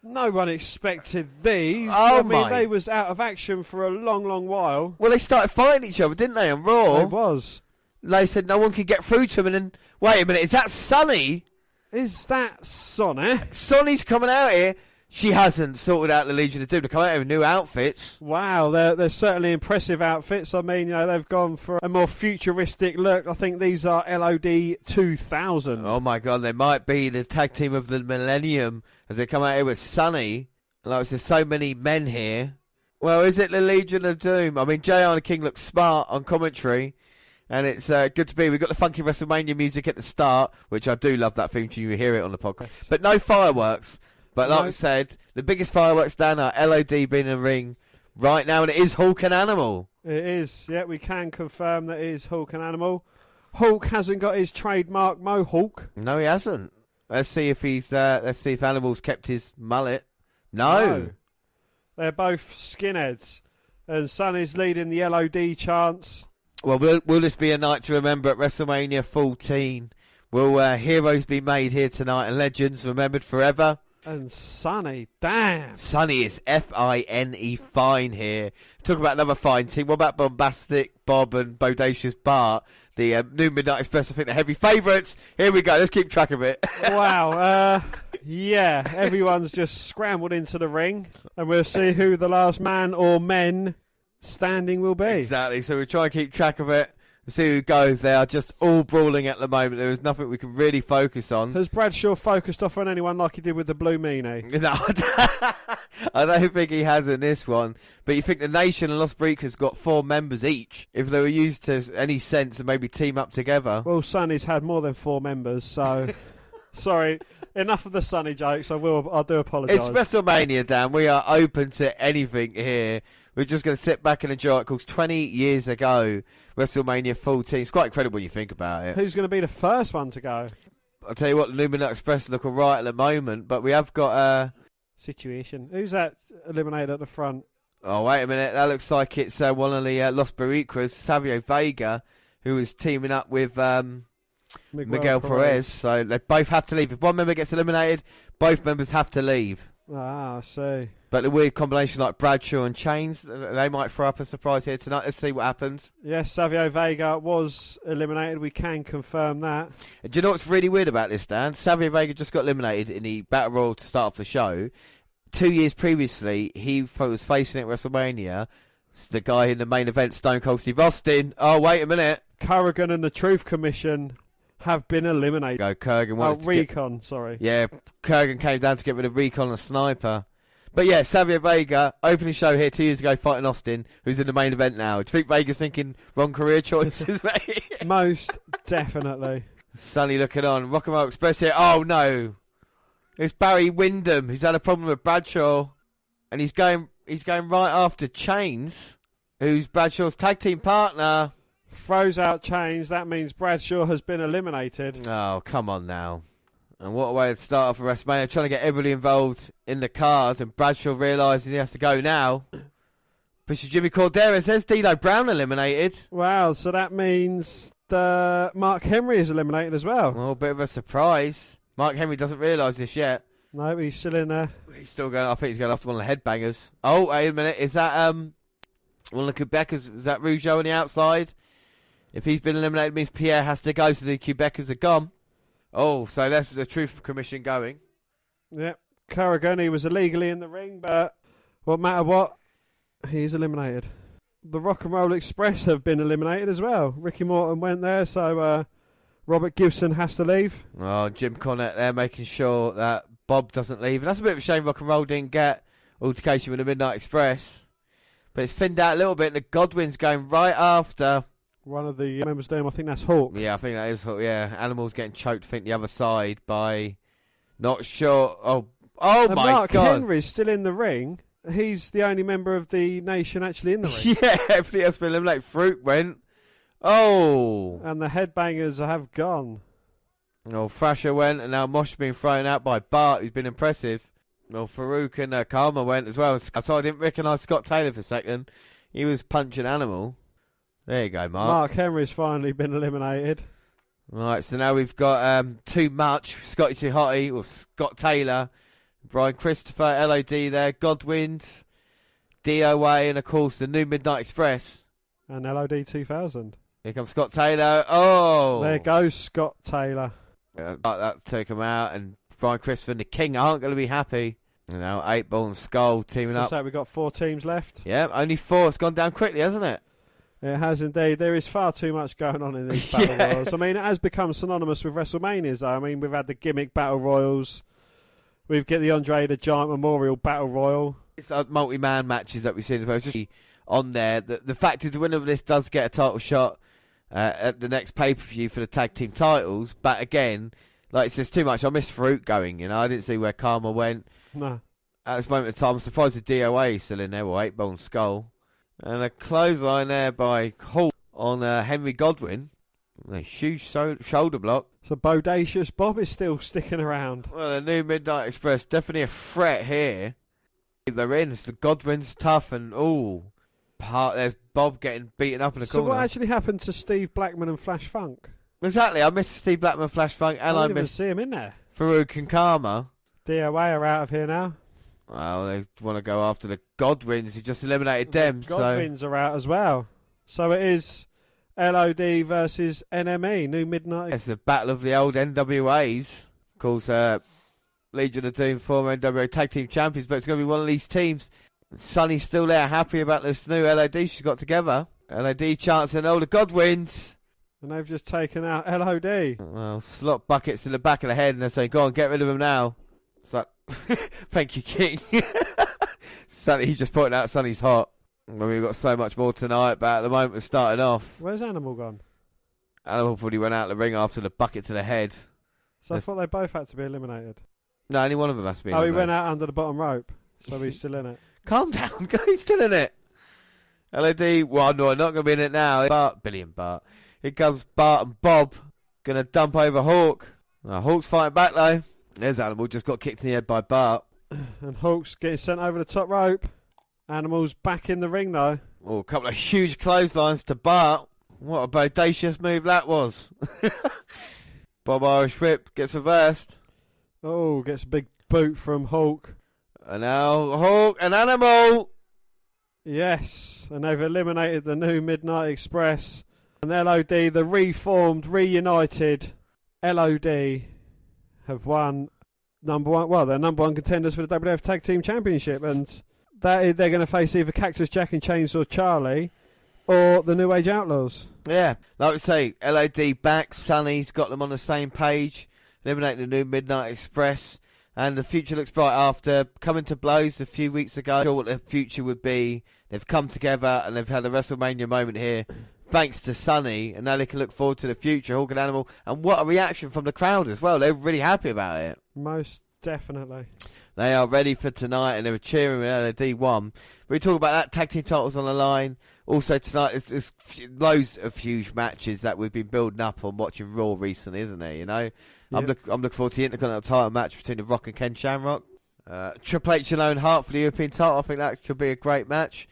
No one expected these. Oh, I mean, my. they was out of action for a long, long while. Well, they started fighting each other, didn't they, on Raw? It was. They said no one could get through to him, and then, wait a minute, is that Sonny? Is that Sonic? Sonny's coming out here. She hasn't sorted out the Legion of Doom. They're coming out with new outfits. Wow, they're certainly impressive outfits. I mean, they've gone for a more futuristic look. I think these are LOD 2000. Oh my God, they might be the tag team of the Millennium as they come out here with Sonny. Like, there's so many men here. Well, is it the Legion of Doom? I mean, JR and the King look smart on commentary. And it's good to be. We've got the funky WrestleMania music at the start, which I do love that theme tune. You hear it on the podcast. Yes. But no fireworks. But like No. I said, the biggest fireworks down are LOD being in the ring right now, and it is Hulk and Animal. It is. Yeah, we can confirm that it is Hulk and Animal. Hulk hasn't got his trademark mohawk. No, he hasn't. Let's see if let's see if Animal's kept his mullet. No. They're both skinheads. And Sonny's leading the LOD chants. Well, will this be a night to remember at WrestleMania 14? Will heroes be made here tonight and legends remembered forever? And Sonny, damn. Sonny is Fine fine here. Talk about another fine team. What about Bombastic Bob and Bodacious Bart? The New Midnight Express, I think, the heavy favourites. Here we go. Let's keep track of it. Wow. Yeah, everyone's just scrambled into the ring. And we'll see who the last man or men standing will be. Exactly. So we'll try and keep track of it. We'll see who goes. They are just all brawling at the moment. There is nothing we can really focus on. Has Bradshaw focused off on anyone like he did with the Blue Meanie? No, I don't think he has in this one. But you think the Nation and Los Breakers got 4 members each. If they were used to any sense and maybe team up together. Well, Sonny's had more than 4 members, so... Sorry, enough of the Sonny jokes. I do apologise. It's WrestleMania, Dan. We are open to anything here. We're just going to sit back and enjoy it. Because 20 years ago, WrestleMania 14. It's quite incredible when you think about it. Who's going to be the first one to go? I'll tell you what, the New Midnight Express look all right at the moment. But we have got... Situation. Who's that eliminated at the front? Oh, wait a minute. That looks like it's one of the Los Barricas, Savio Vega, who is teaming up with... Miguel Perez, so they both have to leave. If one member gets eliminated, both members have to leave. Ah, I see. But the weird combination like Bradshaw and Chains, they might throw up a surprise here tonight. Let's see what happens. Yes, Savio Vega was eliminated. We can confirm that. Do you know what's really weird about this, Dan? Savio Vega just got eliminated in the Battle Royal to start off the show. 2 years previously, he was facing at WrestleMania the guy in the main event, Stone Cold Steve Austin. Oh, wait a minute. Kurrgan and the Truth Commission have been eliminated. Go Kurrgan. Recon, sorry. Yeah, Kurrgan came down to get rid of Recon and Sniper. But yeah, Savio Vega, opening show here 2 years ago, fighting Austin, who's in the main event now. Do you think Vega's thinking wrong career choices, mate? Most definitely. Sonny looking on. Rock and Roll Express here. Oh, no. It's Barry Windham, who's had a problem with Bradshaw. And he's going right after Chains, who's Bradshaw's tag team partner. Throws out Chains. That means Bradshaw has been eliminated. Oh, come on now. And what a way to start off a WrestleMania, trying to get everybody involved in the card, and Bradshaw realising he has to go now. Pushes Jimmy Cordera, says D'Lo Brown eliminated. Wow, so that means Mark Henry is eliminated as well. Well, a bit of a surprise. Mark Henry doesn't realise this yet. No, he's still in there. He's still going, I think he's going after one of the headbangers. Oh, wait a minute, is that one of the Quebecers, is that Rougeau on the outside? If he's been eliminated, it means Pierre has to go, so the Quebecers are gone. Oh, so that's the Truth Commission going. Yep. Kurrgan, he was illegally in the ring, but what matter what, he's eliminated. The Rock and Roll Express have been eliminated as well. Ricky Morton went there, so Robert Gibson has to leave. Oh, Jim Cornette there making sure that Bob doesn't leave. And that's a bit of a shame Rock and Roll didn't get altercation with the Midnight Express. But it's thinned out a little bit, and the Godwins going right after... One of the members down, I think that's Hawk. Yeah, I think that is Hawk, yeah. Animal's getting choked, I think, the other side by... Not sure... Oh and my Mark God. Henry's still in the ring. he's the only member of the nation actually in the ring. Yeah, everybody else been eliminated. Farouk went. Oh. And the headbangers have gone. Oh, Thrasher went, and now Mosh's been thrown out by Bart, who's been impressive. Well, Farouk and Karma went as well. So I didn't recognise Scott Taylor for a second. He was punching Animal. There you go, Mark. Mark Henry's finally been eliminated. Right, so now we've got Too Much, Scotty Too Hotty, or Scott Taylor, Brian Christopher, LOD there, Godwins, DOA, and of course the New Midnight Express. And LOD 2000. Here comes Scott Taylor. Oh! There goes Scott Taylor. That took him out, and Brian Christopher and the King aren't going to be happy. And now 8 Ball and Skull teaming up. So we've got 4 teams left. Yeah, only 4. It's gone down quickly, hasn't it? It has indeed. There is far too much going on in these battle royals. I mean, it has become synonymous with WrestleManias, though. I mean, we've had the gimmick battle royals. We've got the Andre the Giant Memorial Battle Royal. It's multi-man matches that we've seen as well. It's just on there. The fact is, the winner of this does get a title shot at the next pay-per-view for the tag team titles. But again, like it says too much. I missed Farouk going. You know, I didn't see where Karma went. No. At this moment in time, I'm surprised the DOA is still in there. Or 8 Ball and Skull. And a clothesline there by Hall on Henry Godwin. A huge shoulder block. So Bodacious Bob is still sticking around. Well, the New Midnight Express, definitely a threat here. They're in. It's the Godwin's tough and there's Bob getting beaten up in the corner. So what actually happened to Steve Blackman and Flash Funk? Exactly. I missed Steve Blackman, Flash Funk, and I didn't even missed see him in there. Farouk and Karma. DOA are out of here now. Well, they want to go after the Godwins who just eliminated them. Godwins are out as well. So it is LOD versus NME, New Midnight. It's the battle of the old NWAs. Of course, Legion of Doom, former NWA Tag Team Champions, but it's going to be one of these teams. Sonny's still there, happy about this new LOD she's got together. LOD chancing all the Godwins. And they've just taken out LOD. Well, slot buckets in the back of the head, and they say, go on, get rid of him now. It's like, thank you, King. Sonny, he just pointed out Sonny's hot. Well, we've got so much more tonight, but at the moment we're starting off. Where's Animal gone? Animal probably went out the ring after the bucket to the head. So I thought they both had to be eliminated. No, only one of them has to be eliminated. He went out under the bottom rope, so he's still in it. Calm down, he's still in it. LOD, well, no, not going to be in it now. Billy and Bart. Here comes Bart and Bob. Going to dump over Hawk. Hawk's fighting back, though. There's Animal, just got kicked in the head by Bart. And Hawk's getting sent over the top rope. Animal's back in the ring, though. Oh, a couple of huge clotheslines to Bart. What a bodacious move that was. Bob Irish Whip gets reversed. Oh, gets a big boot from Hawk. And now Hawk and Animal. Yes, and they've eliminated the New Midnight Express. And LOD, the reformed, reunited LOD, have won number one. Well, they're number one contenders for the WWF Tag Team Championship, and they're going to face either Cactus Jack and Chainsaw Charlie or the New Age Outlaws. Yeah, like we say, LOD back. Sonny's got them on the same page, eliminating the New Midnight Express, and the future looks bright after coming to blows a few weeks ago. Not sure what the future would be. They've come together and they've had a WrestleMania moment here, thanks to Sonny, and now they can look forward to the future. Hawk and Animal, and what a reaction from the crowd as well. They're really happy about it. Most definitely. They are ready for tonight, and they were cheering when LOD won. We talk about that, tag team titles on the line. Also tonight, there's loads of huge matches that we've been building up on watching Raw recently, isn't there? You know, yep. I'm looking forward to the Intercontinental title match between The Rock and Ken Shamrock. Triple H and Owen Hart for the European title. I think that could be a great match.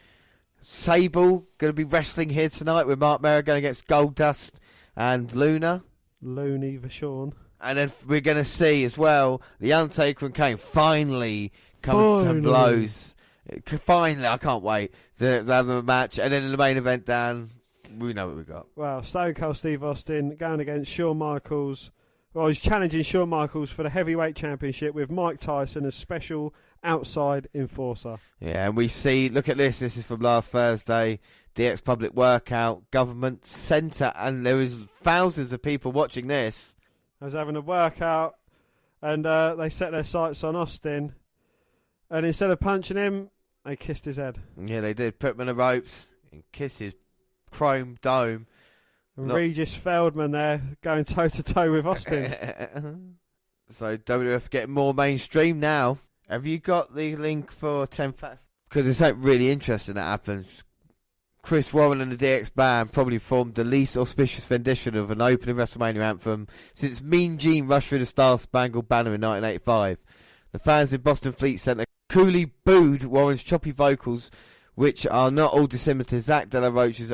Sable going to be wrestling here tonight with Mark Merrow going against Goldust and Luna. Looney Vachon. And then we're going to see as well the Undertaker and Kane finally coming to blows. Finally, I can't wait to have a match. And then in the main event, Dan, we know what we've got. Well, Stone Cold Steve Austin going against Shawn Michaels. Well, he's challenging Shawn Michaels for the heavyweight championship with Mike Tyson as special outside enforcer. Yeah, and we see, look at this. This is from last Thursday. DX Public Workout, Government Centre. And there was thousands of people watching this. I was having a workout, and they set their sights on Austin, and instead of punching him, they kissed his head. Yeah, they did. Put him in the ropes and kiss his chrome dome. And Regis Feldman there going toe-to-toe with Austin. So WWF getting more mainstream now. Have you got the link for 10 because there's something really interesting that happens. Chris Warren and the DX Band probably formed the least auspicious rendition of an opening WrestleMania anthem since Mean Gene rushed through the Star-Spangled Banner in 1985. The fans in Boston Fleet Center coolly booed Warren's choppy vocals, which are not all dissimilar to Zach De La Rocha's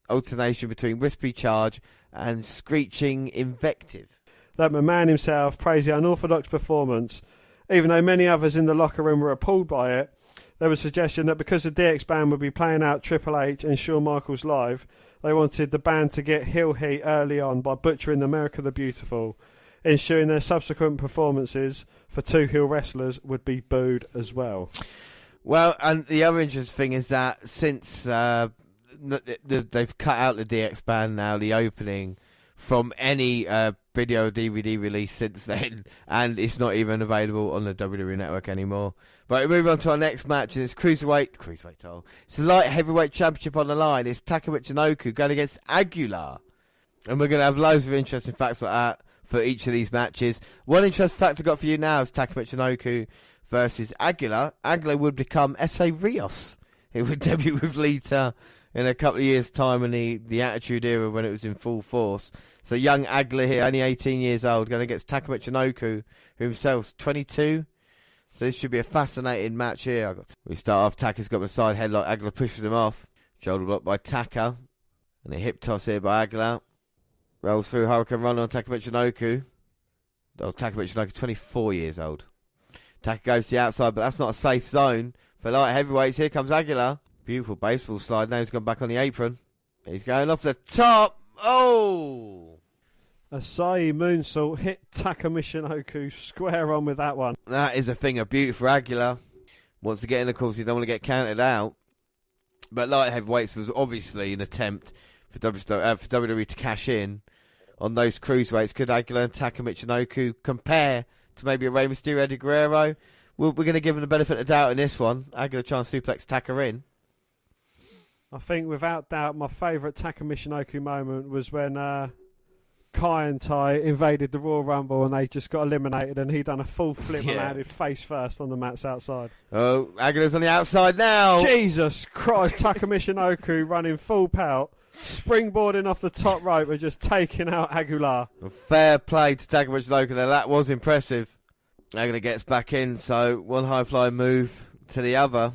alternation between whispery charge and screeching invective. That McMahon himself praised the unorthodox performance. Even though many others in the locker room were appalled by it, there was a suggestion that because the DX Band would be playing out Triple H and Shawn Michaels live, they wanted the band to get heel heat early on by butchering America the Beautiful, ensuring their subsequent performances for two heel wrestlers would be booed as well. Well, and the other interesting thing is that since they've cut out the DX Band now, the opening, from any video or DVD release since then, and it's not even available on the WWE Network anymore. But we move on to our next match, and it's cruiserweight title. It's the light heavyweight championship on the line. It's Taka Michinoku going against Aguilar, and we're going to have loads of interesting facts like that for each of these matches. One interesting fact I got for you now is Taka Michinoku versus Aguilar. Aguilar would become S.A. Rios. It would debut with Lita in a couple of years' time in the Attitude Era when it was in full force. So young Aguilar here, only 18 years old, going against Taka Michinoku, who himself's 22. So this should be a fascinating match here. We start off, Taka's got the side headlock, Aguilar pushes him off. Shoulder block by Taka. And a hip toss here by Aguilar. Rolls through Hurricane Run on Taka Michinoku. Taka Michinoku, 24 years old. Taka goes to the outside, but that's not a safe zone for light heavyweights. Here comes Aguilar. Beautiful baseball slide. Now he's gone back on the apron. He's going off the top. Oh! Asai moonsault hit Taka Michinoku square on with that one. That is a thing of beauty for Aguilar. Wants to get in, of course, he don't want to get counted out. But light heavyweights was obviously an attempt for WWE to cash in on those cruiserweights. Could Aguilar and Taka Michinoku compare to maybe a Rey Mysterio, Eddie Guerrero? We're going to give him the benefit of the doubt in this one. Aguilar trying to suplex Taka in. I think without doubt my favourite Taka Michinoku moment was when Kai and Ty invaded the Royal Rumble and they just got eliminated and he done a full flip and landed face first on the mats outside. Oh, Aguilar's on the outside now. Jesus Christ, Taka Michinoku running full pelt, springboarding off the top rope and just taking out Aguilar. Fair play to Taka Michinoku there. That was impressive. Aguilar gets back in, so one high-flying move to the other.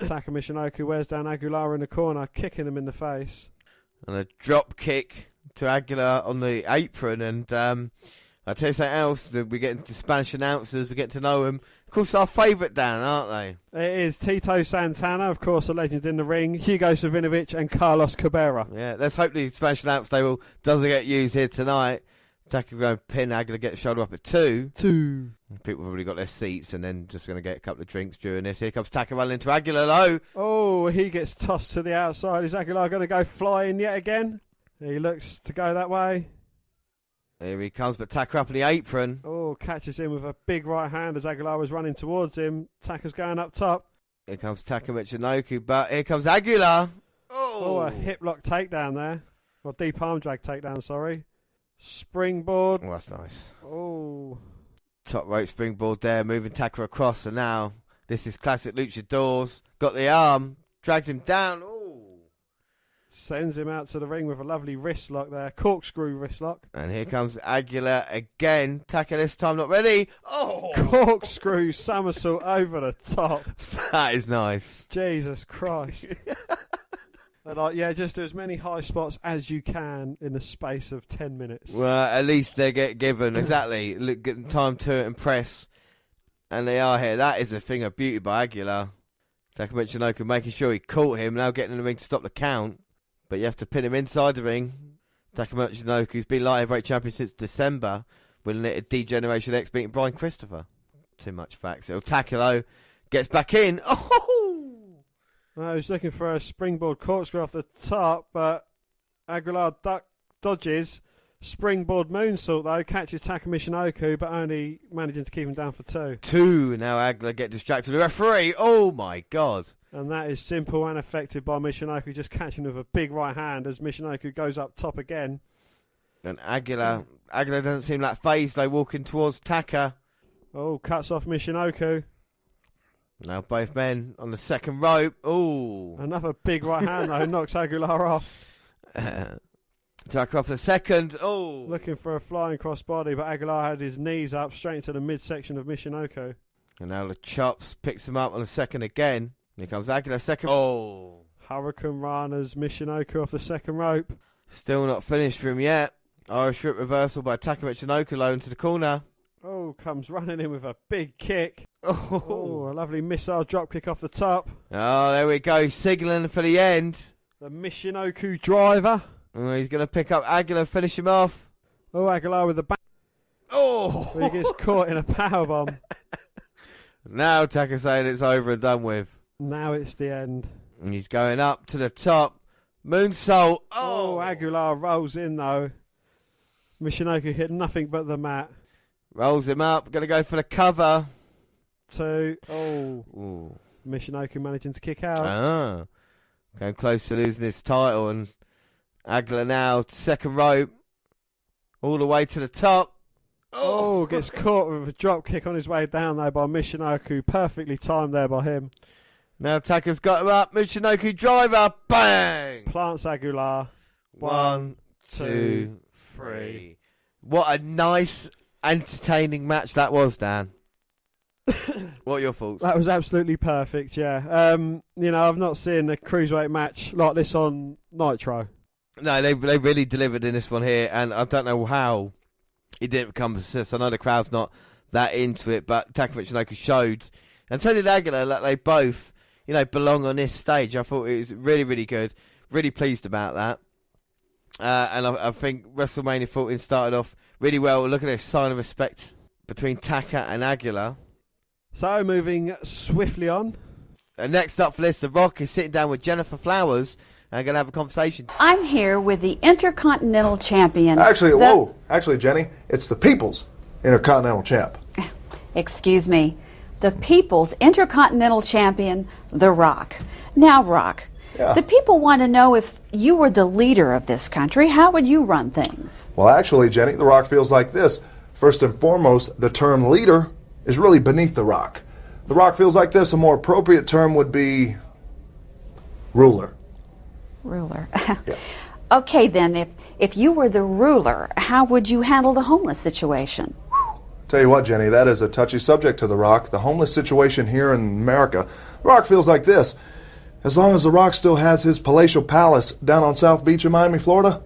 Taka Michinoku wears down Aguilar in the corner, kicking him in the face. And a drop kick to Aguilar on the apron. And I'll tell you something else. We get into Spanish announcers. We get to know them. Of course, our favourite, Dan, aren't they? It is Tito Santana, of course, a legend in the ring, Hugo Savinovich and Carlos Cabrera. Yeah, let's hope the Spanish announce table doesn't get used here tonight. Taka going to pin Aguilar, get the shoulder up at 2. People have already got their seats and then just going to get a couple of drinks during this. Here comes Taka running into Aguilar, though. Oh, he gets tossed to the outside. Is Aguilar going to go flying yet again? He looks to go that way. Here he comes, but Taka up on the apron. Oh, catches him with a big right hand as Aguilar was running towards him. Taka's going up top. Here comes Taka Michinoku, but here comes Aguilar. Oh, a hip lock takedown there. Or deep arm drag takedown, sorry. Springboard. Oh, that's nice. Oh. Top rope springboard there, moving Taka across, and now this is classic luchadors. Got the arm, drags him down. Ooh. Sends him out to the ring with a lovely wrist lock there, corkscrew wrist lock. And here comes Aguilar again. Taka this time not ready. Oh, corkscrew somersault over the top. That is nice. Jesus Christ. Just do as many high spots as you can in the space of 10 minutes. Well, at least they get given, exactly, getting time to impress. And they are here. That is a thing of beauty by Aguilar. Taka Michinoku making sure he caught him, now getting in the ring to stop the count. But you have to pin him inside the ring. Taka Michinoku's been light heavyweight champion since December, winning it at D-Generation X, beating Brian Christopher. Too much facts. Taka, though, gets back in. Oh! No, he's looking for a springboard corkscrew off the top, but Aguilar dodges. Springboard moonsault, though, catches Taka Michinoku, but only managing to keep him down for 2. 2. Now Aguilar get distracted. The referee. Oh, my God. And that is simple and effective by Michinoku, just catching with a big right hand as Michinoku goes up top again. And Aguilar doesn't seem like phased, though, walking towards Taka. Oh, cuts off Michinoku. Now both men on the second rope. Ooh. Another big right hand, though, knocks Aguilar off. Tucker off the second. Oh. Looking for a flying crossbody, but Aguilar had his knees up straight into the midsection of Michinoku. And now the chops picks him up on the second again. Here comes Aguilar second. Oh. Hurricane Rana's Michinoku off the second rope. Still not finished for him yet. Irish whip reversal by Taka Michinoku low into the corner. Oh, comes running in with a big kick. Oh, Oh, a lovely missile drop kick off the top. oh, there we go. Signalling for the end. The Michinoku driver. Oh, he's going to pick up Aguilar and finish him off. Oh, Aguilar with the back. Oh. He gets caught in a powerbomb. Now Taka saying it's over and done with. Now it's the end. And he's going up to the top. Moonsault. Oh, Aguilar rolls in, though. Michinoku hit nothing but the mat. Rolls him up. Going to go for the cover. 2. Oh. Ooh. Michinoku managing to kick out. Ah. Going close to losing his title. And Aguilar now, second rope. All the way to the top. Oh, gets caught with a drop kick on his way down, though, by Michinoku. Perfectly timed there by him. Now Taka's got him up. Michinoku driver. Bang. Plants Aguilar. 1, 2, 3. What a nice, entertaining match that was, Dan. What are your thoughts? That was absolutely perfect, yeah. I've not seen a cruiserweight match like this on Nitro. No, they really delivered in this one here, and I don't know how it didn't become a success. I know the crowd's not that into it, but Taka Michinoku showed, and so did Aguilar, that they both, belong on this stage. I thought it was really, really good. Really pleased about that. And I think WrestleMania 14 started off really well. Look at this sign of respect between Taka and Aguilar. So, moving swiftly on. And next up for this, The Rock is sitting down with Jennifer Flowers and going to have a conversation. I'm here with the Intercontinental Champion. Actually, Jenny, it's the People's Intercontinental Champ. Excuse me. The People's Intercontinental Champion, The Rock. Now, Rock, Yeah. the people want to know if you were the leader of this country, how would you run things? Well, actually, Jenny, The Rock feels like this. First and foremost, the term leader is really beneath The Rock. The Rock feels like this. A more appropriate term would be ruler. Ruler. Yeah. Okay, then, if you were the ruler, how would you handle the homeless situation? Tell you what, Jenny, that is a touchy subject to The Rock. The homeless situation here in America. The Rock feels like this. As long as The Rock still has his palatial palace down on South Beach in Miami, Florida,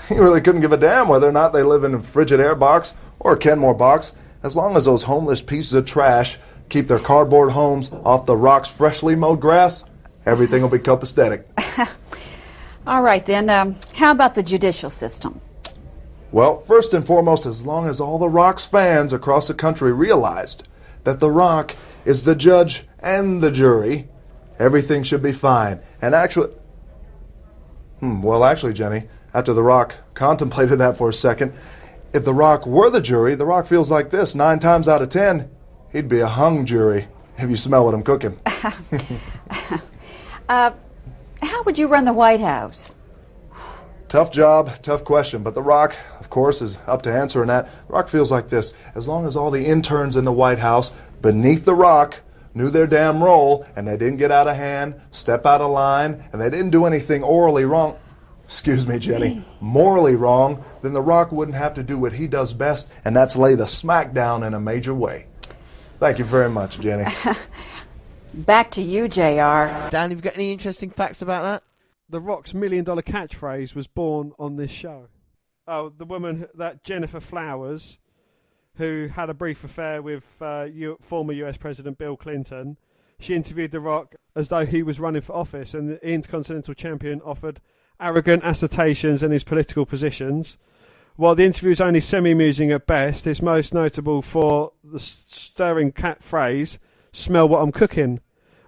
he really couldn't give a damn whether or not they live in a Frigidaire box or a Kenmore box. As long as those homeless pieces of trash keep their cardboard homes off The Rock's freshly mowed grass, everything will be copacetic. All right, then, how about the judicial system? Well, first and foremost, as long as all The Rock's fans across the country realized that The Rock is the judge and the jury, everything should be fine. And actually, Jenny, after The Rock contemplated that for a second, if The Rock were the jury, The Rock feels like this. 9 times out of 10, he'd be a hung jury if you smell what I'm cooking. How would you run the White House? Tough job, tough question, but The Rock, of course, is up to answering that. The Rock feels like this. As long as all the interns in the White House beneath The Rock knew their damn role and they didn't get out of hand, step out of line, and they didn't do anything orally wrong, excuse me, Jenny, morally wrong, then The Rock wouldn't have to do what he does best, and that's lay the smack down in a major way. Thank you very much, Jenny. Back to you, JR. Dan, have you got any interesting facts about that? The Rock's $1 million catchphrase was born on this show. Oh, the woman, that Jennifer Flowers, who had a brief affair with former US President Bill Clinton, she interviewed The Rock as though he was running for office, and the Intercontinental Champion offered arrogant assertions and his political positions. While the interview is only semi-amusing at best, it's most notable for the stirring catchphrase, "Smell what I'm cooking,"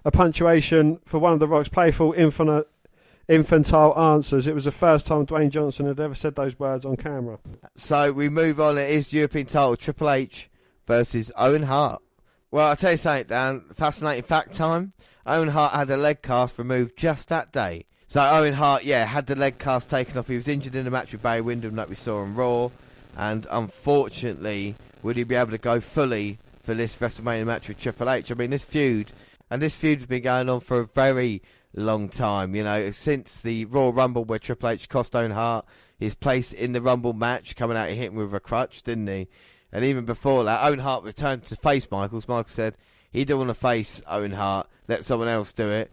a punctuation for one of The Rock's playful infantile answers. It was the first time Dwayne Johnson had ever said those words on camera. So we move on. It is the European title, Triple H versus Owen Hart. Well, I'll tell you something, Dan. Fascinating fact time. Owen Hart had a leg cast removed just that day. So Owen Hart, had the leg cast taken off. He was injured in a match with Barry Windham that we saw on Raw. And unfortunately, would he be able to go fully for this WrestleMania match with Triple H? I mean, this feud And this feud's been going on for a very long time, you know, since the Royal Rumble where Triple H cost Owen Hart his place in the Rumble match, coming out and hitting with a crutch, didn't he? And even before that, Owen Hart returned to face Michaels. Michaels said he didn't want to face Owen Hart, let someone else do it.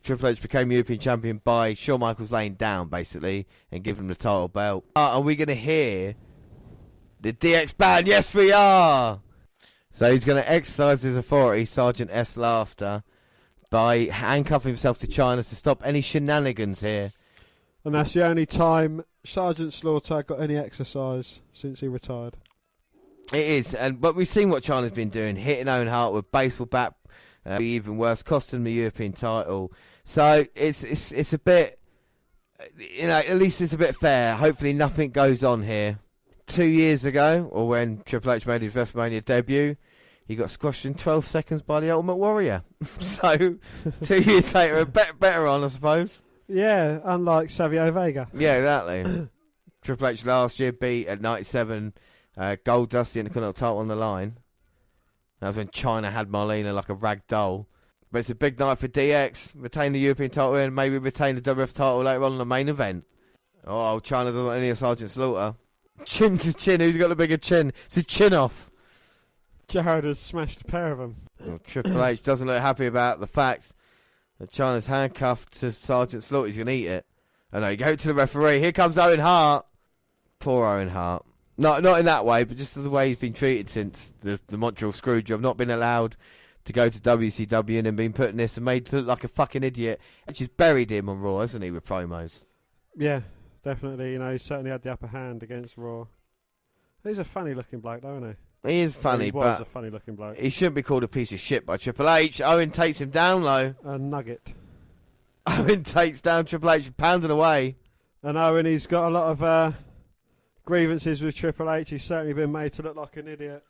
Triple H became European Champion by Shawn Michaels laying down, basically, and giving him the title belt. Are we going to hear the DX band? Yes, we are! So he's going to exercise his authority, Sergeant S. Laughter, by handcuffing himself to China to stop any shenanigans here. And that's the only time Sergeant Slaughter got any exercise since he retired. It is, but we've seen what China's been doing, hitting Owen Hart with baseball bat, even worse, costing him the European title. So it's a bit, you know, at least it's a bit fair. Hopefully nothing goes on here. 2 years ago, or when Triple H made his WrestleMania debut, he got squashed in 12 seconds by the Ultimate Warrior. So 2 years later, better on, I suppose. Yeah, unlike Savio Vega. Yeah, exactly. Triple H last year beat at 97 Goldust, the Intercontinental title on the line. That was when China had Marlena like a rag doll. But it's a big night for DX. Retain the European title and maybe retain the WF title later on in the main event. Oh, China doesn't want any of Sergeant Slaughter. Chin to chin. Who's got the bigger chin? It's a chin off. Jared has smashed a pair of them. Well, Triple H doesn't look happy about the fact that China's handcuffed to Sergeant Slaughter. He's going to eat it. I know, you go to the referee. Here comes Owen Hart. Poor Owen Hart. Not in that way, but just the way he's been treated since the Montreal Screwjob. Not been allowed to go to WCW and been put in this and made to look like a fucking idiot. Which has buried him on Raw, hasn't he, with promos? Yeah, definitely. You know, he certainly had the upper hand against Raw. He's a funny looking bloke, though, isn't he? He is funny, he was but a funny looking bloke. He shouldn't be called a piece of shit by Triple H. Owen takes him down low. A nugget. Owen takes down Triple H, pounding away. And Owen, he's got a lot of grievances with Triple H. He's certainly been made to look like an idiot.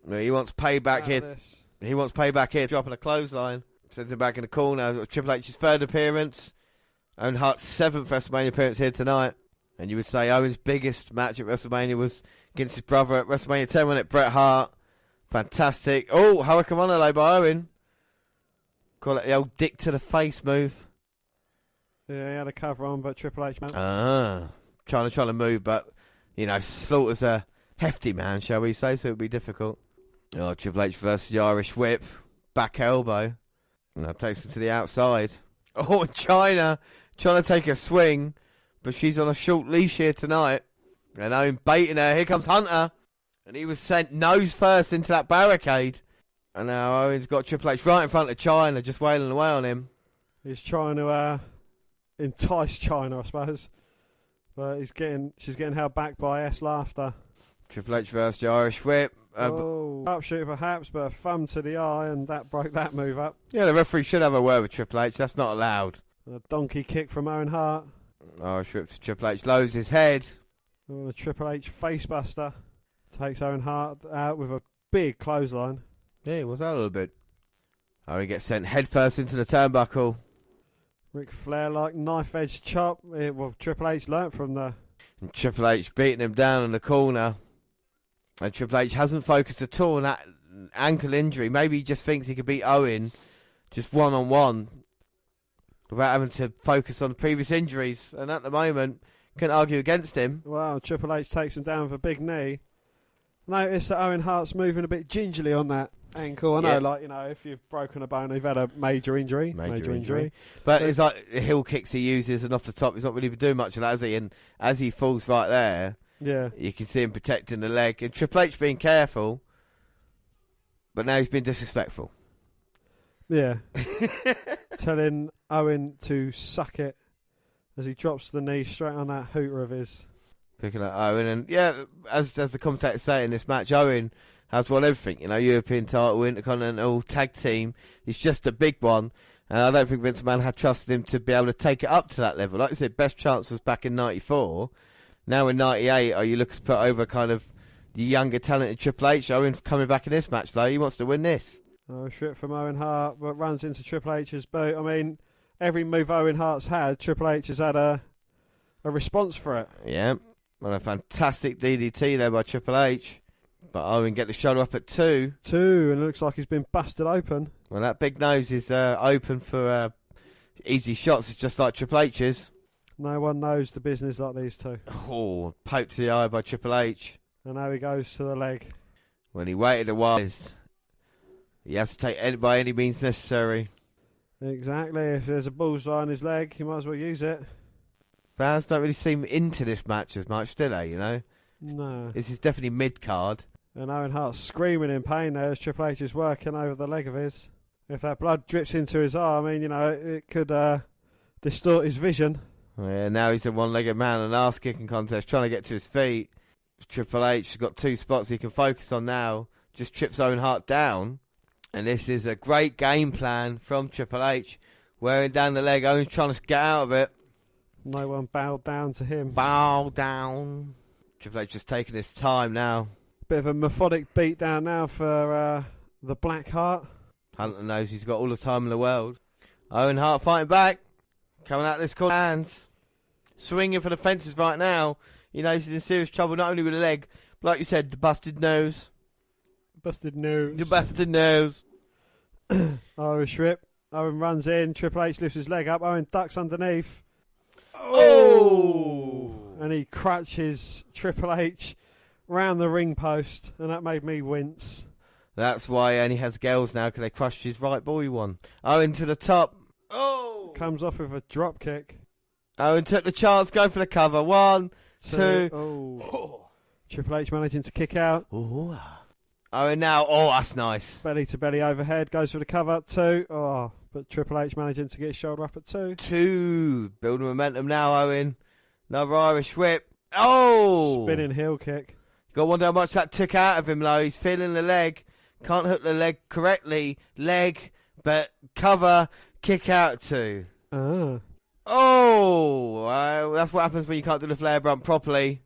He wants payback here. He wants payback here, dropping a clothesline. Sends him back in the corner. Triple H's third appearance. Owen Hart's 7th WrestleMania appearance here tonight. And you would say Owen's biggest match at WrestleMania was against his brother at WrestleMania 10, wasn't it? Bret Hart. Fantastic. Oh, Hurricane by Owen. Call it the old dick to the face move. Yeah, he had a cover on, but Triple H, man. Trying to move, but, you know, Slaughter's a hefty man, shall we say, so it would be difficult. Oh, Triple H versus the Irish Whip. Back elbow. And that takes him to the outside. Oh, China trying to take a swing, but she's on a short leash here tonight. And Owen baiting her. Here comes Hunter. And he was sent nose first into that barricade. And now Owen's got Triple H right in front of China, just wailing away on him. He's trying to entice China, I suppose. But she's getting held back by S. Laughter. Triple H versus the Irish Whip. Upshoot perhaps, but a thumb to the eye, and that broke that move up. Yeah, the referee should have a word with Triple H. That's not allowed. And a donkey kick from Owen Hart. Irish Whip to Triple H. Lowers his head. Oh, the Triple H facebuster takes Owen Hart out with a big clothesline. Yeah, was that a little bit? Oh, he gets sent headfirst into the turnbuckle. Ric Flair like knife edge chop. Triple H learnt from the... And Triple H beating him down in the corner. And Triple H hasn't focused at all on that ankle injury. Maybe he just thinks he could beat Owen just one-on-one without having to focus on previous injuries. And at the moment, can't argue against him. Well, Triple H takes him down with a big knee. Notice that Owen Hart's moving a bit gingerly on that ankle. I know, if you've broken a bone, you've had a major injury. Major injury. But it's like the heel kicks he uses, and off the top, he's not really been doing much of that, has he? And as he falls right there, yeah, you can see him protecting the leg. And Triple H being careful, but now he's been disrespectful. Yeah. Telling Owen to suck it as he drops the knee straight on that hooter of his. Picking up Owen, and yeah, as the commentators say in this match, Owen has won everything. You know, European title, Intercontinental, tag team. He's just a big one, and I don't think Vince McMahon had trusted him to be able to take it up to that level. Like I said, best chance was back in '94. Now in '98, are you looking to put over kind of the younger, talented Triple H? Owen coming back in this match, though. He wants to win this. Oh, shit from Owen Hart, but runs into Triple H's boot. I mean, every move Owen Hart's had, Triple H has had a response for it. Yeah, and a fantastic DDT there by Triple H. But Owen get the shoulder up at 2. 2, and it looks like he's been busted open. Well, that big nose is open for easy shots. It's just like Triple H's. No one knows the business like these two. Oh, poked to the eye by Triple H. And now he goes to the leg. When he waited a while, he has to take it by any means necessary. Exactly. If there's a bullseye on his leg, you might as well use it. Fans don't really seem into this match as much, do they, you know? No. This is definitely mid-card. And Owen Hart's screaming in pain there as Triple H is working over the leg of his. If that blood drips into his arm, I mean, you know, it could distort his vision. Yeah, now he's a one-legged man in an ass-kicking contest, trying to get to his feet. Triple H has got 2 spots he can focus on now. Just trips Owen Hart down. And this is a great game plan from Triple H. Wearing down the leg, Owen's trying to get out of it. No one bowed down to him. Bow down. Triple H just taking his time now. Bit of a methodic beat down now for the Black Heart. Hunter knows he's got all the time in the world. Owen Hart fighting back. Coming out this corner. Hands. Swinging for the fences right now. He knows he's in serious trouble, not only with the leg, but like you said, the busted nose. Busted nose. The busted nose. Irish whip. Owen runs in. Triple H lifts his leg up. Owen ducks underneath. Oh! And he crutches Triple H round the ring post, and that made me wince. That's why he only has girls now, because they crushed his right boy one. Owen to the top. Oh! Comes off with a drop kick. Owen took the chance, going for the cover. 1, 2. Oh. Triple H managing to kick out. Ooh. Owen now. Oh, that's nice. Belly to belly overhead. Goes for the cover. 2. Oh, but Triple H managing to get his shoulder up at 2. 2. Building momentum now, Owen. Another Irish whip. Oh! Spinning heel kick. Got to wonder how much that took out of him, though. He's feeling the leg. Can't hook the leg correctly. Leg, but cover, kick out 2. Ah. Oh! Well, that's what happens when you can't do the flare bump properly.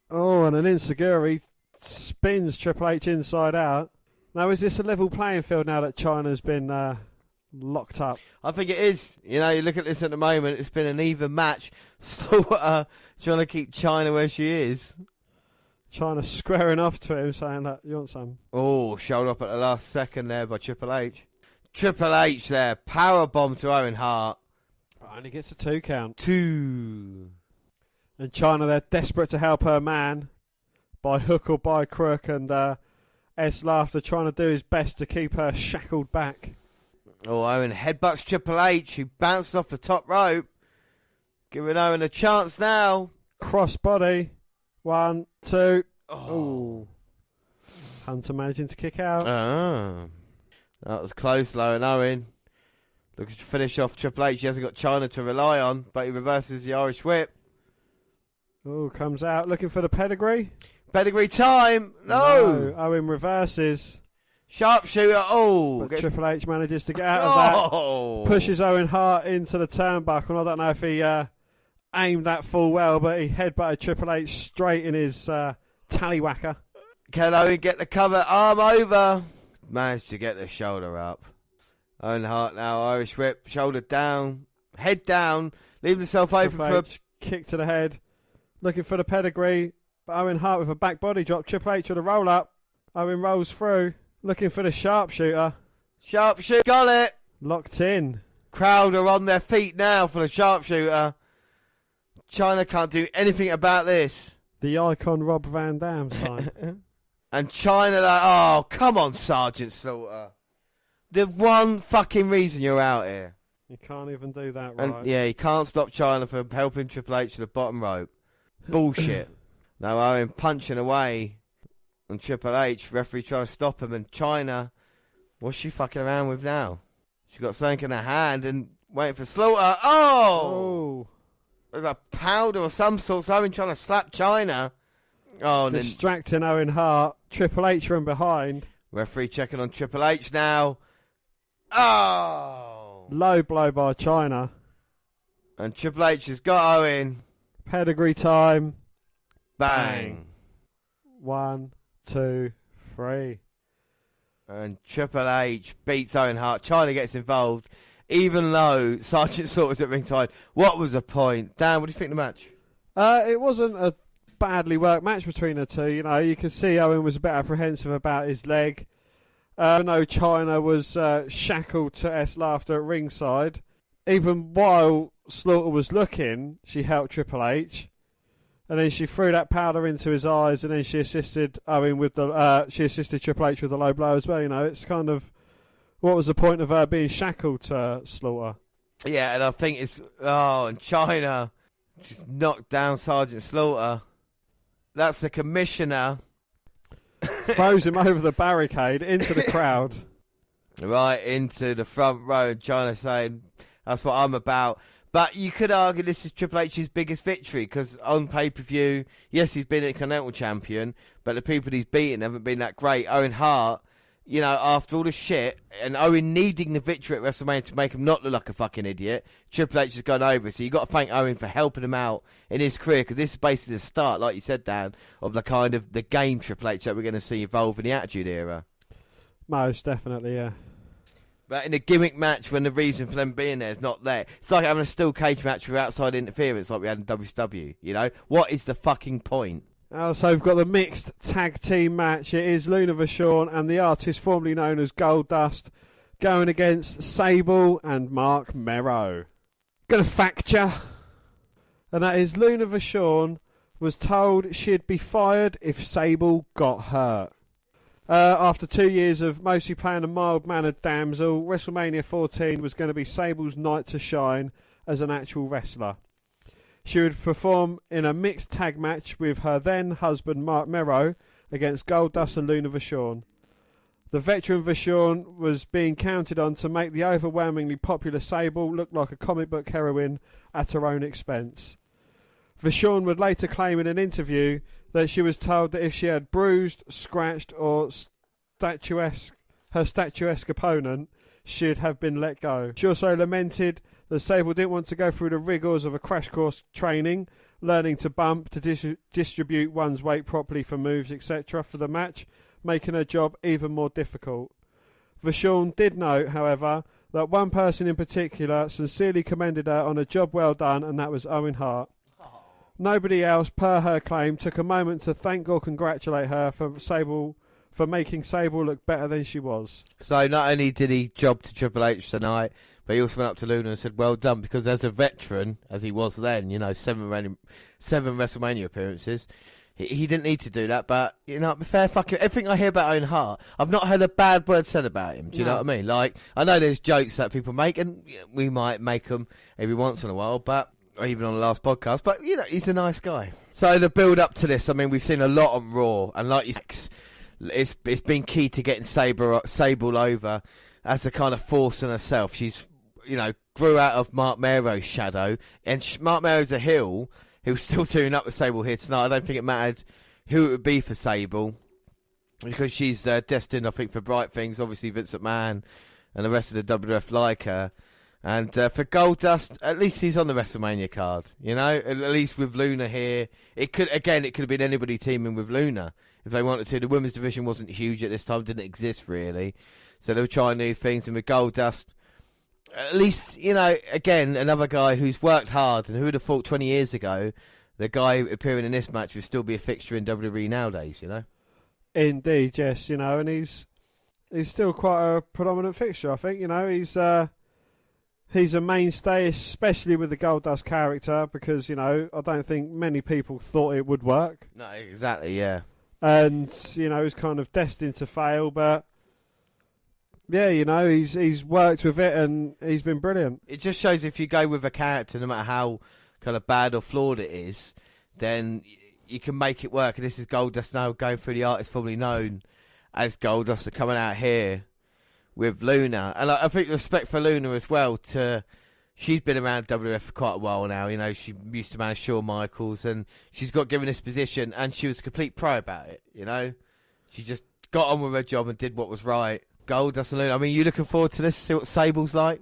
Oh, and an insecurity spins Triple H inside out. Now, is this a level playing field now that China's been locked up? I think it is. You know, you look at this at the moment, it's been an even match. Slaughter trying to keep China where she is. China squaring off to him, saying that you want some. Oh, shoulder up at the last second there by Triple H. Triple H there, power bomb to Owen Hart. And he gets a 2 count. 2. And China, they're desperate to help her man by hook or by crook, and S. Laughter trying to do his best to keep her shackled back. Oh, Owen headbutts Triple H, who bounced off the top rope. Giving Owen a chance now. Crossbody. 1, 2. Oh. Hunter managing to kick out. That was close, though, and Owen looking to finish off Triple H. He hasn't got China to rely on, but he reverses the Irish whip. Oh, comes out looking for the pedigree. Pedigree time. No. Owen reverses. Sharpshooter. Oh. But Triple H manages to get out of that. Pushes Owen Hart into the turnbuckle. I don't know if he aimed that full well, but he headbutted Triple H straight in his tallywhacker. Can Owen get the cover? Arm over. Managed to get the shoulder up. Owen Hart now, Irish whip, shoulder down, head down, leaving himself open for a kick to the head. Looking for the pedigree, but Owen Hart with a back body drop. Triple H with a roll up. Owen rolls through, looking for the sharpshooter. Sharpshooter, got it. Locked in. Crowd are on their feet now for the sharpshooter. China can't do anything about this. The icon Rob Van Dam sign. And China like, oh, come on, Sergeant Slaughter. The one fucking reason you're out here. You can't even do that right. And yeah, you can't stop China from helping Triple H to the bottom rope. Bullshit. Now Owen punching away on Triple H. Referee trying to stop him. And China, what's she fucking around with now? She got something in her hand and waiting for Slaughter. Oh! There's a powder or some sort. So Owen trying to slap China. Oh, and distracting Owen Hart. Triple H from behind. Referee checking on Triple H now. Oh! Low blow by China. And Triple H has got Owen. Pedigree time. Bang. 1, 2, 3. And Triple H beats Owen Hart. China gets involved. Even though Sergeant Slaughter's at ringside. What was the point? Dan, what do you think of the match? It wasn't a badly worked match between the two. You know, you could see Owen was a bit apprehensive about his leg. I know Chyna was shackled to S Laughter at ringside. Even while Slaughter was looking, she helped Triple H. And then she threw that powder into his eyes, and then she assisted Owen with she assisted Triple H with the low blow as well. You know, it's kind of, what was the point of her being shackled to Slaughter? Yeah, and I think it's and Chyna just knocked down Sergeant Slaughter. That's the commissioner. Throws him over the barricade into the crowd. Right into the front row, Chyna saying, "That's what I'm about." But you could argue this is Triple H's biggest victory, because on pay-per-view, yes, he's been a Continental Champion, but the people he's beaten haven't been that great. Owen Hart, you know, after all the shit, and Owen needing the victory at WrestleMania to make him not look like a fucking idiot, Triple H has gone over. So you've got to thank Owen for helping him out in his career, because this is basically the start, like you said, Dan, of the kind of the game Triple H that we're going to see evolve in the Attitude Era. Most definitely, yeah. But in a gimmick match, when the reason for them being there is not there, it's like having a steel cage match with outside interference like we had in WCW, you know? What is the fucking point? So we've got the mixed tag team match. It is Luna Vachon and the artist formerly known as Goldust going against Sable and Mark Merrow. Gonna fact ya. And that is Luna Vachon was told she'd be fired if Sable got hurt. After 2 years of mostly playing a mild-mannered damsel, WrestleMania 14 was going to be Sable's night to shine as an actual wrestler. She would perform in a mixed tag match with her then-husband Mark Merrow against Goldust and Luna Vachon. The veteran Vachon was being counted on to make the overwhelmingly popular Sable look like a comic book heroine at her own expense. Vachon would later claim in an interview that she was told that if she had bruised, scratched, or her statuesque opponent, she'd have been let go. She also lamented that Sable didn't want to go through the rigours of a crash course training, learning to bump, to distribute one's weight properly for moves, etc. for the match, making her job even more difficult. Vachon did note, however, that one person in particular sincerely commended her on a job well done, and that was Owen Hart. Nobody else, per her claim, took a moment to thank or congratulate her for making Sable look better than she was. So not only did he job to Triple H tonight, but he also went up to Luna and said, well done, because as a veteran, as he was then, you know, seven WrestleMania appearances, he didn't need to do that, but, you know, fair fucking, everything I hear about Owen Hart, I've not heard a bad word said about him, do you know what I mean? Like, I know there's jokes that people make, and we might make them every once in a while, but or even on the last podcast, but, you know, he's a nice guy. So the build up to this, I mean, we've seen a lot on Raw, and like you said, it's been key to getting Sable over as a kind of force in herself. She's, you know, grew out of Mark Merrow's shadow, and Mark Merrow's a heel who's still tuning up with Sable here tonight. I don't think it mattered who it would be for Sable, because she's destined, I think, for bright things. Obviously, Vince McMahon and the rest of the WWF like her. And for Goldust, at least he's on the WrestleMania card, you know? At least with Luna here. It could have been anybody teaming with Luna if they wanted to. The women's division wasn't huge at this time, didn't exist really. So they were trying new things. And with Goldust, at least, you know, again, another guy who's worked hard. And who would have thought 20 years ago, the guy appearing in this match would still be a fixture in WWE nowadays, you know? Indeed, yes, you know, and he's still quite a predominant fixture, I think. You know, he's a mainstay, especially with the Goldust character, because, you know, I don't think many people thought it would work. No, exactly, yeah. And, you know, he's kind of destined to fail, but yeah, you know, he's worked with it and he's been brilliant. It just shows if you go with a character, no matter how kind of bad or flawed it is, then you can make it work. And this is Goldust now going through the artist formerly known as Goldust, coming out here with Luna. And I think respect for Luna as well. She's been around WWF for quite a while now. You know, she used to manage Shawn Michaels, and she's got given this position, and she was a complete pro about it. You know, she just got on with her job and did what was right. Goldust and Luna. I mean, you looking forward to this? See what Sable's like?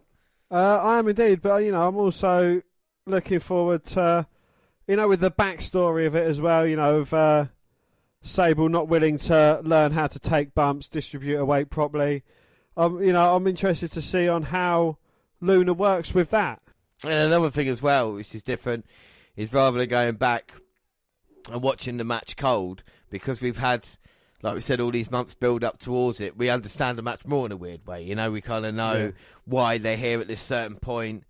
I am indeed, but you know, I'm also looking forward to, you know, with the backstory of it as well. You know, of Sable not willing to learn how to take bumps, distribute her weight properly. You know, I'm interested to see on how Luna works with that. And another thing as well, which is different, is rather than going back and watching the match cold, because we've had, like we said, all these months build up towards it, we understand the match more in a weird way. You know, we kind of know why they're here at this certain point.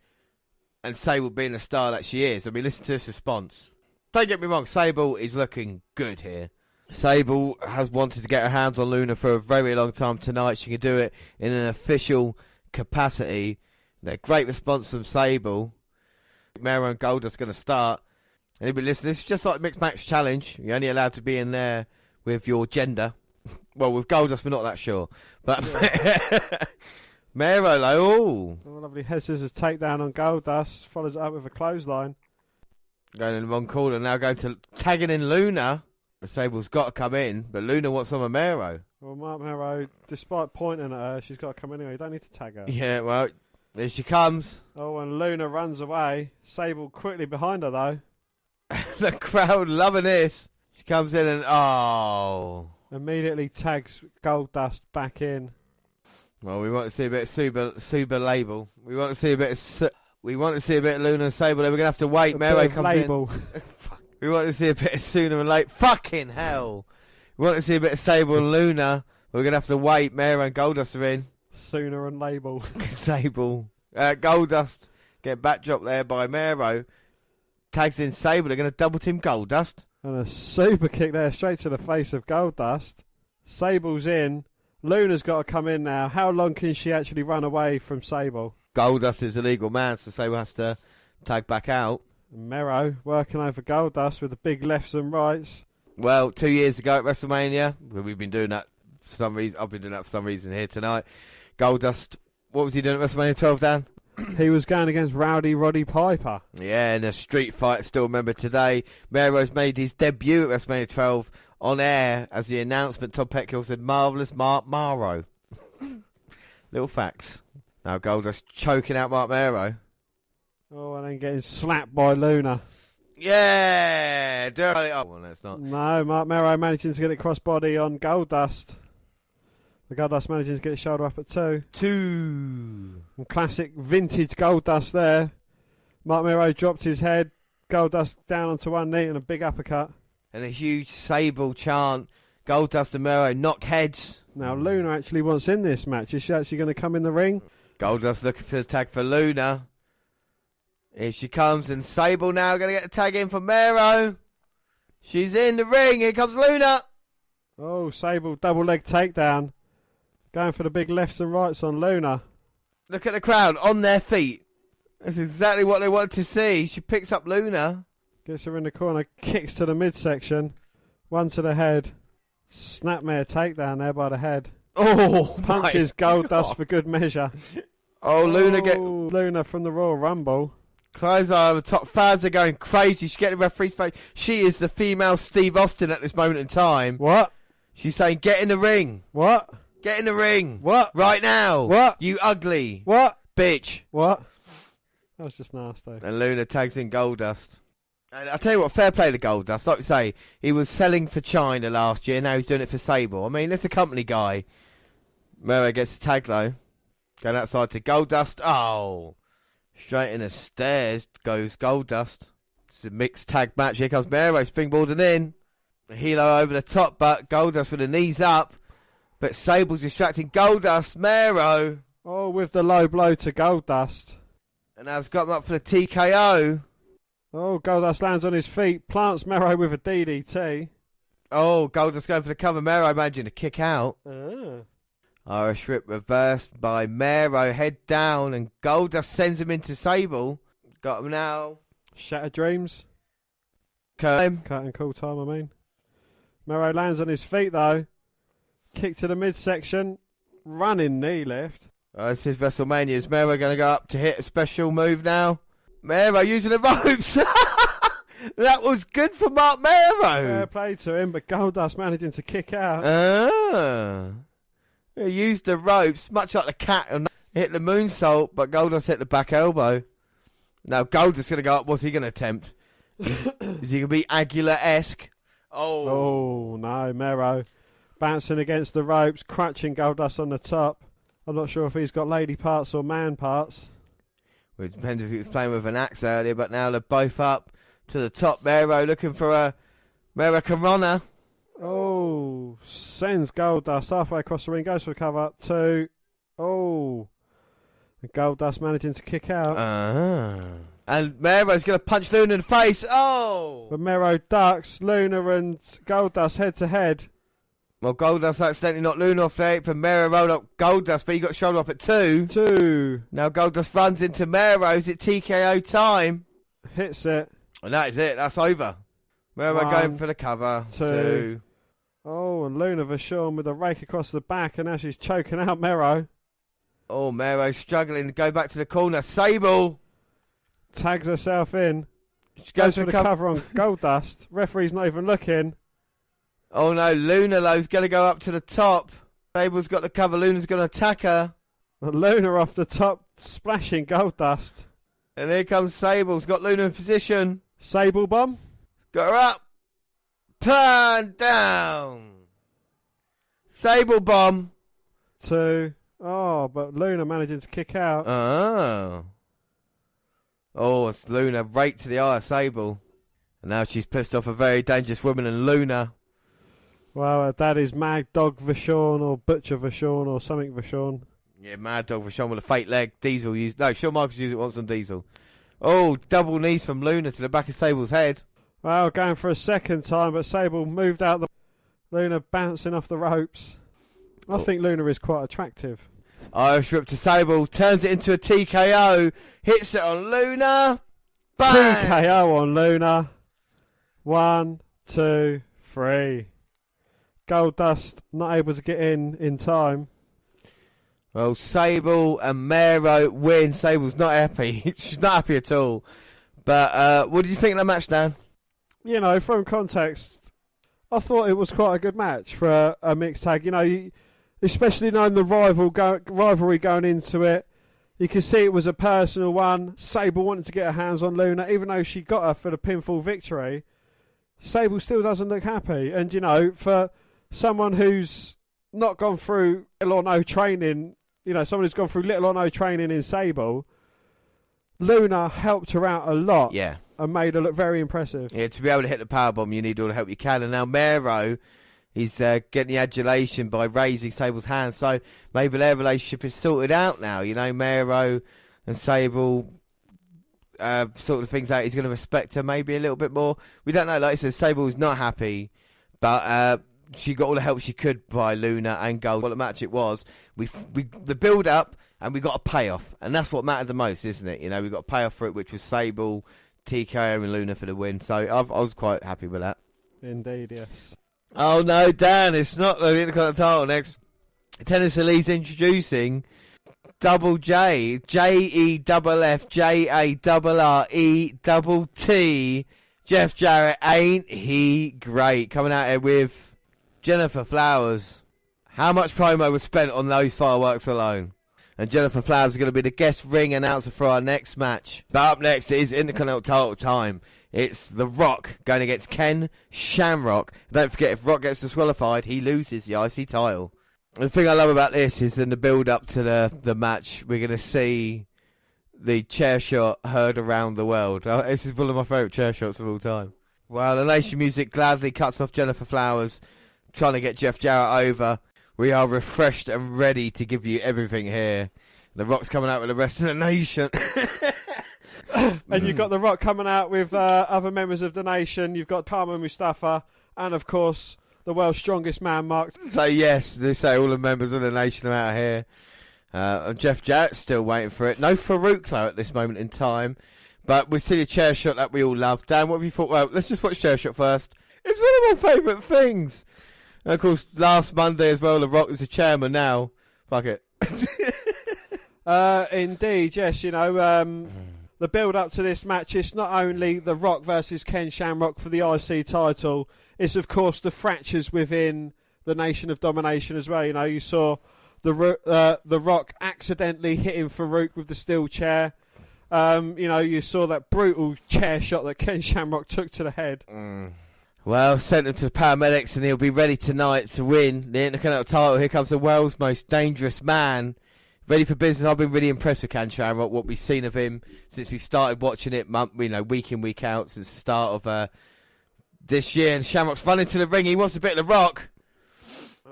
And Sable being the star that she is, I mean, listen to this response. Don't get me wrong, Sable is looking good here. Sable has wanted to get her hands on Luna for a very long time tonight. She can do it in an official capacity. Great response from Sable. Mero and Goldust going to start. Anybody listen, this is just like Mixed Match Challenge. You're only allowed to be in there with your gender. Well, with Goldust, we're not that sure. But Mero, like, oh, lovely head scissors takedown on Goldust. Follows it up with a clothesline. Going in the wrong corner. Now going to tagging in Luna. Sable's got to come in, but Luna wants some of Mero. Well, Mark Mero, despite pointing at her, she's got to come anyway. You don't need to tag her. Yeah, well, there she comes. Oh, and Luna runs away. Sable quickly behind her, though. The crowd loving this. She comes in and, immediately tags Goldust back in. Well, we want to see a bit of Suba label. We want to see a bit of Luna and Sable. Then we're going to have to wait. Mero comes label. In. We want to see a bit of Sooner and Late. Fucking hell. We want to see a bit of Sable and Luna. We're going to have to wait. Mero and Goldust are in. Sooner and Label. Sable. Goldust get backdrop there by Mero. Tags in Sable. They're going to double team Goldust. And a super kick there straight to the face of Goldust. Sable's in. Luna's got to come in now. How long can she actually run away from Sable? Goldust is a legal man, so Sable has to tag back out. Mero working over Goldust with the big lefts and rights. Well, 2 years ago at WrestleMania, we've been doing that for some reason. I've been doing that for some reason here tonight. Goldust, what was he doing at WrestleMania 12, Dan? He was going against Rowdy Roddy Piper. Yeah, in a street fight, still remember today. Mero's made his debut at WrestleMania 12 on air as the announcement. Tom Petkill said, "Marvellous Mark Mero." Little facts. Now Goldust choking out Mark Mero. Oh, and then getting slapped by Luna. Yeah! Oh, well, no, it's not. No, Mark Mero managing to get it crossbody on Goldust. The Goldust managing to get his shoulder up at 2. And classic vintage Goldust there. Mark Mero dropped his head. Goldust down onto one knee and a big uppercut. And a huge Sable chant. Goldust and Mero knock heads. Now Luna actually wants in this match. Is she actually going to come in the ring? Goldust looking for the tag for Luna. Here she comes, and Sable now going to get the tag in for Mero. She's in the ring. Here comes Luna. Oh, Sable double leg takedown. Going for the big lefts and rights on Luna. Look at the crowd on their feet. That's exactly what they wanted to see. She picks up Luna. Gets her in the corner, kicks to the midsection. One to the head. Snapmare takedown there by the head. Oh, punches Goldust for good measure. Luna from the Royal Rumble. Close eye on the top. Fans are going crazy. She's getting the referee's face. She is the female Steve Austin at this moment in time. What? She's saying, "Get in the ring." What? Get in the ring. What? Right now. What? You ugly. What? Bitch. What? That was just nasty. And Luna tags in Goldust. And I'll tell you what, fair play to Goldust. Like we say, he was selling for China last year. Now he's doing it for Sable. I mean, that's a company guy. Mero gets the tag low. Going outside to Goldust. Oh. Straight in the stairs goes Goldust. It's a mixed tag match. Here comes Mero springboarding in. The helo over the top, but Goldust with the knees up. But Sable's distracting Goldust. Mero. Oh, with the low blow to Goldust. And now it's got him up for the TKO. Oh, Goldust lands on his feet. Plants Mero with a DDT. Oh, Goldust going for the cover. Mero managing to kick out. Irish whip reversed by Mero. Head down, and Goldust sends him into Sable. Got him now. Shattered Dreams. Curtain. Curtain call time, I mean. Mero lands on his feet, though. Kick to the midsection. Running knee lift. This is WrestleMania. Is Mero going to go up to hit a special move now? Mero using the ropes. That was good for Mark Mero. Fair play to him, but Goldust managing to kick out. He used the ropes, much like the cat, and hit the moonsault, but Goldust hit the back elbow. Now Goldust going to go up. What's he going to attempt? Is he going to be Aguilar-esque? Oh, no, Mero. Bouncing against the ropes, crutching Goldust on the top. I'm not sure if he's got lady parts or man parts. Well, it depends if he was playing with an axe earlier, but now they're both up to the top. Mero looking for a American Runner. Oh, sends Goldust halfway across the ring, goes for the cover. 2. Oh, and Goldust managing to kick out. And Mero's going to punch Luna in the face. Oh! But Mero ducks. Luna and Goldust head to head. Well, Goldust accidentally knocked Luna off the apron. Mero rolled up Goldust, but he got shoulder up at 2. 2. Now Goldust runs into Mero's at TKO time. Hits it. And that is it. That's over. Mero 1, going for the cover. 2. Oh, and Luna Vachon with a rake across the back, and now she's choking out Mero. Oh, Mero's struggling to go back to the corner. Sable tags herself in. She goes for the cover on Goldust. Referee's not even looking. Oh no, Luna Low's going to go up to the top. Sable's got the cover. Luna's going to attack her. And Luna off the top, splashing Goldust. And here comes Sable's got Luna in position. Sable bomb. Got her up. Turn down. Sable bomb. 2. Oh, but Luna managing to kick out. Oh, it's Luna right to the eye of Sable. And now she's pissed off a very dangerous woman in Luna. Well, her dad is Mad Dog Vachon or Butcher Vachon or something Vachon. Yeah, Mad Dog Vachon with a fake leg. Diesel used. No, Shawn Michaels used it once on Diesel. Oh, double knees from Luna to the back of Sable's head. Well, going for a second time, but Sable moved out the... Luna bouncing off the ropes. I think Luna is quite attractive. Irish whip to Sable, turns it into a TKO, hits it on Luna. Bang! TKO on Luna. 1, 2, 3. Goldust not able to get in time. Well, Sable and Mero win. Sable's not happy. She's not happy at all. But what did you think of the match, Dan? You know, from context, I thought it was quite a good match for a mixed tag. You know, especially knowing the rivalry going into it, you can see it was a personal one. Sable wanted to get her hands on Luna, even though she got her for the pinfall victory. Sable still doesn't look happy. And, you know, for someone who's not gone through little or no training, you know, someone who's gone through little or no training in Sable, Luna helped her out a lot. Yeah. And made her look very impressive. Yeah, to be able to hit the powerbomb, you need all the help you can. And now Mero is getting the adulation by raising Sable's hand. So maybe their relationship is sorted out now. You know, Mero and Sable sort of things out. He's going to respect her maybe a little bit more. We don't know. Like I said, Sable's not happy, but she got all the help she could by Luna and Gold. What a match it was. The build up and we got a payoff, and that's what mattered the most, isn't it? You know, we got a payoff for it, which was Sable, TKO and Luna for the win. So I was quite happy with that. Indeed, yes. Oh no, Dan, it's not the Intercontinental title next. Tennessee Lee's introducing Double J, JEFF, JARRETT, Jeff Jarrett. Ain't he great? Coming out here with Jennifer Flowers. How much promo was spent on those fireworks alone? And Jennifer Flowers is going to be the guest ring announcer for our next match. But up next is Intercontinental title time. It's The Rock going against Ken Shamrock. Don't forget, if Rock gets disqualified, he loses the IC title. The thing I love about this is in the build-up to the match, we're going to see the chair shot heard around the world. This is one of my favourite chair shots of all time. Well, the Nation Music gladly cuts off Jennifer Flowers, trying to get Jeff Jarrett over. We are refreshed and ready to give you everything here. The Rock's coming out with the rest of the nation. And you've got The Rock coming out with other members of the nation. You've got Kama Mustafa and, of course, the world's strongest man, Mark. So, yes, they say all the members of the nation are out here. And Jeff Jarrett's still waiting for it. No Farouk, though, at this moment in time. But we see a chair shot that we all love. Dan, what have you thought? Well, let's just watch chair shot first. It's one of my favourite things. And, of course, last Monday as well, The Rock is the chairman now. Fuck it. Indeed, yes. You know, the build-up to this match is not only The Rock versus Ken Shamrock for the IC title, it's, of course, the fractures within the Nation of Domination as well. You know, you saw the Rock accidentally hitting Farouk with the steel chair. You know, you saw that brutal chair shot that Ken Shamrock took to the head. Well, sent him to the paramedics and he'll be ready tonight to win the Intercontinental title. Here comes the world's most dangerous man. Ready for business. I've been really impressed with Ken Shamrock, what we've seen of him since we've started watching it, week in, week out, since the start of this year, and Shamrock's running to the ring. He wants a bit of the Rock.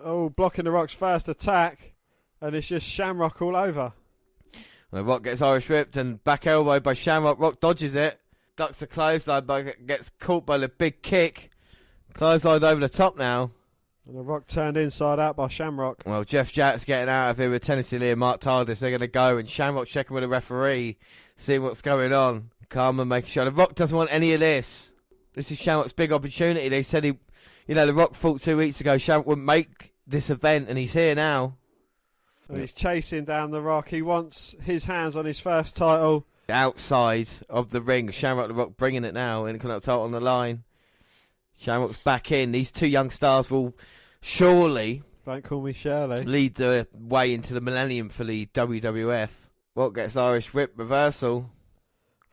Oh, blocking the Rock's first attack, and it's just Shamrock all over. And the Rock gets Irish whipped and back elbow by Shamrock. Rock dodges it, ducks a clothesline, but gets caught by the big kick. Clothesline over the top now. And the Rock turned inside out by Shamrock. Well, Jeff Jarrett's getting out of here with Tennessee Lee and Mark Tardis. They're going to go, and Shamrock checking with the referee, seeing what's going on. Carmen making sure. The Rock doesn't want any of this. This is Shamrock's big opportunity. They said the Rock thought 2 weeks ago Shamrock wouldn't make this event, and he's here now. And he's chasing down the Rock. He wants his hands on his first title. Outside of the ring, Shamrock the Rock bringing it now, Intercontinental title on the line. Shamrock's back in. These two young stars will surely, don't call me Shirley, lead the way into the millennium for the WWF. Rock gets Irish whip reversal.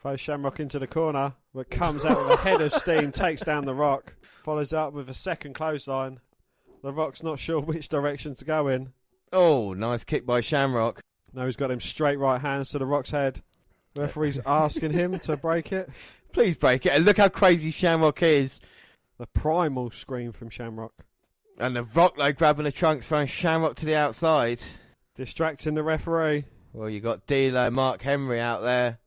Throws Shamrock into the corner, but comes out with a head of steam, takes down the Rock, follows up with a second clothesline. The Rock's not sure which direction to go in. Oh, nice kick by Shamrock. Now he's got him straight right hands to the Rock's head. The referee's asking him to break it. Please break it. And look how crazy Shamrock is. The primal scream from Shamrock. And the Rock, like, grabbing the trunks, throwing Shamrock to the outside. Distracting the referee. Well, you got D'Lo and Mark Henry out there.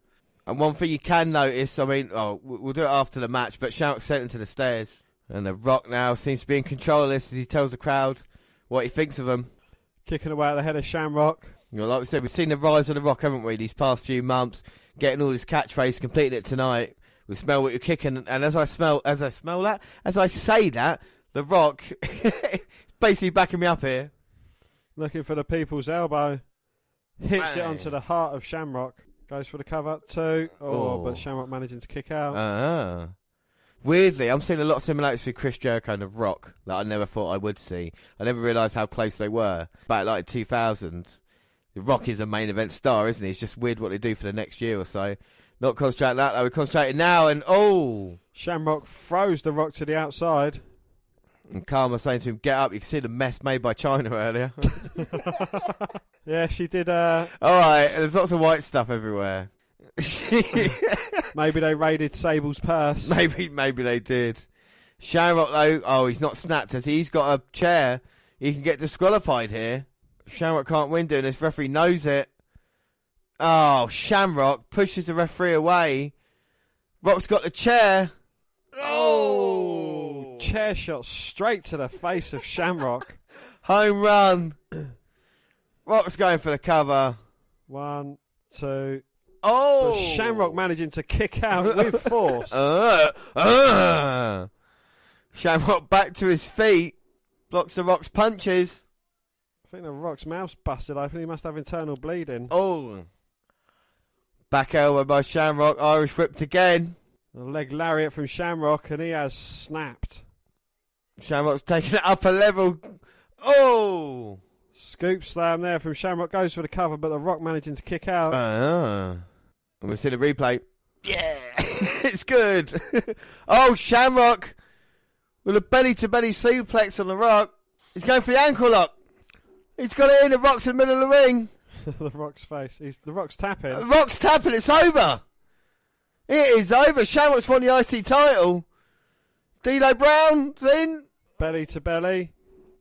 And one thing you can notice, we'll do it after the match, but Shamrock sent him to the stairs. And the Rock now seems to be in control of this as he tells the crowd what he thinks of them. Kicking away at the head of Shamrock. Like we said, we've seen the rise of the Rock, haven't we, these past few months, getting all his catchphrase, completing it tonight. We smell what you're kicking, and as I say that, the Rock is basically backing me up here. Looking for the people's elbow. Hits it onto the heart of Shamrock. Goes for the cover, 2. But Shamrock managing to kick out. Weirdly, I'm seeing a lot of similarities with Chris Jericho and The Rock that I never thought I would see. I never realised how close they were. Back like 2000, The Rock is a main event star, isn't he? It's just weird what they do for the next year or so. Not concentrating on that, though. We're concentrating now, and Shamrock throws The Rock to the outside. And Karma saying to him, get up. You can see the mess made by China earlier. Yeah, she did. Alright, there's lots of white stuff everywhere. Maybe they raided Sable's purse. Maybe they did. Shamrock, though, he's not snapped as he's got a chair. He can get disqualified here. Shamrock can't win doing this. Referee knows it. Oh, Shamrock pushes the referee away. Rock's got the chair. Oh! Chair shot straight to the face of Shamrock. Home run. Rock's going for the cover. 1, 2. Oh! But Shamrock managing to kick out with force. Shamrock back to his feet. Blocks the Rock's punches. I think the Rock's mouth's busted open. He must have internal bleeding. Oh. Back elbow by Shamrock. Irish whipped again. A leg lariat from Shamrock, and he has snapped. Shamrock's taking it up a level. Oh! Scoop slam there from Shamrock. Goes for the cover, but the Rock managing to kick out. And we see the replay. Yeah! It's good. Oh, Shamrock with a belly-to-belly suplex on the Rock. He's going for the ankle lock. He's got it in. The Rock's in the middle of the ring. The Rock's face. The Rock's tapping. The Rock's tapping. It's over. It is over. Shamrock's won the IC title. D'Lo Brown's in. Belly to belly.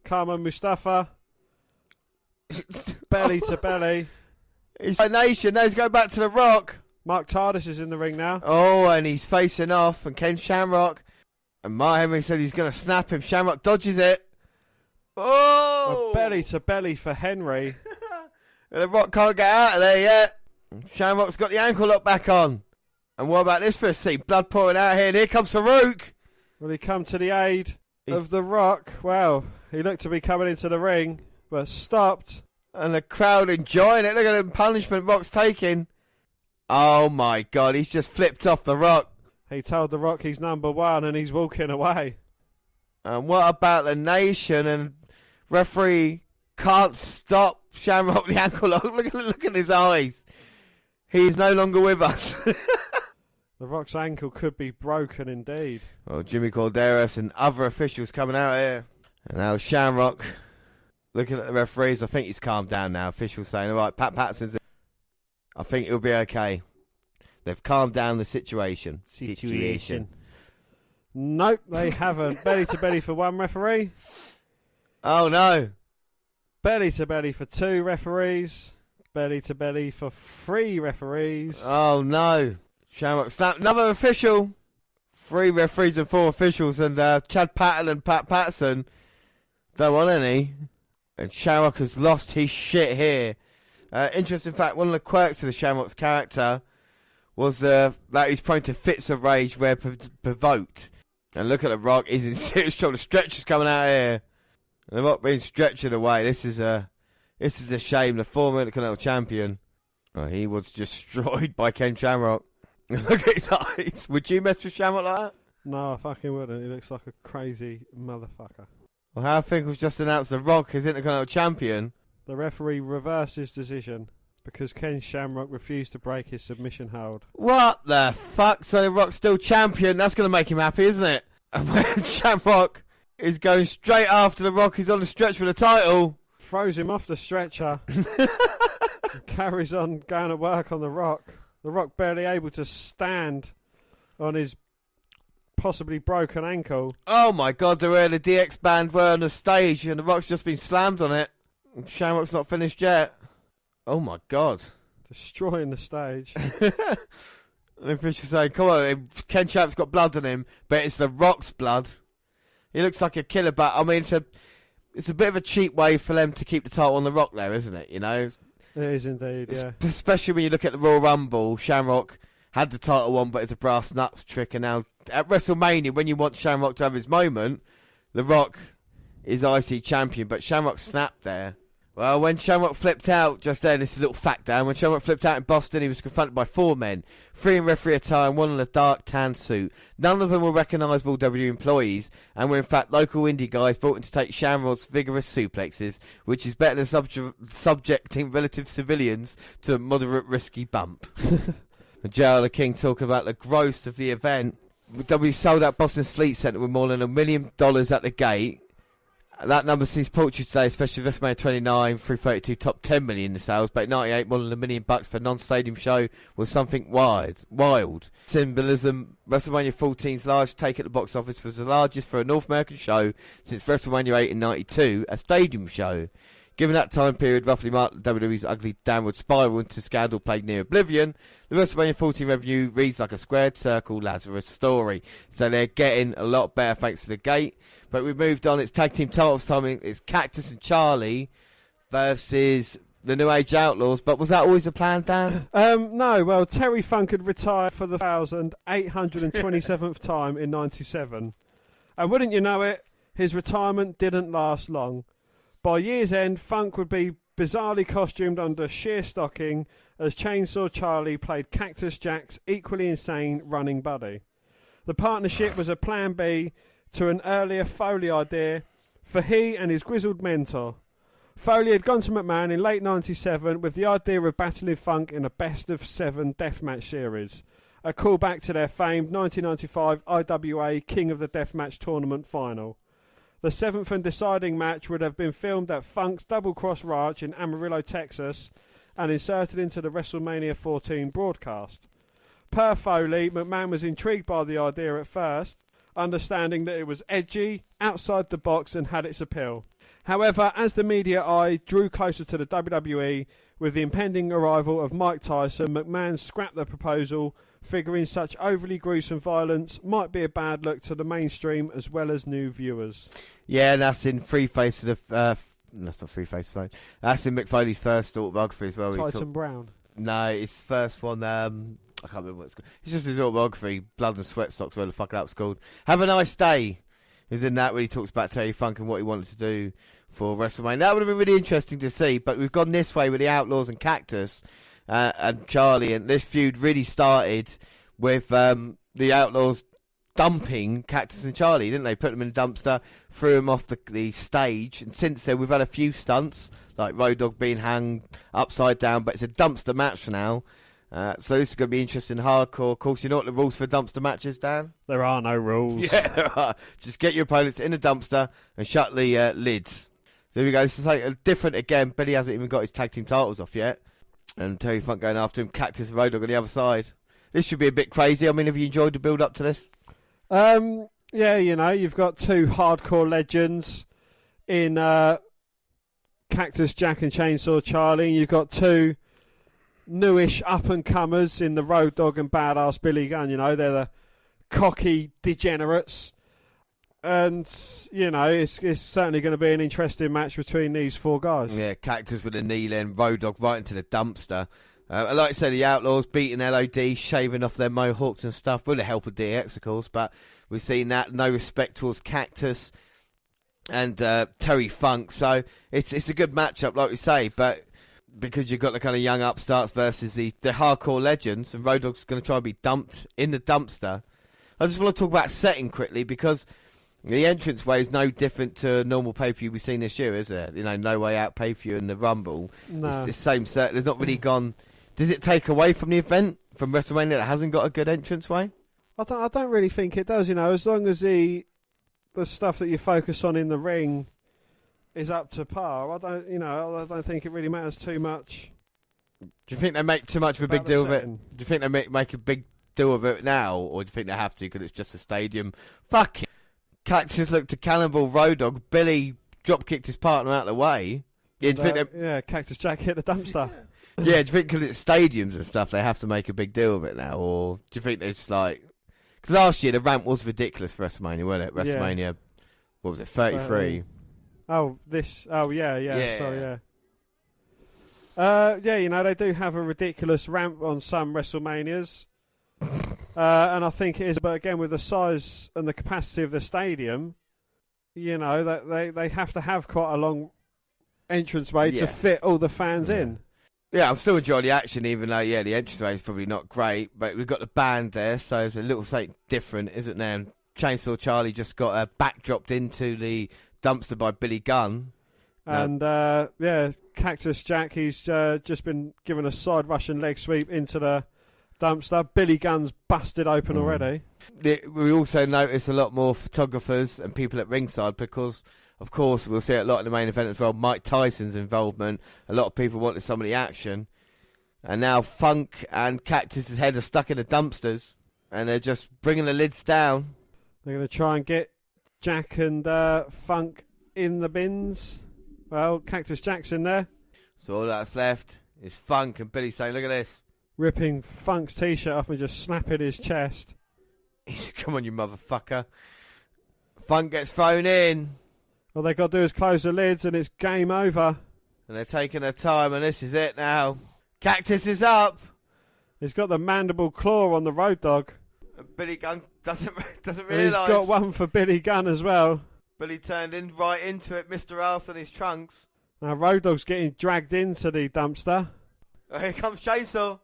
Carmen Mustafa. Belly to belly. He's a nation. Now he's going back to the Rock. Mark Tardis is in the ring now. Oh, and he's facing off. And Ken Shamrock. And Mark Henry said he's going to snap him. Shamrock dodges it. Oh! A belly to belly for Henry. And the Rock can't get out of there yet. Shamrock's got the ankle lock back on. And what about this for a scene? Blood pouring out here. And here comes Farouk. Will he come to the aid of the Rock? Well, he looked to be coming into the ring, but stopped. And the crowd enjoying it. Look at the punishment Rock's taking. Oh my God, he's just flipped off the Rock. He told the Rock he's number one and he's walking away. And what about the nation? And referee can't stop Shamrock the ankle lock. Look at his eyes. He's no longer with us. The Rock's ankle could be broken indeed. Well, Jimmy Calderas and other officials coming out here. And now Shamrock looking at the referees. I think he's calmed down now. Officials saying, all right, Pat Patterson's in. I think it'll be okay. They've calmed down the situation. Nope, they haven't. Belly to belly for one referee. Oh, no. Belly to belly for 2 referees. Belly to belly for 3 referees. Oh, no. Shamrock snap. Another official. 3 referees and 4 officials. And Chad Patton and Pat Patterson don't want any. And Shamrock has lost his shit here. Interesting fact, one of the quirks of the Shamrock's character was that he's prone to fits of rage where provoked. And look at The Rock, he's in serious trouble. The stretcher's coming out here. And The Rock being stretchered away. This is a shame. The former Intercontinental Champion, he was destroyed by Ken Shamrock. Look at his eyes. Would you mess with Shamrock like that? No, I fucking wouldn't. He looks like a crazy motherfucker. Well, how Finkel's just announced The Rock as Intercontinental Champion. The referee reversed his decision because Ken Shamrock refused to break his submission hold. What the fuck? So The Rock's still champion. That's going to make him happy, isn't it? And when Shamrock is going straight after The Rock, who's on the stretch for the title. Throws him off the stretcher. Carries on going to work on The Rock. The Rock barely able to stand on his possibly broken ankle. Oh my God, the DX band were on the stage and The Rock's just been slammed on it. And Shamrock's not finished yet. Oh my God. Destroying the stage. The official saying, come on, Ken Shamrock's got blood on him, but it's The Rock's blood. He looks like a killer, but I mean, it's a bit of a cheap way for them to keep the title on The Rock there, isn't it? You know? It is indeed, yeah. Especially when you look at the Royal Rumble, Shamrock had the title on, but it's a brass nuts trick, and now at WrestleMania, when you want Shamrock to have his moment, The Rock is IC champion, but Shamrock snapped there. Well, when Shamrock flipped out, just then, this is a little fact down, when Shamrock flipped out in Boston, he was confronted by 4 men, 3 in referee attire and 1 in a dark tan suit. None of them were recognisable WWE employees, and were in fact local indie guys brought in to take Shamrock's vigorous suplexes, which is better than subjecting relative civilians to a moderate risky bump. JR the King talking about the gross of the event. WWE sold out Boston's Fleet Centre with more than $1 million at the gate. That number seems paltry today, especially WrestleMania 29 through 32 top 10 million in sales, but 98 more than $1 million for a non-stadium show was something wild. Symbolism, WrestleMania 14's large take at the box office was the largest for a North American show since WrestleMania 8 in 92, a stadium show. Given that time period roughly marked WWE's ugly downward spiral into scandal-plagued near oblivion, the WrestleMania 14 revenue reads like a squared circle Lazarus story. So they're getting a lot better thanks to the gate. But we've moved on. It's tag team titles time. It's Cactus and Charlie versus the New Age Outlaws. But was that always the plan, Dan? No. Well, Terry Funk had retired for the 1,827th time in 97. And wouldn't you know it, his retirement didn't last long. By year's end, Funk would be bizarrely costumed under sheer stocking as Chainsaw Charlie played Cactus Jack's equally insane running buddy. The partnership was a plan B to an earlier Foley idea for he and his grizzled mentor. Foley had gone to McMahon in late 97 with the idea of battling Funk in a best-of-7 deathmatch series, a callback to their famed 1995 IWA King of the Deathmatch tournament final. The 7th and deciding match would have been filmed at Funk's Double Cross Ranch in Amarillo, Texas, and inserted into the WrestleMania 14 broadcast. Per Foley, McMahon was intrigued by the idea at first, understanding that it was edgy, outside the box, and had its appeal. However, as the media eye drew closer to the WWE, with the impending arrival of Mike Tyson, McMahon scrapped the proposal, figuring such overly gruesome violence might be a bad look to the mainstream as well as new viewers. Yeah, that's in Freeface of the... that's not Freeface, fine. That's in Mick Foley's first autobiography as well. Tyson Brown. No, his first one... I can't remember what it's called. It's just his autobiography, Blood and Sweat Socks, where the fuck that was called. Have a Nice Day. Is in that where he talks about Terry Funk and what he wanted to do for WrestleMania. That would have been really interesting to see, but we've gone this way with the Outlaws and Cactus and Charlie, and this feud really started with the Outlaws dumping Cactus and Charlie, didn't they? Put them in a dumpster, threw them off the stage, and since then we've had a few stunts, like Road Dogg being hung upside down, but it's a dumpster match now. So this is going to be interesting, hardcore. Of course, you know what the rules for dumpster matches, Dan? There are no rules. Yeah, there are. Just get your opponents in a dumpster and shut the lids. So here we go. This is like different again. Billy hasn't even got his tag team titles off yet. And Terry Funk going after him. Cactus and Road Dogg on the other side. This should be a bit crazy. I mean, have you enjoyed the build up to this? Yeah, you know, you've got two hardcore legends in Cactus Jack and Chainsaw Charlie. And you've got two newish up-and-comers in the Road Dogg and Badass Billy Gunn. You know, they're the cocky degenerates. And, you know, it's certainly going to be an interesting match between these four guys. Yeah, Cactus with a knee then, Road Dogg right into the dumpster. Like I said, the Outlaws beating LOD, shaving off their mohawks and stuff, with the help of DX, of course, but we've seen that. No respect towards Cactus and Terry Funk. So it's a good matchup, like we say, but because you've got the kind of young upstarts versus the hardcore legends, and Road Dogg's going to try and be dumped in the dumpster. I just want to talk about setting quickly, because the entranceway is no different to a normal pay-per-view we've seen this year, is it? You know, No Way Out pay-per-view and the Rumble. No. It's the same set. There's not really gone... Does it take away from the event, from WrestleMania, that hasn't got a good entranceway? I don't really think it does, you know, as long as the stuff that you focus on in the ring is up to par. I don't think it really matters too much. Do you think they make too much of a big deal of it? Do you think they make a big deal of it now, or do you think they have to because it's just a stadium? Fuck it. Cactus looked to Cannonball Road Dogg. Billy drop-kicked his partner out of the way. Yeah, Cactus Jack hit the dumpster. Yeah, do you think because it's stadiums and stuff, they have to make a big deal of it now? Or do you think it's like... Because last year, the ramp was ridiculous for WrestleMania, wasn't it? WrestleMania, what was it, 33? Yeah. Yeah, you know, they do have a ridiculous ramp on some WrestleManias. And I think it is, but again, with the size and the capacity of the stadium, you know, that they have to have quite a long entranceway to fit all the fans in. Yeah, I'm still enjoying the action, even though, the entranceway is probably not great, but we've got the band there, so it's a little something different, isn't there? And Chainsaw Charlie just got backdropped into the dumpster by Billy Gunn. And, Cactus Jack, he's just been given a side Russian leg sweep into the dumpster. Billy Gunn's busted open already. We also notice a lot more photographers and people at ringside because, of course, we'll see it a lot in the main event as well. Mike Tyson's involvement. A lot of people wanted some of the action. And now Funk and Cactus's head are stuck in the dumpsters. And they're just bringing the lids down. They're going to try and get Jack and Funk in the bins. Well, Cactus Jack's in there. So all that's left is Funk and Billy saying, look at this. Ripping Funk's t-shirt off and just snapping his chest. He said, come on, you motherfucker. Funk gets thrown in. All they got to do is close the lids and it's game over. And they're taking their time, and this is it now. Cactus is up. He's got the mandible claw on the Road Dogg. And Billy Gunn doesn't realise. He's got one for Billy Gunn as well. Billy turned right into it, Mr. Arse on his trunks. Now Road Dogg's getting dragged into the dumpster. Oh, here comes Chainsaw.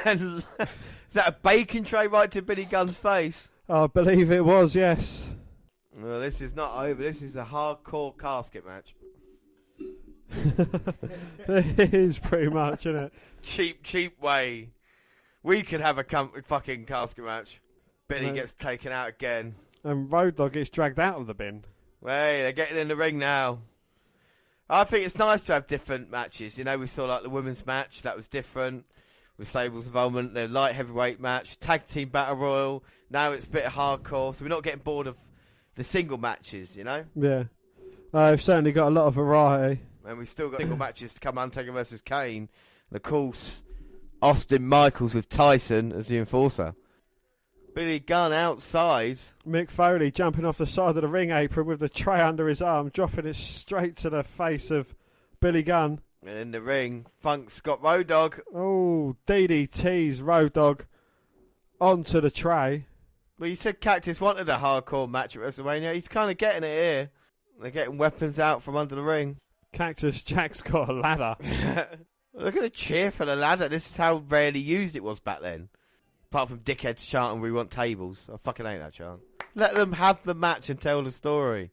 And is that a bacon tray right to Billy Gunn's face? I believe it was, yes. Well, this is not over. This is a hardcore casket match. It is pretty much, isn't it? Cheap way. We could have a fucking casket match. Billy gets taken out again. And Road Dogg gets dragged out of the bin. Hey, they're getting in the ring now. I think it's nice to have different matches. You know, we saw like the women's match. That was different. With Sable's involvement, the light heavyweight match, tag team battle royal. Now it's a bit of hardcore, so we're not getting bored of the single matches, you know? Yeah. I've certainly got a lot of variety. And we've still got single matches to come, Undertaker versus Kane. And of course, Austin Michaels with Tyson as the enforcer. Billy Gunn outside. Mick Foley jumping off the side of the ring apron with the tray under his arm, dropping it straight to the face of Billy Gunn. And in the ring, Funk's got Road Dogg. Oh, DDT's Road Dogg onto the tray. Well, you said Cactus wanted a hardcore match at WrestleMania. He's kind of getting it here. They're getting weapons out from under the ring. Cactus Jack's got a ladder. Look at the cheer for the ladder. This is how rarely used it was back then. Apart from dickheads chanting, we want tables. I fucking hate that chant. Let them have the match and tell the story.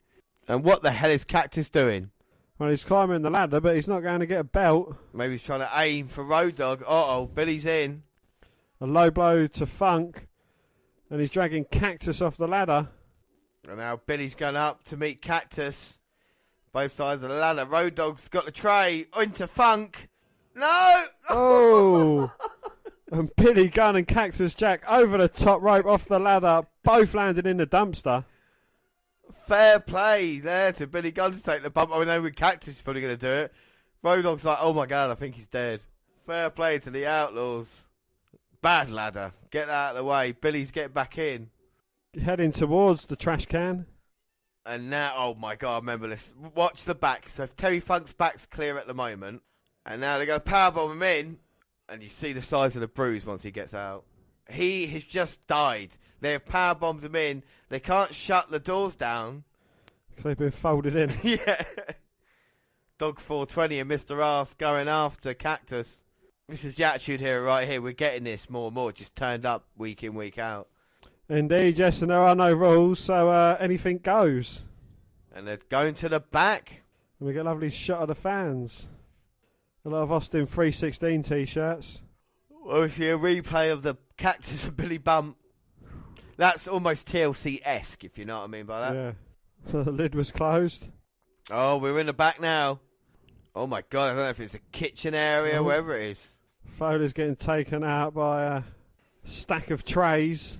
And what the hell is Cactus doing? Well, he's climbing the ladder, but he's not going to get a belt. Maybe he's trying to aim for Road Dogg. Uh-oh, Billy's in. A low blow to Funk. And he's dragging Cactus off the ladder. And now Billy's going up to meet Cactus. Both sides of the ladder. Road Dogg's got the tray into Funk. No! Oh! And Billy Gunn and Cactus Jack over the top rope off the ladder, both landed in the dumpster. Fair play there to Billy Gunn to take the bump. I know with Cactus is probably going to do it. Road Dogg's like, oh my God, I think he's dead. Fair play to the Outlaws. Bad ladder. Get that out of the way. Billy's getting back in. Heading towards the trash can. And now, oh my God, remember this. Watch the back. So if Terry Funk's back's clear at the moment. And now they're going to powerbomb him in. And you see the size of the bruise once he gets out. He has just died. They have powerbombed him in. They can't shut the doors down. Because they've been folded in. Yeah. Dog 420 and Mr. Arse going after Cactus. This is the Attitude Era right here. We're getting this more and more. Just turned up week in, week out. Indeed, yes, and there are no rules, so anything goes. And they're going to the back. And we get a lovely shot of the fans. A lot of Austin 316 t-shirts. Well, if you a replay of the Cactus and Billy Bump, that's almost TLC-esque, if you know what I mean by that. Yeah. The lid was closed. Oh, we're in the back now. Oh my God, I don't know if it's a kitchen area, wherever it is. Foley's getting taken out by a stack of trays.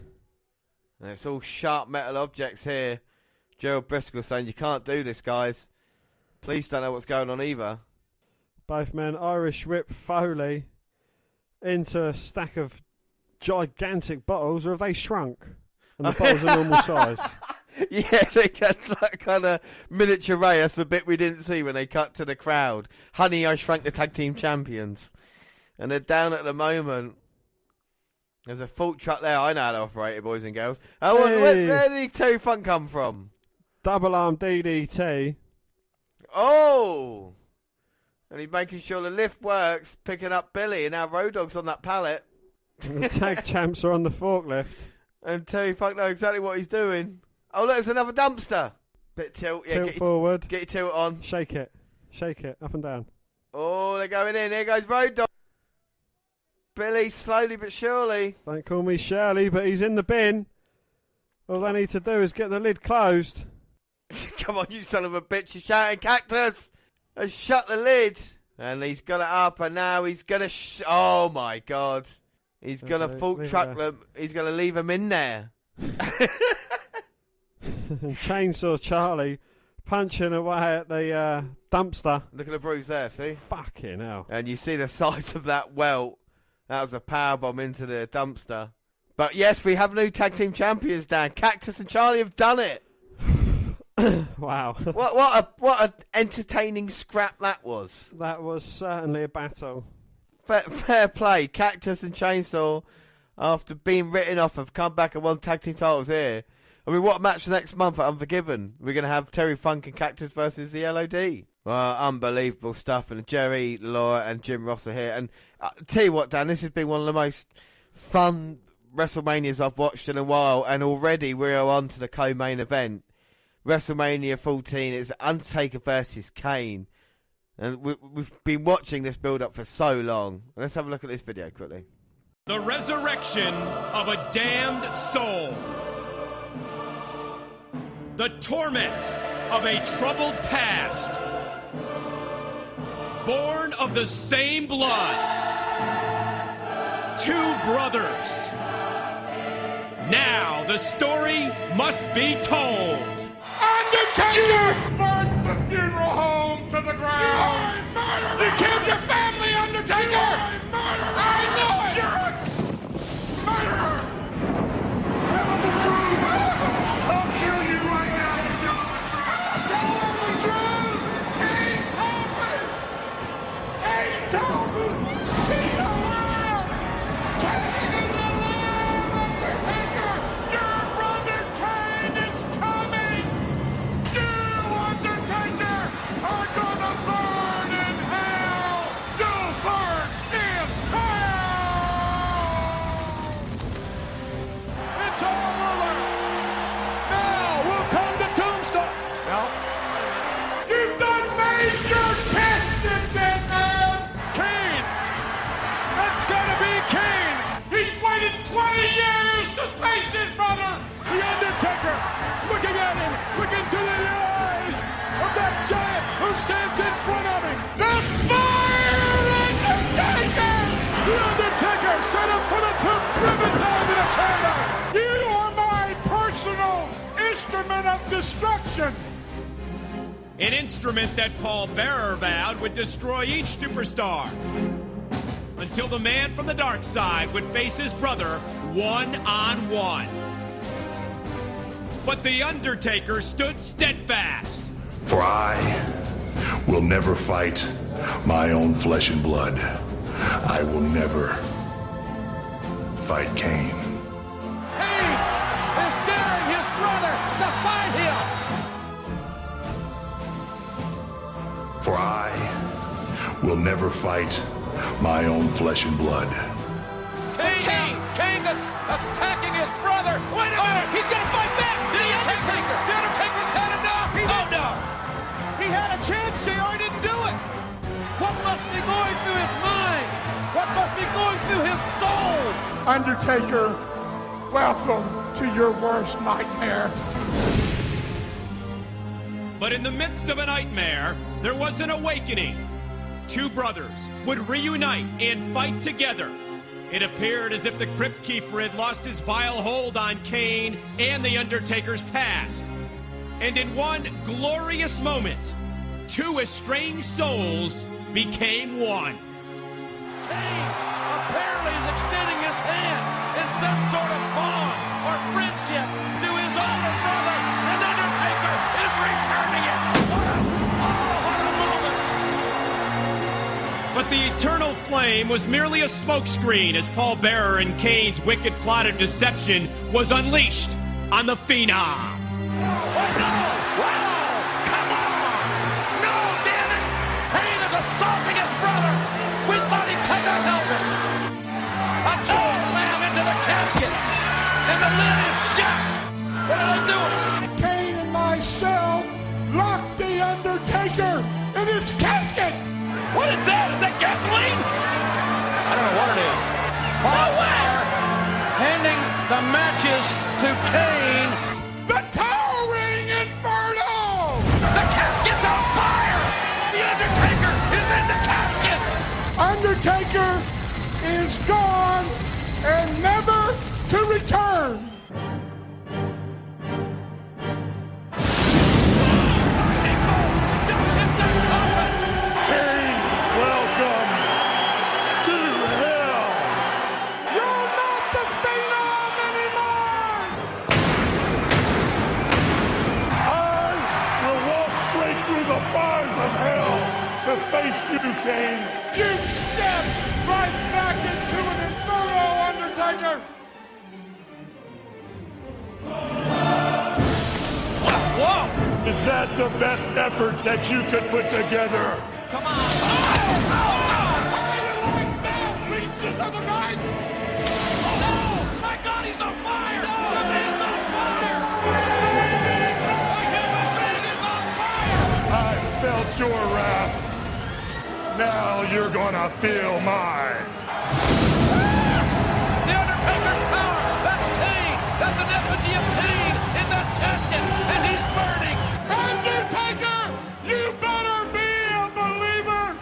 And it's all sharp metal objects here. Gerald Briscoe saying, you can't do this, guys. Police don't know what's going on either. Both men Irish whip Foley into a stack of gigantic bottles, or have they shrunk? And the bottles are normal size. Yeah, they got that kind of miniature ray. That's the bit we didn't see when they cut to the crowd. Honey, I Shrunk the Tag Team Champions. And they're down at the moment. There's a fault truck there. I know how to operate it, boys and girls. Oh, Hey. where did Terry Funk come from? Double arm DDT. Oh! And he's making sure the lift works, picking up Billy, and now Road Dogg's on that pallet. And the tag champs are on the forklift. And Terry Funk knows exactly what he's doing. Oh, look, there's another dumpster. Bit tilt. Yeah, Tilt forward. Get your tilt on. Shake it. Shake it. Up and down. Oh, they're going in. Here goes Road Dogg. Billy, slowly but surely. Don't call me Shirley, but he's in the bin. All they need to do is get the lid closed. Come on, you son of a bitch. You're shouting Cactus. And shut the lid. And he's got it up, and now he's going to... oh, my God. He's going to fault truck them. He's going to leave them in there. And Chainsaw Charlie punching away at the dumpster. Look at the bruise there, see? Fucking hell. And you see the size of that welt. That was a powerbomb into the dumpster. But yes, we have new tag team champions, Dan. Cactus and Charlie have done it. Wow. What a entertaining scrap that was. That was certainly a battle. Fair play. Cactus and Chainsaw, after being written off, have come back and won tag team titles here. I mean, what match next month at Unforgiven? We're going to have Terry Funk and Cactus versus the LOD. Well, unbelievable stuff. And Jerry, Laura, and Jim Ross are here. And tell you what, Dan, this has been one of the most fun WrestleManias I've watched in a while. And already we are on to the co-main event. WrestleMania 14 is Undertaker versus Kane. And we've been watching this build-up for so long. Let's have a look at this video quickly. The resurrection of a damned soul. The torment of a troubled past. Born of the same blood. Two brothers. Now the story must be told. Undertaker! You burned the funeral home to the ground! You're a murderer! You killed your family, Undertaker! You're a murderer! I know it! You're a murderer! Tell the truth! I'll kill you right now if you tell the truth! Kane told me! Kane told me! He's alive! Kane is alive, Undertaker! Your brother Kane is coming! You, Undertaker, are gonna burn in hell! You'll burn in hell! instrument of destruction. An instrument that Paul Bearer vowed would destroy each superstar. Until the man from the dark side would face his brother one-on-one. But the Undertaker stood steadfast. For I will never fight my own flesh and blood. I will never fight Kane. Kane is daring his brother to fight him. For I will never fight my own flesh and blood. Kane's attacking his brother. Wait a minute, he's going to fight back. The Undertaker's had enough. No. He had a chance, JR, he didn't do it. What must be going through his mind? What must be going through his soul? Undertaker, welcome to your worst nightmare. But in the midst of a nightmare, there was an awakening. Two brothers would reunite and fight together. It appeared as if the Crypt Keeper had lost his vile hold on Kane and the Undertaker's past. And in one glorious moment, two estranged souls became one. Kane apparently is extending his hand in some sort of bond or friendship to his older brother, and Undertaker is returning it. What a moment! But the eternal flame was merely a smokescreen as Paul Bearer and Kane's wicked plot of deception was unleashed on the Phenom. Oh no! Wow! Come on! No, damn it! Kane is assaulting his brother! We thought he could not help it! A choke slam into the casket! And the lid is shut! What are they doing? Kane and myself locked the Undertaker in his casket. What is that? Is that gasoline? I don't know what it is. Paul Bearer handing the matches to Kane. The towering inferno! The casket's on fire! The Undertaker is in the casket! Undertaker is gone and never to return. Just hit that coffin! Kane, welcome to hell. You're not the Phenom anymore! I will walk straight through the fires of hell to face you, Kane. You stepped right back into an inferno, Undertaker! Whoa! Is that the best effort that you could put together? Come on! How do you like that, leeches of the night? Oh, my God, he's on fire! The man's on fire! The human being is on fire! I felt your wrath. Now you're gonna feel mine. The Undertaker's power! That's Kane! That's an effigy of Kane in that casket, and he's burning! Undertaker, you better be a believer!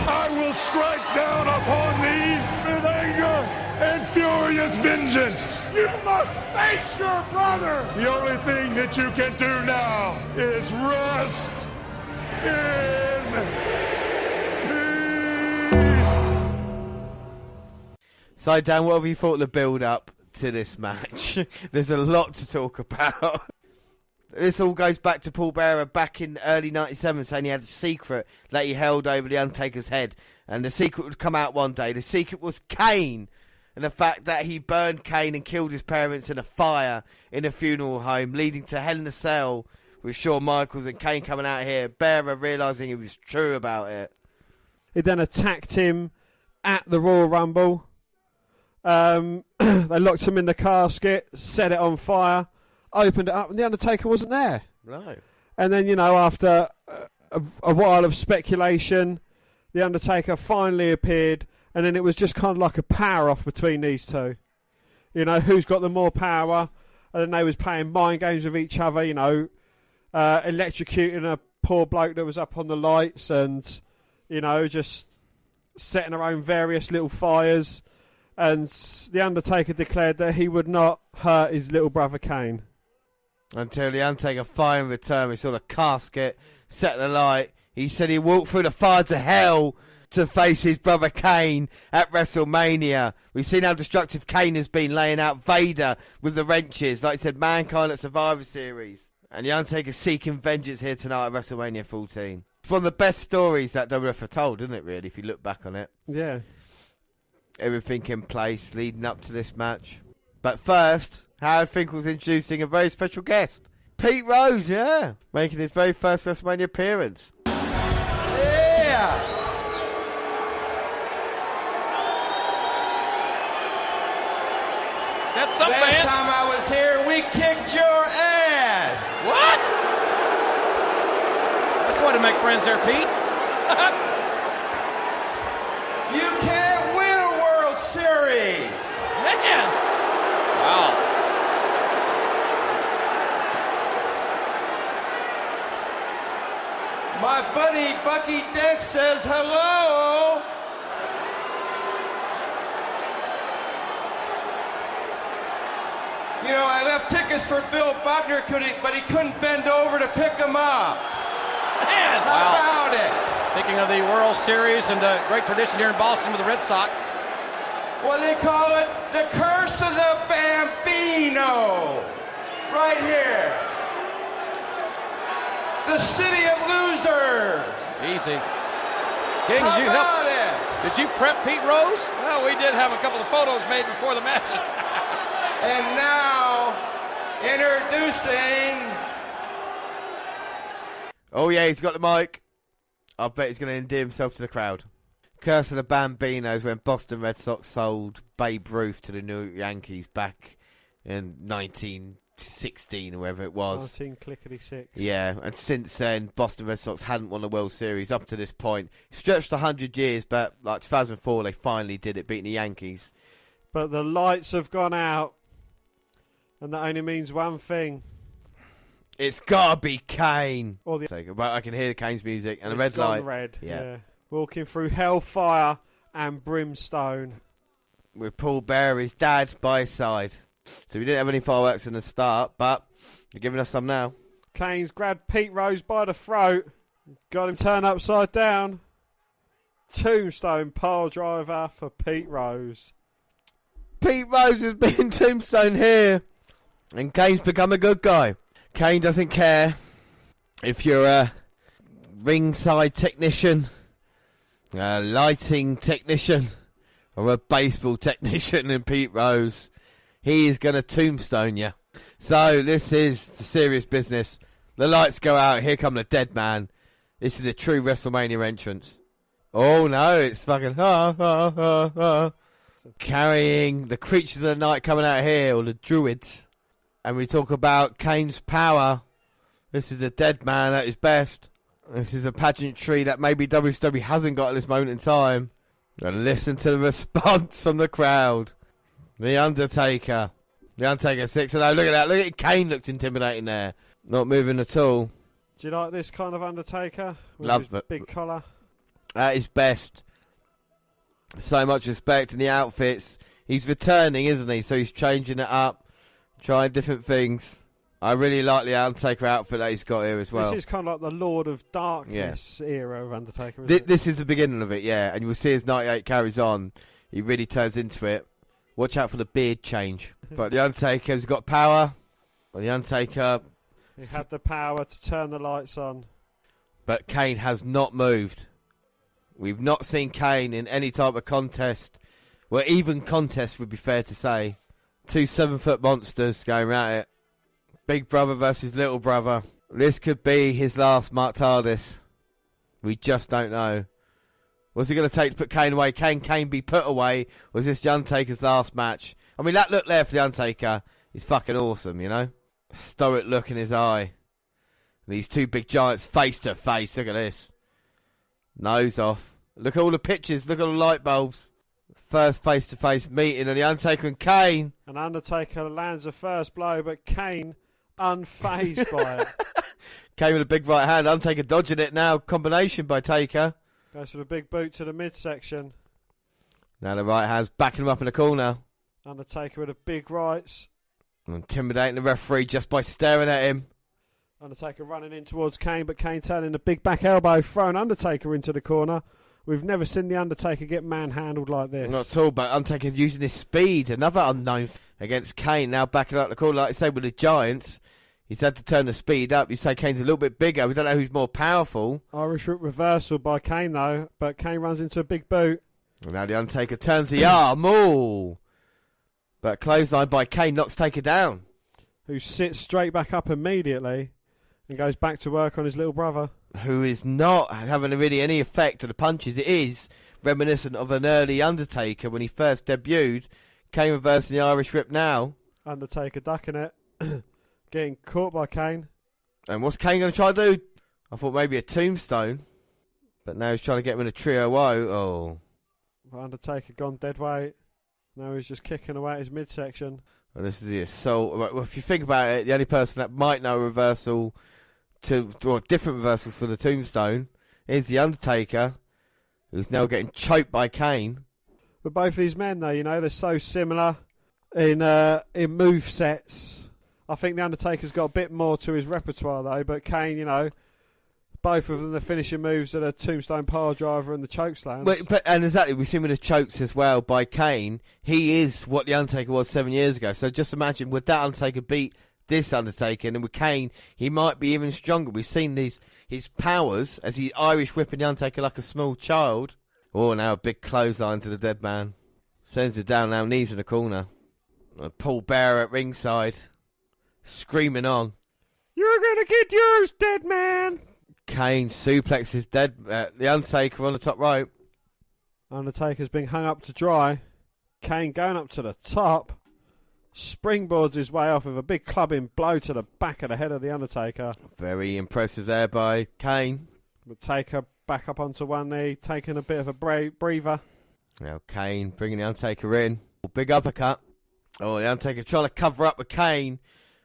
I will strike down upon thee with anger and furious vengeance. You must face your brother! The only thing that you can do now is rest in peace. So, Dan, what have you thought of the build-up to this match? There's a lot to talk about. This all goes back to Paul Bearer back in early 97 saying he had a secret that he held over the Undertaker's head. And the secret would come out one day. The secret was Kane. And the fact that he burned Kane and killed his parents in a fire in a funeral home, leading to Hell in a Cell with Shawn Michaels and Kane coming out here. Bearer realising it was true about it. He then attacked him at the Royal Rumble. They locked him in the casket, set it on fire, opened it up, and the Undertaker wasn't there. No. And then, after a while of speculation, the Undertaker finally appeared, and then it was just kind of like a power-off between these two. Who's got the more power? And then they was playing mind games with each other, electrocuting a poor bloke that was up on the lights and, just setting their own various little fires. And the Undertaker declared that he would not hurt his little brother Kane. Until the Undertaker finally returned. We saw the casket, set the light. He said he walked through the fires of hell to face his brother Kane at WrestleMania. We've seen how destructive Kane has been, laying out Vader with the wrenches. Like I said, Mankind at Survivor Series. And the Undertaker's seeking vengeance here tonight at WrestleMania 14. It's one of the best stories that WWF have told, isn't it, really, if you look back on it? Yeah. Everything in place leading up to this match. But first, Howard Finkel's introducing a very special guest. Pete Rose, yeah. Making his very first WrestleMania appearance. Yeah! That's up, Last man. time I was here, we kicked your ass! What? That's the way to make friends there, Pete. You can't win a World Series! Man! Wow. My buddy Bucky Dent says hello! You know, I left tickets for Bill Buckner, but he couldn't bend over to pick them up. Man! How about it? Speaking of the World Series and the great tradition here in Boston with the Red Sox. What do they call it? The Curse of the Bambino. Right here. The City of Losers. Easy. King, How did you about help? it? Did you prep Pete Rose? Well, we did have a couple of photos made before the matches. And now, introducing... Oh, yeah, he's got the mic. I bet he's going to endear himself to the crowd. Curse of the Bambinos when Boston Red Sox sold Babe Ruth to the New York Yankees back in 1916 or whatever it was. 19-6. Yeah, and since then, Boston Red Sox hadn't won the World Series up to this point. Stretched 100 years, but like 2004, they finally did it, beating the Yankees. But the lights have gone out, and that only means one thing. It's gotta be Kane. Or the Well, I can hear the Kane's music and the It's red light. gone red. Yeah. Walking through hellfire and brimstone. With Paul Bearer, his dad, by his side. So we didn't have any fireworks in the start, but they're giving us some now. Kane's grabbed Pete Rose by the throat. Got him turned upside down. Tombstone pile driver for Pete Rose. Pete Rose has been tombstone here. And Kane's become a good guy. Kane doesn't care if you're a ringside technician, a lighting technician, or a baseball technician in Pete Rose. He is going to tombstone you. So this is the serious business. The lights go out. Here come the dead man. This is a true WrestleMania entrance. Oh no, it's fucking carrying the creatures of the night coming out here, or the druids. And we talk about Kane's power. This is the dead man at his best. This is a pageantry that maybe WCW hasn't got at this moment in time. And listen to the response from the crowd. The Undertaker. The Undertaker 6-0. Look at that. Look at Kane looks intimidating there. Not moving at all. Do you like this kind of Undertaker? With Love his it. big collar. At his best. So much respect in the outfits. He's returning, isn't he? So he's changing it up. Trying different things. I really like the Undertaker outfit that he's got here as well. This is kind of like the Lord of Darkness era of Undertaker, isn't it? This is the beginning of it, yeah. And you will see as 98 carries on, he really turns into it. Watch out for the beard change. But the Undertaker's got power. Well, the Undertaker... He had the power to turn the lights on. But Kane has not moved. We've not seen Kane in any type of contest. Well, even contest would be fair to say. 2 7-foot monsters going at it. Big brother versus little brother. This could be his last Mark Tardis. We just don't know. What's it going to take to put Kane away? Can Kane be put away? Was this the Undertaker's last match? I mean, that look there for the Undertaker is fucking awesome, you know? Stoic look in his eye. And these two big giants face to face. Look at this. Nose off. Look at all the pictures. Look at all the light bulbs. First face-to-face meeting of the Undertaker and Kane. And Undertaker lands the first blow, but Kane unfazed by it. Kane with a big right hand. Undertaker dodging it now. Combination by Taker. Goes for the big boot to the midsection. Now the right hand's backing him up in the corner. Undertaker with a big rights. Intimidating the referee just by staring at him. Undertaker running in towards Kane, but Kane turning a big back elbow, throwing Undertaker into the corner. We've never seen the Undertaker get manhandled like this. Not at all, but Undertaker using his speed, another unknown against Kane, now backing up the corner, like I say, with the Giants. He's had to turn the speed up. You say Kane's a little bit bigger. We don't know who's more powerful. Irish whip reversal by Kane, though, but Kane runs into a big boot. And now the Undertaker turns the arm. Ooh. But clothesline by Kane knocks Taker down. Who sits straight back up immediately and goes back to work on his little brother. Who is not having really any effect to the punches. It is reminiscent of an early Undertaker when he first debuted. Kane reversing the Irish whip now. Undertaker ducking it. Getting caught by Kane. And what's Kane going to try to do? I thought maybe a tombstone. But now he's trying to get him in a trio woe. Oh. Undertaker gone dead weight. Now he's just kicking away at his midsection. And this is the assault. Well, if you think about it, the only person that might know reversal or different reversals for the tombstone is the Undertaker, who's now getting choked by Kane. But both these men, though, you know, they're so similar in move sets. I think the Undertaker's got a bit more to his repertoire, though. But Kane, you know, both of them, the finishing moves are the tombstone pile driver and the choke slams. And exactly, we've seen with the chokes as well by Kane. He is what the Undertaker was 7 years ago. So just imagine, would that Undertaker beat this Undertaker? And with Kane, he might be even stronger. We've seen his powers as he Irish whipping the Undertaker like a small child. Oh, now a big clothesline to the dead man. Sends it down now, knees in the corner. Paul Bearer at ringside, screaming on. You're going to get yours, dead man. Kane suplexes the Undertaker on the top rope. Undertaker's being hung up to dry. Kane going up to the top. Springboards his way off with a big clubbing blow to the back of the head of the Undertaker. Very impressive there by Kane. Taker back up onto one knee, taking a bit of a breather. Now Kane bringing the Undertaker in. Big uppercut. Oh, the Undertaker trying to cover up with Kane.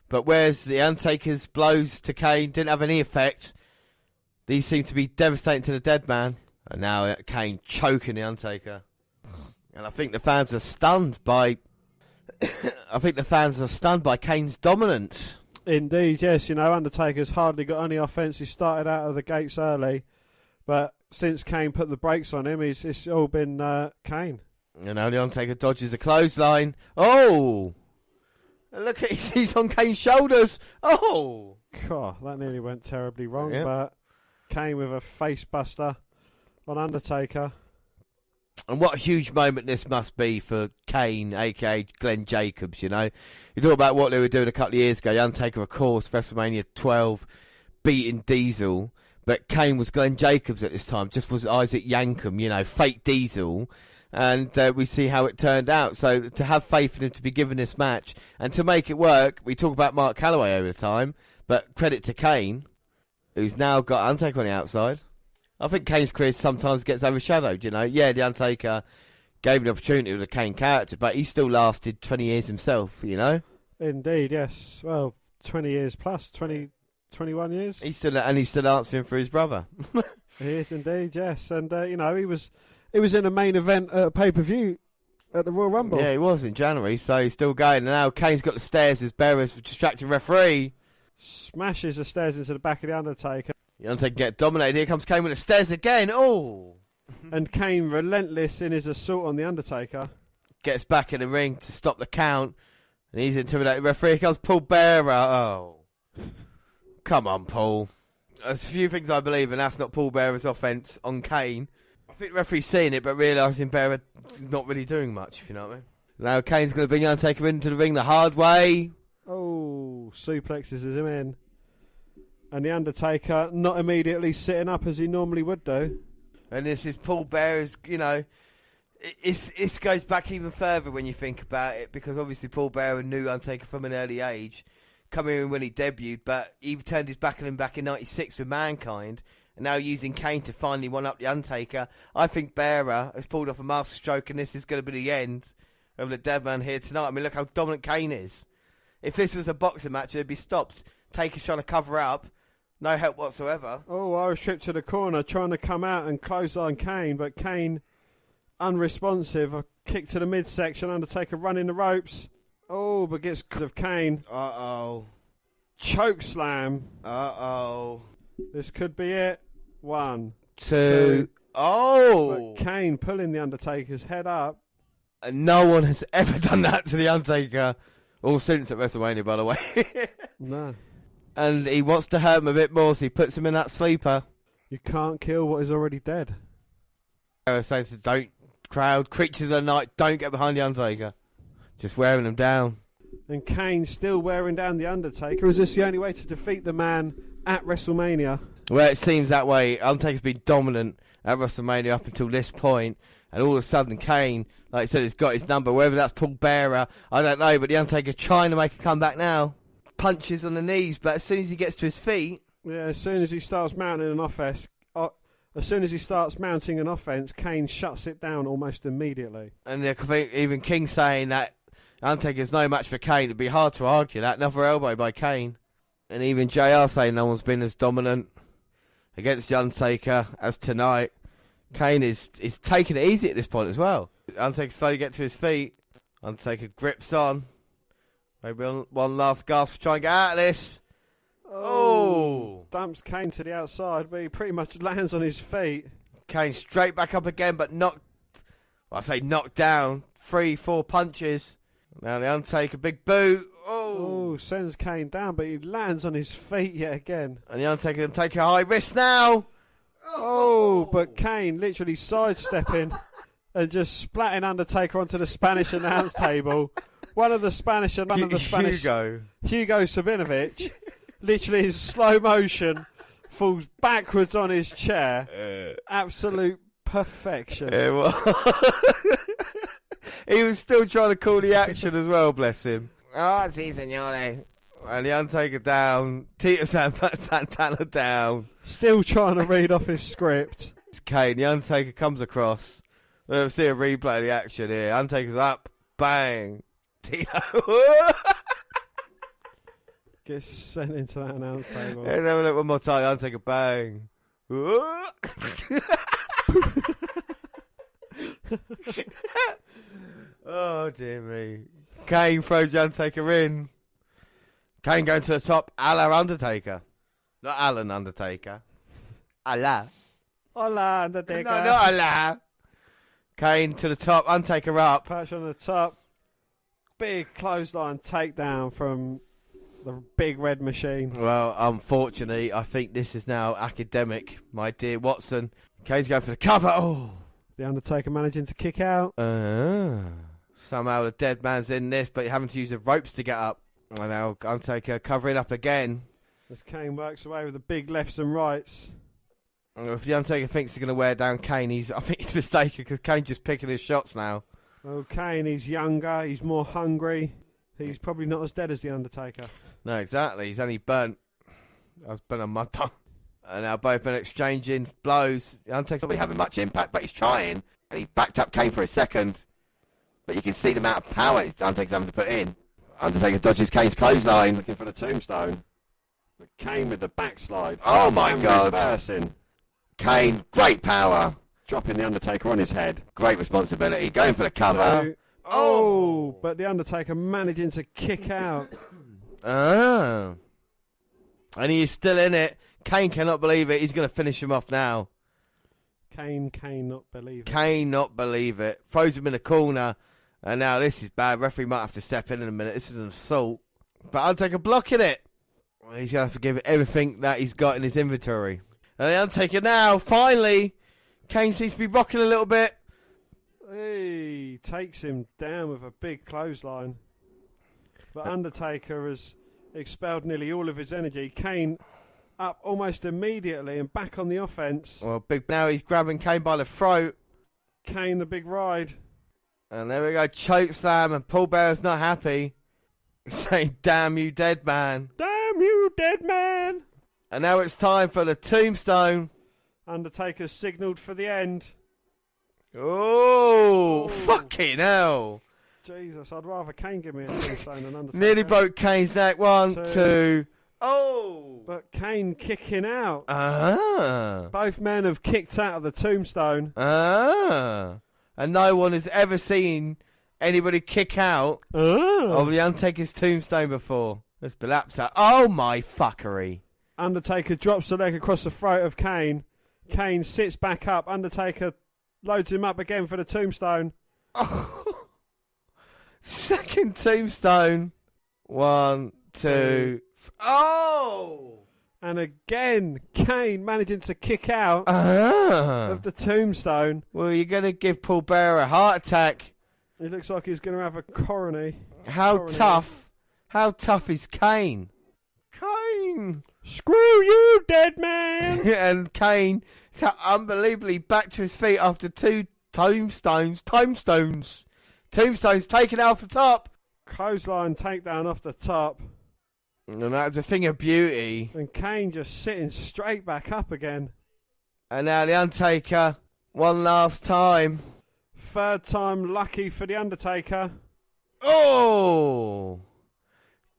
But whereas the Undertaker's blows to Kane didn't have any effect, these seem to be devastating to the dead man. And now Kane choking the Undertaker. And I think the fans are stunned by... Kane's dominance. Indeed, yes. You know, Undertaker's hardly got any offence. He started out of the gates early. But since Kane put the brakes on him, it's all been Kane. And now the Undertaker dodges a clothesline. Oh! Look, he's on Kane's shoulders. Oh! God, that nearly went terribly wrong. Yep. But Kane with a face buster on Undertaker. And what a huge moment this must be for Kane, a.k.a. Glenn Jacobs, you know. You talk about what they were doing a couple of years ago. The Undertaker, of course, WrestleMania 12, beating Diesel. But Kane was Glenn Jacobs at this time, just was Isaac Yankem, you know, fake Diesel. And we see how it turned out. So to have faith in him to be given this match and to make it work, we talk about Mark Calloway over the time, but credit to Kane, who's now got Undertaker on the outside. I think Kane's career sometimes gets overshadowed, you know. Yeah, the Undertaker gave him the opportunity with the Kane character, but he still lasted 20 years himself, you know. Indeed, yes. Well, 20 years plus, 21 years. He's still answering for his brother. He is indeed, yes. And, you know, he was in a main event at a pay-per-view at the Royal Rumble. Yeah, he was in January, so he's still going. And now Kane's got the stairs as Bearers for distracting referee. Smashes the stairs into the back of the Undertaker. The Undertaker get dominated. Here comes Kane with the stairs again. Oh! And Kane relentless in his assault on the Undertaker. Gets back in the ring to stop the count. And he's intimidated referee. Here comes Paul Bearer. Oh. Come on, Paul. There's a few things I believe, and that's not Paul Bearer's offence on Kane. I think the referee's seeing it, but realising Bearer not really doing much, if you know what I mean. Now Kane's going to bring the Undertaker into the ring the hard way. Oh, suplexes him in. And the Undertaker not immediately sitting up as he normally would do. And this is Paul Bearer's, you know, it goes back even further when you think about it, because obviously Paul Bearer knew Undertaker from an early age, coming in when he debuted, but he turned his back on him back in 96 with Mankind, and now using Kane to finally one-up the Undertaker. I think Bearer has pulled off a masterstroke, and this is going to be the end of the dead man here tonight. I mean, look how dominant Kane is. If this was a boxing match, it'd be stopped. Taker's trying to cover up. No help whatsoever. Oh, Irish trip to the corner, trying to come out and close on Kane, but Kane unresponsive. A kick to the midsection, Undertaker running the ropes. Oh, but gets cut of Kane. Uh-oh. Choke slam. Uh-oh. This could be it. 1, 2. Oh! But Kane pulling the Undertaker's head up. And no one has ever done that to the Undertaker. All since at WrestleMania, by the way. No. And he wants to hurt him a bit more, so he puts him in that sleeper. You can't kill what is already dead. Saying to don't, crowd, creatures of the night, don't get behind the Undertaker. Just wearing him down. And Kane still wearing down the Undertaker. Is this the only way to defeat the man at WrestleMania? Well, it seems that way. Undertaker's been dominant at WrestleMania up until this point, and all of a sudden Kane, like I said, has got his number. Whether that's Paul Bearer, I don't know, but the Undertaker's trying to make a comeback now. Punches on the knees, but as soon as he gets to his feet... Yeah, as soon as he starts mounting an offense, Kane shuts it down almost immediately. And I think even King saying that Undertaker's no match for Kane. It'd be hard to argue that. Another elbow by Kane. And even JR saying no one's been as dominant against the Undertaker as tonight. Kane is taking it easy at this point as well. Undertaker slowly gets to his feet. Undertaker grips on. Maybe one last gasp to try and get out of this. Oh! Dumps Kane to the outside, but he pretty much lands on his feet. Kane straight back up again, but knocked down. 3-4 punches. Now the Undertaker, big boot. Oh, sends Kane down, but he lands on his feet yet again. And the Undertaker can take a high risk now. Oh, but Kane literally sidestepping and just splatting Undertaker onto the Spanish announce table. Hugo Sabinovich, literally in slow motion, falls backwards on his chair. Absolute perfection. He was still trying to call the action as well, bless him. Oh, si, signore. And the Undertaker down. Tito Santana down. Still trying to read off his script. It's Kane. The Undertaker comes across. We'll see a replay of the action here. Undertaker's up. Bang. Tito. Gets sent into that announce table. Let's have a look one more time. Undertaker, bang. Oh, dear me. Kane throws the Undertaker in. Kane going to the top, a la Undertaker. Not Alan Undertaker. A la. Hola, Undertaker. No, not a la. Kane to the top, Undertaker up. Patch on the top. Big clothesline takedown from the big red machine. Well, unfortunately, I think this is now academic, my dear Watson. Kane's going for the cover. Oh. The Undertaker managing to kick out. Somehow the dead man's in this, but having to use the ropes to get up. And now Undertaker covering up again. As Kane works away with the big lefts and rights. If the Undertaker thinks he's going to wear down Kane, I think he's mistaken because Kane's just picking his shots now. Well, Kane, he's younger, he's more hungry. He's probably not as dead as the Undertaker. No, exactly. He's only burnt. I was burnt on my tongue. And now both been exchanging blows. The Undertaker's not really having much impact, but he's trying. And he backed up Kane for a second. But you can see the amount of power the Undertaker's having to put in. Undertaker dodges Kane's clothesline. Looking for the tombstone. But Kane with the backslide. Oh my God. Reversing. Kane, great power. Dropping the Undertaker on his head. Great responsibility. Going for the cover. Oh, but the Undertaker managing to kick out. And he is still in it. Kane cannot believe it. He's going to finish him off now. Kane not believe it. Kane not believe it. Throws him in the corner. And now this is bad. Referee might have to step in a minute. This is an assault. But Undertaker blocking it. Well, he's going to have to give it everything that he's got in his inventory. And the Undertaker now, finally, Kane seems to be rocking a little bit. He takes him down with a big clothesline. But Undertaker has expelled nearly all of his energy. Kane up almost immediately and back on the offense. Well, now he's grabbing Kane by the throat. Kane the big ride. And there we go, choke slam, and Paul Bearer's not happy. He's saying, damn you, dead man. Damn you, dead man. And now it's time for the tombstone. Undertaker signalled for the end. Oh, fucking hell. Jesus, I'd rather Kane give me a tombstone than Undertaker. Nearly broke Kane's neck. 1, 2. Oh. But Kane kicking out. Ah. Both men have kicked out of the tombstone. Ah. And no one has ever seen anybody kick out of The Undertaker's tombstone before? Let's collapse that. Oh, my fuckery. Undertaker drops the leg across the throat of Kane. Kane sits back up. Undertaker loads him up again for the tombstone. Second tombstone. 1, 2. Oh! And again, Kane managing to kick out of the tombstone. Well, you're going to give Paul Bearer a heart attack. He looks like he's going to have a coronary. How tough is Kane? Kane! Screw you, dead man! And Kane, unbelievably back to his feet after 2 tombstones taken off the top. Clothesline takedown off the top. And that was a thing of beauty. And Kane just sitting straight back up again. And now The Undertaker, one last time. Third time lucky for The Undertaker. Oh!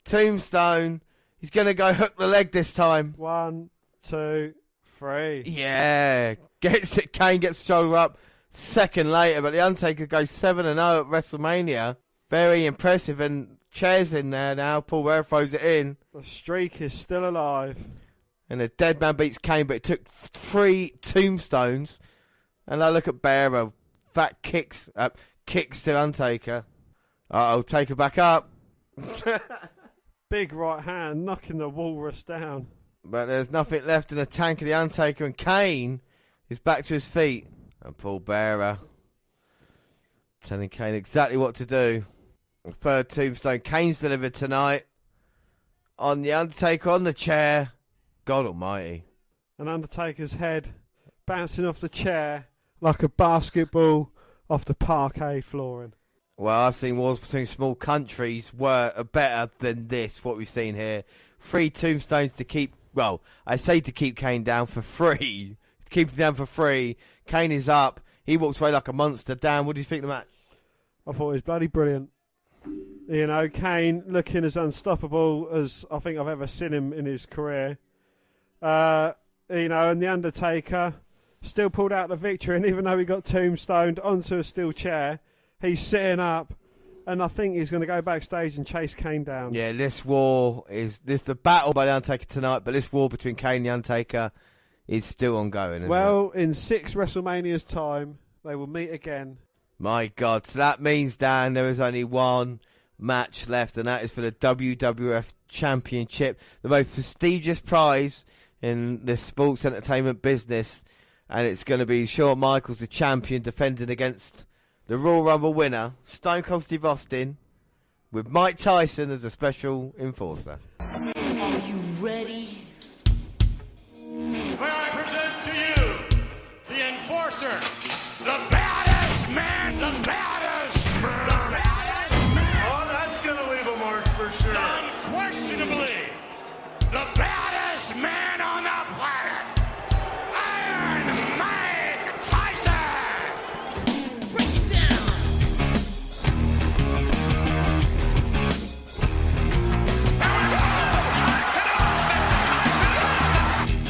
Tombstone. He's going to go hook the leg this time. 1, 2, 3. Yeah. Gets it. Kane gets shoulder up. Second later, but The Undertaker goes 7-0 at WrestleMania. Very impressive. And chairs in there now. Paul Bearer throws it in. The streak is still alive. And the dead man beats Kane, but it took 3 tombstones. And I look at Bearer. Fat kicks to Undertaker. Taker back up. Big right hand knocking the walrus down. But there's nothing left in the tank of The Undertaker, and Kane is back to his feet. And Paul Bearer telling Kane exactly what to do. The third tombstone. Kane's delivered tonight. On The Undertaker on the chair. God almighty. And Undertaker's head bouncing off the chair like a basketball off the parquet flooring. Well, I've seen wars between small countries were better than this, what we've seen here. 3 tombstones to keep, well, I say to keep Kane down for free. To keep him down for free. Kane is up. He walks away like a monster. Dan, what do you think of the match? I thought it was bloody brilliant. You know, Kane looking as unstoppable as I think I've ever seen him in his career. And The Undertaker still pulled out the victory, and even though he got tombstoned onto a steel chair, he's sitting up, and I think he's going to go backstage and chase Kane down. Yeah, this the battle by The Undertaker tonight, but this war between Kane and The Undertaker is still ongoing, isn't it? In 6 WrestleMania's time, they will meet again. My God, so that means, Dan, there is only one match left, and that is for the WWF Championship, the most prestigious prize in the sports entertainment business, and it's going to be Shawn Michaels, the champion, defending against the Royal Rumble winner, Stone Cold Steve Austin, with Mike Tyson as a special enforcer. Are you ready? May I present to you the enforcer, the baddest man, the baddest man, the baddest man. Oh, that's gonna leave a mark for sure. Unquestionably, the baddest man on the planet, Iron Mike Tyson. Break it down.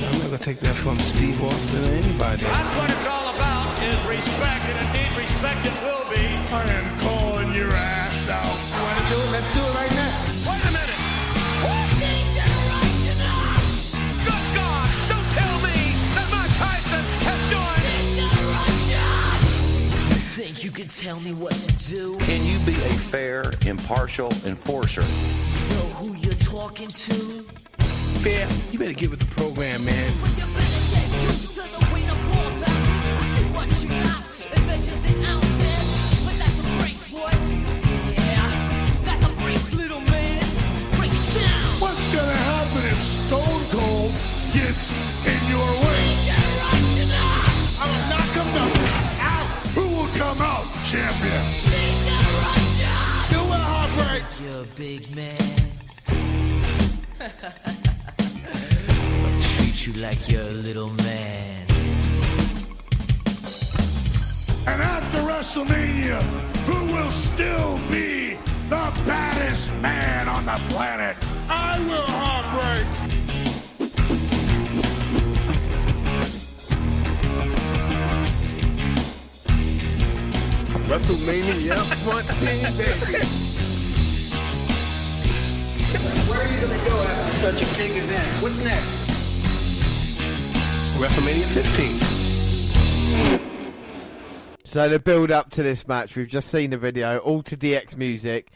I'm not gonna take that from Steve Austin or anybody. That's what it's all about, is respect, and indeed respect it will be. I am calling your ass out. You wanna do it? Let's do it right now. Wait a minute. Good God! Don't tell me that Mike Tyson has joined. You think you can tell me what to do? Can you be a fair, impartial enforcer? Know who you're talking to? Fair, you better get with the program, man. But you better get used to the way the ball bounces. I see what you got. It measures in ounces. But that's a brace, boy. Yeah, that's a brace, little man. Break it down. What's gonna happen if Stone Cold gets in your way? I'm gonna knock him out. Who will come out champion? Do a heartbreak. You're a big man. Treat you like you're a little man. And after WrestleMania, who will still be the baddest man on the planet? I will heartbreak. WrestleMania 14, baby. Where are you going to go after such a big event? What's next? WrestleMania 15. So the build up to this match, we've just seen the video, all to DX music.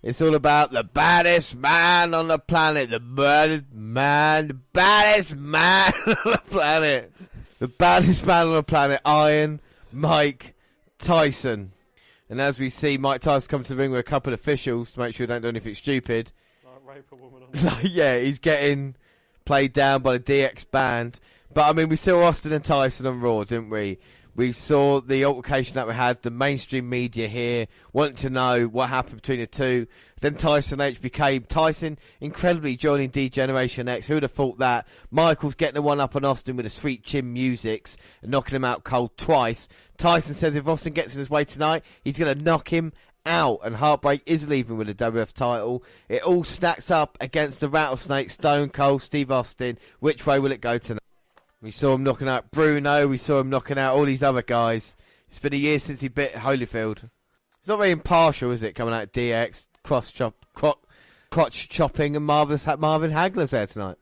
It's all about the baddest man on the planet, the baddest man on the planet. The baddest man on the planet, Iron Mike Tyson. And as we see, Mike Tyson come to the ring with a couple of officials to make sure they don't do anything stupid. Like rape a woman Yeah, he's getting played down by the DX band. But, I mean, we saw Austin and Tyson on Raw, didn't we? We saw the altercation that we had, the mainstream media here wanting to know what happened between the two. Then Tyson H became Tyson, incredibly joining D-Generation X. Who would have thought that? Michaels getting the one up on Austin with the sweet chin musics and knocking him out cold twice. Tyson says if Austin gets in his way tonight, he's going to knock him out. And Heartbreak is leaving with the WF title. It all stacks up against the Rattlesnake, Stone Cold, Steve Austin. Which way will it go tonight? We saw him knocking out Bruno. We saw him knocking out all these other guys. It's been a year since he bit Holyfield. It's not very impartial, is it, coming out of DX, crotch chopping, and Marvin Hagler's there tonight.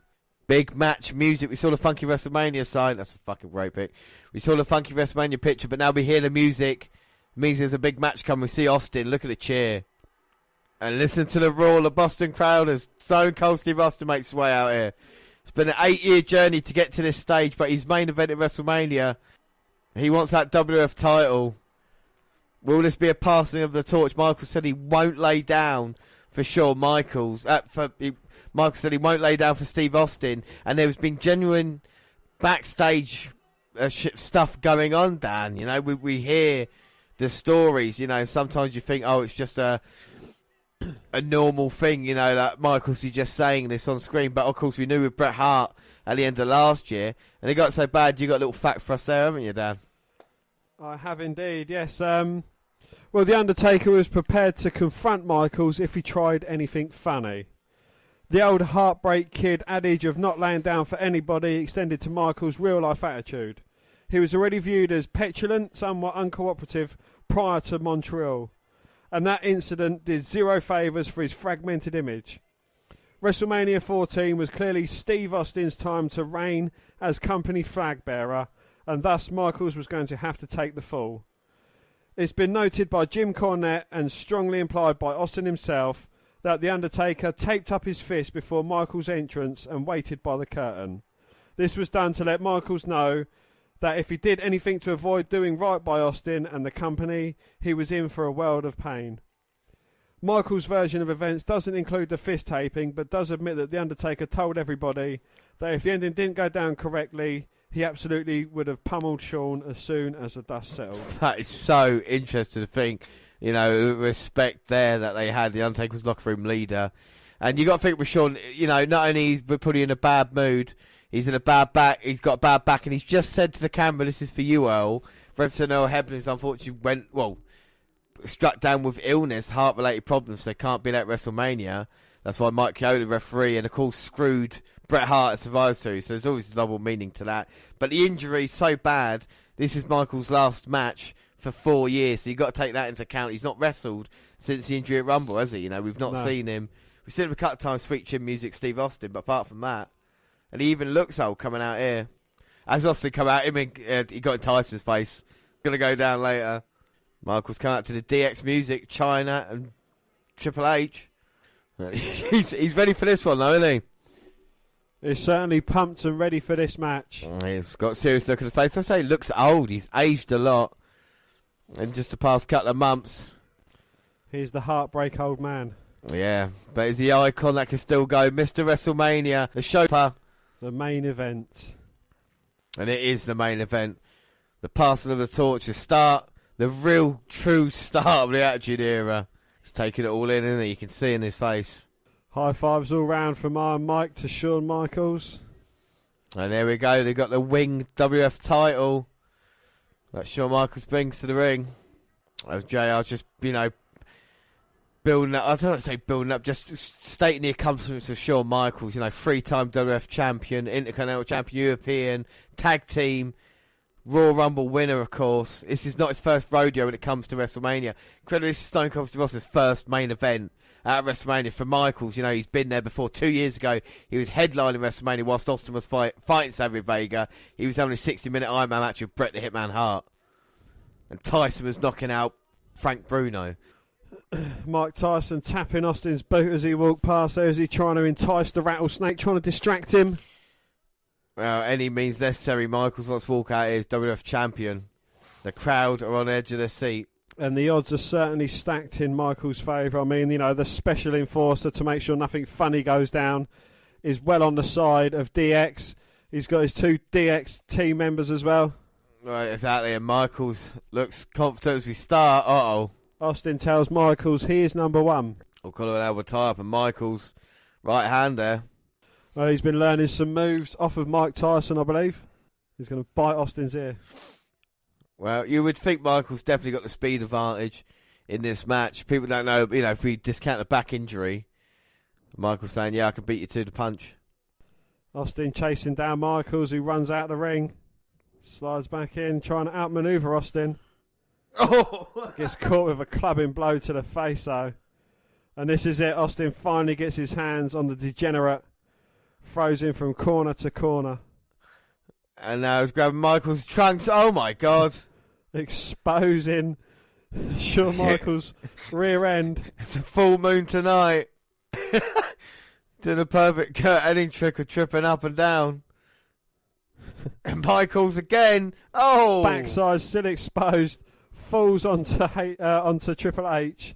Big match music. We saw the Funky WrestleMania sign. That's a fucking great pic. We saw the Funky WrestleMania picture, but now we hear the music. It means there's a big match coming. We see Austin. Look at the cheer. And listen to the roar of the Boston crowd as Stone Cold Steve Austin makes his way out here. It's been an 8-year journey to get to this stage, but his main event at WrestleMania, he wants that WF title. Will this be a passing of the torch? Michaels said he won't lay down for Shawn Michaels. Michaels said he won't lay down for Steve Austin, and there's been genuine backstage stuff going on, Dan. You know, we hear the stories. You know, sometimes you think, oh, it's just a normal thing, you know, like Michaels is just saying this on screen, but of course we knew with Bret Hart at the end of last year, and it got so bad. You got a little fact for us there, haven't you, Dan? I have indeed, yes. Well, the Undertaker was prepared to confront Michaels if he tried anything funny. The old Heartbreak Kid adage of not laying down for anybody extended to Michaels' real-life attitude. He was already viewed as petulant, somewhat uncooperative prior to Montreal, and that incident did zero favours for his fragmented image. WrestleMania 14 was clearly Steve Austin's time to reign as company flag bearer, and thus Michaels was going to have to take the fall. It's been noted by Jim Cornette and strongly implied by Austin himself that The Undertaker taped up his fist before Michaels' entrance and waited by the curtain. This was done to let Michaels know that if he did anything to avoid doing right by Austin and the company, he was in for a world of pain. Michaels' version of events doesn't include the fist taping, but does admit that The Undertaker told everybody that if the ending didn't go down correctly, he absolutely would have pummeled Shawn as soon as the dust settled. That is so interesting to think, you know, respect there that they had. The Undertaker's locker room leader. And you got to think with Shawn, you know, not only he's put in a bad mood, he's in a bad back. He's got a bad back, and he's just said to the camera, "This is for you, Earl." Reverend Earl Hebner's unfortunately struck down with illness, heart-related problems. So they can't be at WrestleMania. That's why Mike Chioda, referee, and of course screwed Bret Hart at Survivor Series. So there's always a double meaning to that. But the injury is so bad. This is Michael's last match for 4 years, so you've got to take that into account. He's not wrestled since the injury at Rumble, has he? You know, we've not seen him. We've seen him a couple of times, sweet chin music, Steve Austin, but apart from that. And he even looks old coming out here. As Austin come out, he got in Tyson's face. Going to go down later. Michaels come out to the DX music, China and Triple H. He's ready for this one, though, isn't he? He's certainly pumped and ready for this match. He's got a serious look at his face. I say he looks old. He's aged a lot. In just the past couple of months. He's the heartbreak old man. Yeah, but he's the icon that can still go. Mr. WrestleMania, the chauffeur. The main event. And it is the main event. The passing of the torch, the real, true start of the Attitude Era. He's taking it all in, isn't he? You can see in his face. High fives all round from Iron Mike to Shawn Michaels. And there we go. They've got the winged WF title that Shawn Michaels brings to the ring. JR just, you know, building up. I don't want to say building up, just stating the accomplishments of Shawn Michaels. You know, 3-time WF champion, Intercontinental champion, European, tag team, Royal Rumble winner, of course. This is not his first rodeo when it comes to WrestleMania. Incredibly, this is Stone Cold Steve Austin's first main event at WrestleMania. For Michaels, you know, he's been there before. 2 years ago, he was headlining WrestleMania whilst Austin was fighting Savage Vega. He was having a 60-minute Iron Man match with Bret the Hitman Hart. And Tyson was knocking out Frank Bruno. Mike Tyson tapping Austin's boot as he walked past there. Is he trying to entice the rattlesnake, trying to distract him? Well, any means necessary. Michaels wants to walk out here as WWF champion. The crowd are on the edge of their seat. And the odds are certainly stacked in Michaels' favour. I mean, you know, the special enforcer to make sure nothing funny goes down is well on the side of DX. He's got his 2 DX team members as well. Right, exactly. And Michaels looks confident as we start. Uh-oh. Austin tells Michaels he is number 1. We'll call it an elbow tie-up, and Michaels' right hand there. Well, he's been learning some moves off of Mike Tyson, I believe. He's going to bite Austin's ear. Well, you would think Michaels definitely got the speed advantage in this match. People don't know, you know, if we discount the back injury, Michaels saying, yeah, I can beat you to the punch. Austin chasing down Michaels, who runs out of the ring. Slides back in, trying to outmaneuver Austin. Oh! Gets caught with a clubbing blow to the face, though. And this is it. Austin finally gets his hands on the degenerate. Throws him from corner to corner. And now he's grabbing Michaels' trunks. Oh, my God. Exposing Shawn Michaels' rear end. It's a full moon tonight. Doing a perfect Kurt Hennig trick of tripping up and down. And Michaels again. Oh! Backside still exposed. Falls onto Triple H.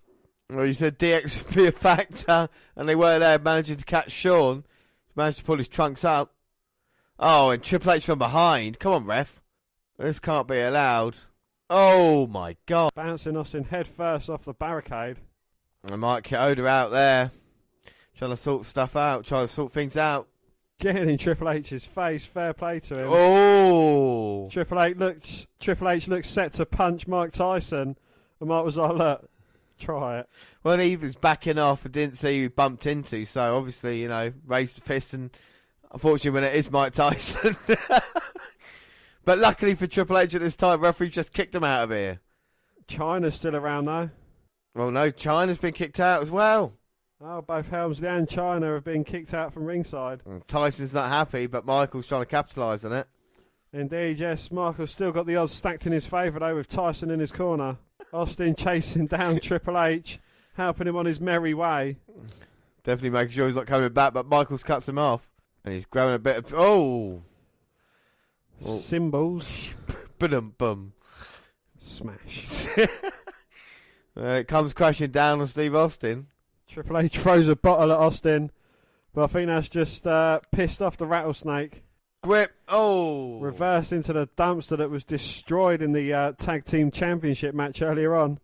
Well, you said DX would be a factor, and they were there managing to catch Shawn. Managed to pull his trunks up. Oh, and Triple H from behind. Come on, ref. This can't be allowed. Oh, my God. Bouncing Austin head first off the barricade. And Mike Chioda out there. Trying to sort stuff out. Trying to sort things out. Getting in Triple H's face. Fair play to him. Oh. Triple H looked set to punch Mike Tyson. And Mike was like, look, try it. Well, he was backing off and didn't see who he bumped into. So, obviously, you know, raised the fist. And unfortunately, when it is Mike Tyson. But luckily for Triple H at this time, referee just kicked him out of here. Chyna's still around, though. Well, no, Chyna's been kicked out as well. Oh, both Helmsley and Chyna have been kicked out from ringside. Tyson's not happy, but Michael's trying to capitalise on it. Indeed, yes. Michael's still got the odds stacked in his favour, though, with Tyson in his corner. Austin chasing down Triple H, helping him on his merry way. Definitely making sure he's not coming back, but Michaels cuts him off. And he's grabbing a bit of... Oh! Symbols. Bum. Smash. It comes crashing down on Steve Austin. Triple H throws a bottle at Austin, but I think that's just pissed off the rattlesnake. Whip. Oh! Reversed into the dumpster that was destroyed in the Tag Team Championship match earlier on.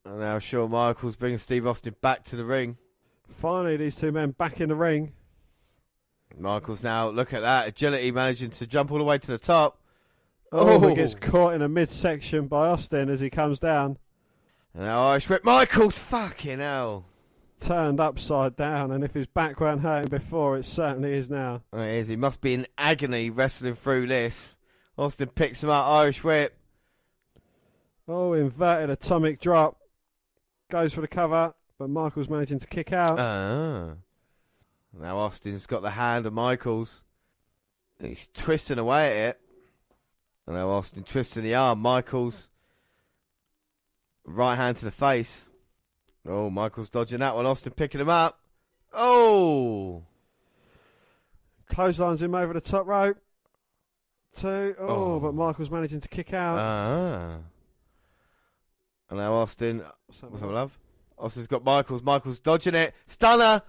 And now Shawn Michaels bringing Steve Austin back to the ring. Finally, these two men back in the ring. Michaels now, look at that, agility managing to jump all the way to the top. Oh, he gets caught in a midsection by Austin as he comes down. And now Irish Whip. Michaels, fucking hell. Turned upside down, and if his back weren't hurting before, it certainly is now. It is. He must be in agony wrestling through this. Austin picks him up, Irish Whip. Oh, inverted atomic drop. Goes for the cover, but Michaels managing to kick out. Now Austin's got the hand of Michaels. He's twisting away at it. And now Austin twisting the arm. Michaels. Right hand to the face. Oh, Michaels dodging that one. Austin picking him up. Oh! Clotheslines him over the top rope. But Michaels managing to kick out. And now Austin. What's up, love? Austin's got Michaels. Michaels dodging it. Stunner!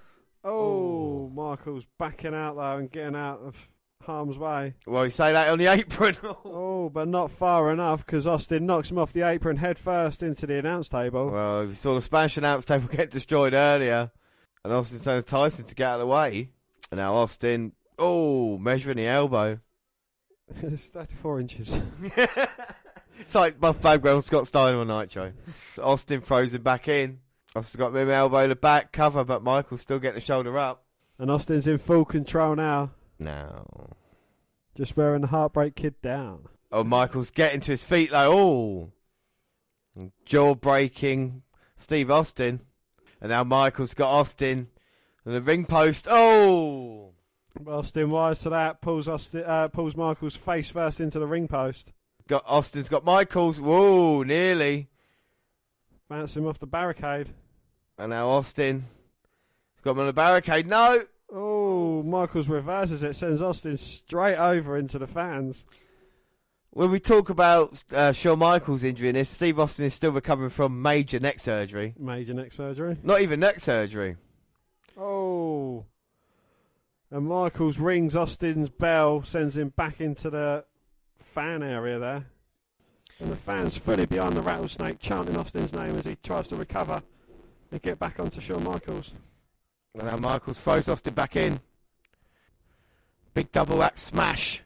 Oh, Michaels backing out though and getting out of harm's way. Well, you say that on the apron. Oh, but not far enough because Austin knocks him off the apron head first into the announce table. Well, you saw the Spanish announce table get destroyed earlier. And Austin saying to Tyson to get out of the way. And now Austin, measuring the elbow. It's 34 inches. It's like Buff Bagwell and Scott Steiner on Nitro. Austin throws him back in. Austin's got him elbow to the back, cover, but Michael's still getting the shoulder up. And Austin's in full control now. No. Just wearing the Heartbreak Kid down. Oh, Michaels getting to his feet like, oh. Jaw-breaking Steve Austin. And now Michaels got Austin and the ring post. Oh! Austin wise to that, pulls Michaels face first into the ring post. Austin's got Michaels. Whoa, nearly. Bounce him off the barricade. And now Austin got him on the barricade. No! Oh, Michaels reverses it, sends Austin straight over into the fans. When we talk about Shawn Michaels' injury in this, Steve Austin is still recovering from major neck surgery. Major neck surgery? Not even neck surgery. Oh. And Michaels rings Austin's bell, sends him back into the fan area there. And the fans fully behind the rattlesnake, chanting Austin's name as he tries to recover and get back onto Shawn Michaels. And now Michaels throws Austin back in. Big double axe smash.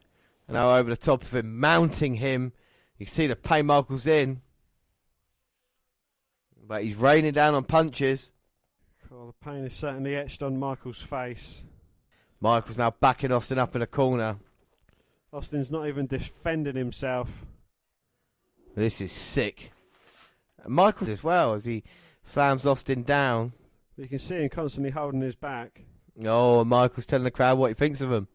And now over the top of him, mounting him. You see the pain Michaels in. But he's raining down on punches. Oh, the pain is certainly etched on Michaels' face. Michaels now backing Austin up in a corner. Austin's not even defending himself. This is sick. And Michaels as well, as he slams Austin down. You can see him constantly holding his back. Oh, and Michaels telling the crowd what he thinks of him.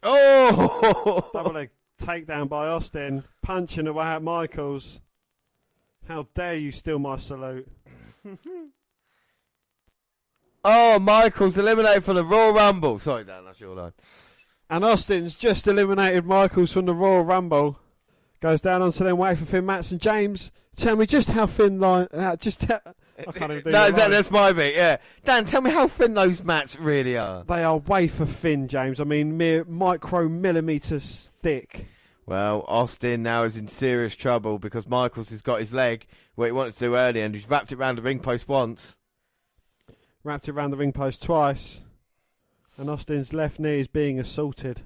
Oh! Double leg takedown by Austin, punching away at Michaels. How dare you steal my salute? Oh, Michaels eliminated from the Royal Rumble. Sorry, Dan, that's your line. And Austin's just eliminated Michaels from the Royal Rumble. Goes down onto them, wait for Finn Matson. James, tell me just how thin line. I can't even do that. That's my bit, yeah. Dan, tell me how thin those mats really are. They are wafer thin, James. I mean, mere micromillimeters thick. Well, Austin now is in serious trouble because Michaels has got his leg where he wanted to do earlier and he's wrapped it around the ring post once. Wrapped it around the ring post twice. And Austin's left knee is being assaulted.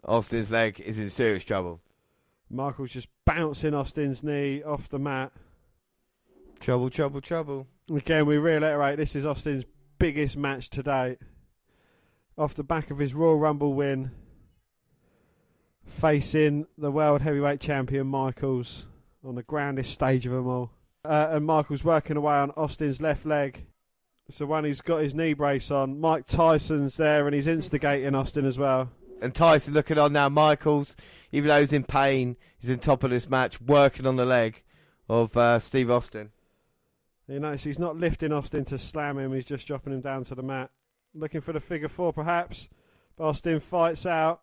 Austin's leg is in serious trouble. Michaels just bouncing Austin's knee off the mat. Trouble, trouble, trouble. Again, we reiterate, this is Austin's biggest match to date. Off the back of his Royal Rumble win, facing the World Heavyweight Champion Michaels on the grandest stage of them all. And Michaels working away on Austin's left leg. So when he's got his knee brace on, Mike Tyson's there and he's instigating Austin as well. And Tyson looking on now. Michaels, even though he's in pain, he's in top of this match, working on the leg of Steve Austin. You notice he's not lifting Austin to slam him, he's just dropping him down to the mat. Looking for the figure four perhaps. But Austin fights out,